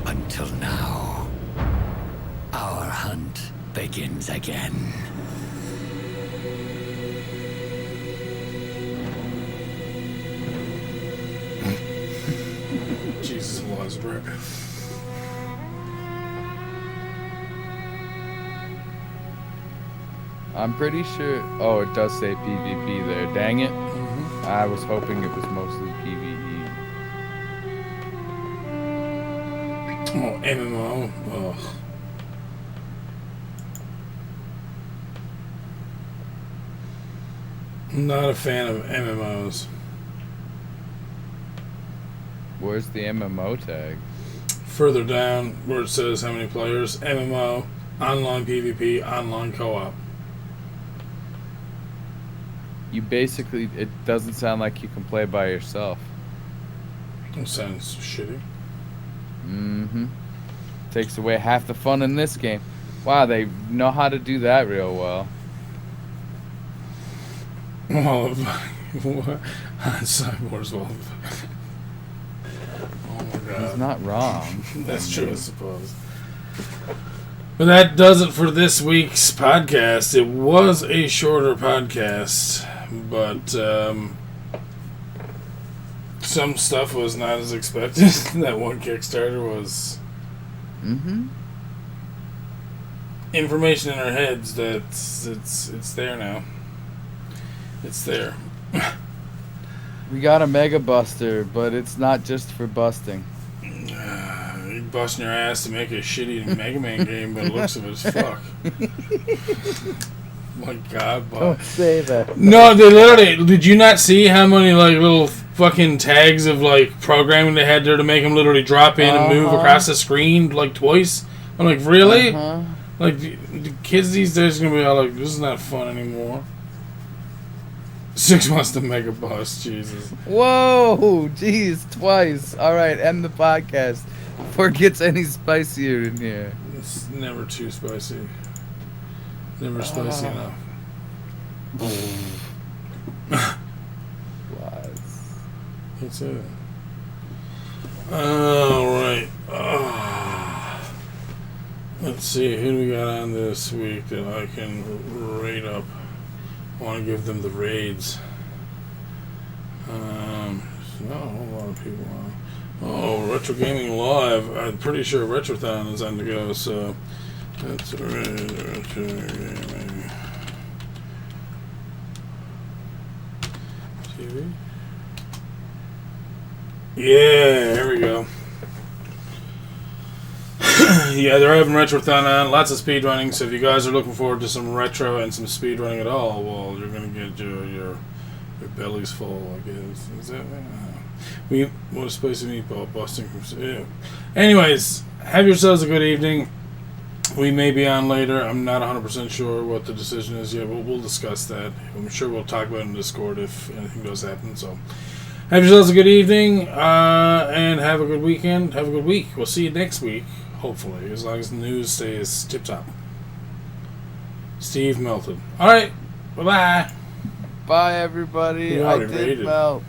Until now, our hunt begins again. Jesus, Eliza Brett. I'm pretty sure. Oh, it does say PvP there. Dang it. I was hoping it was mostly PvE. Oh, MMO. Ugh. I'm not a fan of MMOs. Where's the MMO tag? Further down where it says how many players, MMO, online PvP, online co-op. You basically, it doesn't sound like you can play by yourself. That sounds shitty. Mm-hmm. Takes away half the fun in this game. Wow, they know how to do that real well. Well, Cyborg's well. Oh my god. He's not wrong. That's true, I suppose. But that does it for this week's podcast. It was a shorter podcast, but some stuff was not as expected. That one Kickstarter was information in our heads that it's there now. It's there. We got a Mega Buster, but it's not just for busting. You're busting your ass to make a shitty Mega Man game, but it looks of it as fuck. My God, Bob. Don't say that. No, they literally. Did you not see how many like little fucking tags of like programming they had there to make them literally drop in and move across the screen like twice? I'm like, really? Like the kids these days are gonna be all like, this is not fun anymore. 6 months to Mega Bus, Jesus. Whoa, jeez, twice. All right, end the podcast before it gets any spicier in here. It's never too spicy. Never spicy enough. Was. That's it. Alright. Let's see, who do we got on this week that I can rate up? I want to give them the raids. There's not a whole lot of people on. Oh, Retro Gaming Live. I'm pretty sure Retrothon is on the go, so that's a raid. Retro Gaming TV. Yeah, here we go. Yeah, they're having Retrothon on. Lots of speedrunning, so if you guys are looking forward to some retro and some speedrunning at all, well, you're going to get your bellies full, I guess. Is that what a spicy meatball busting from... Yeah. Anyways, have yourselves a good evening. We may be on later. I'm not 100% sure what the decision is yet. We'll discuss that. I'm sure we'll talk about it in Discord if anything does happen, so... Have yourselves a good evening, and have a good weekend. Have a good week. We'll see you next week, hopefully, as long as the news stays tip-top. Steve melted. Alright, bye-bye. Bye, everybody. I did melt.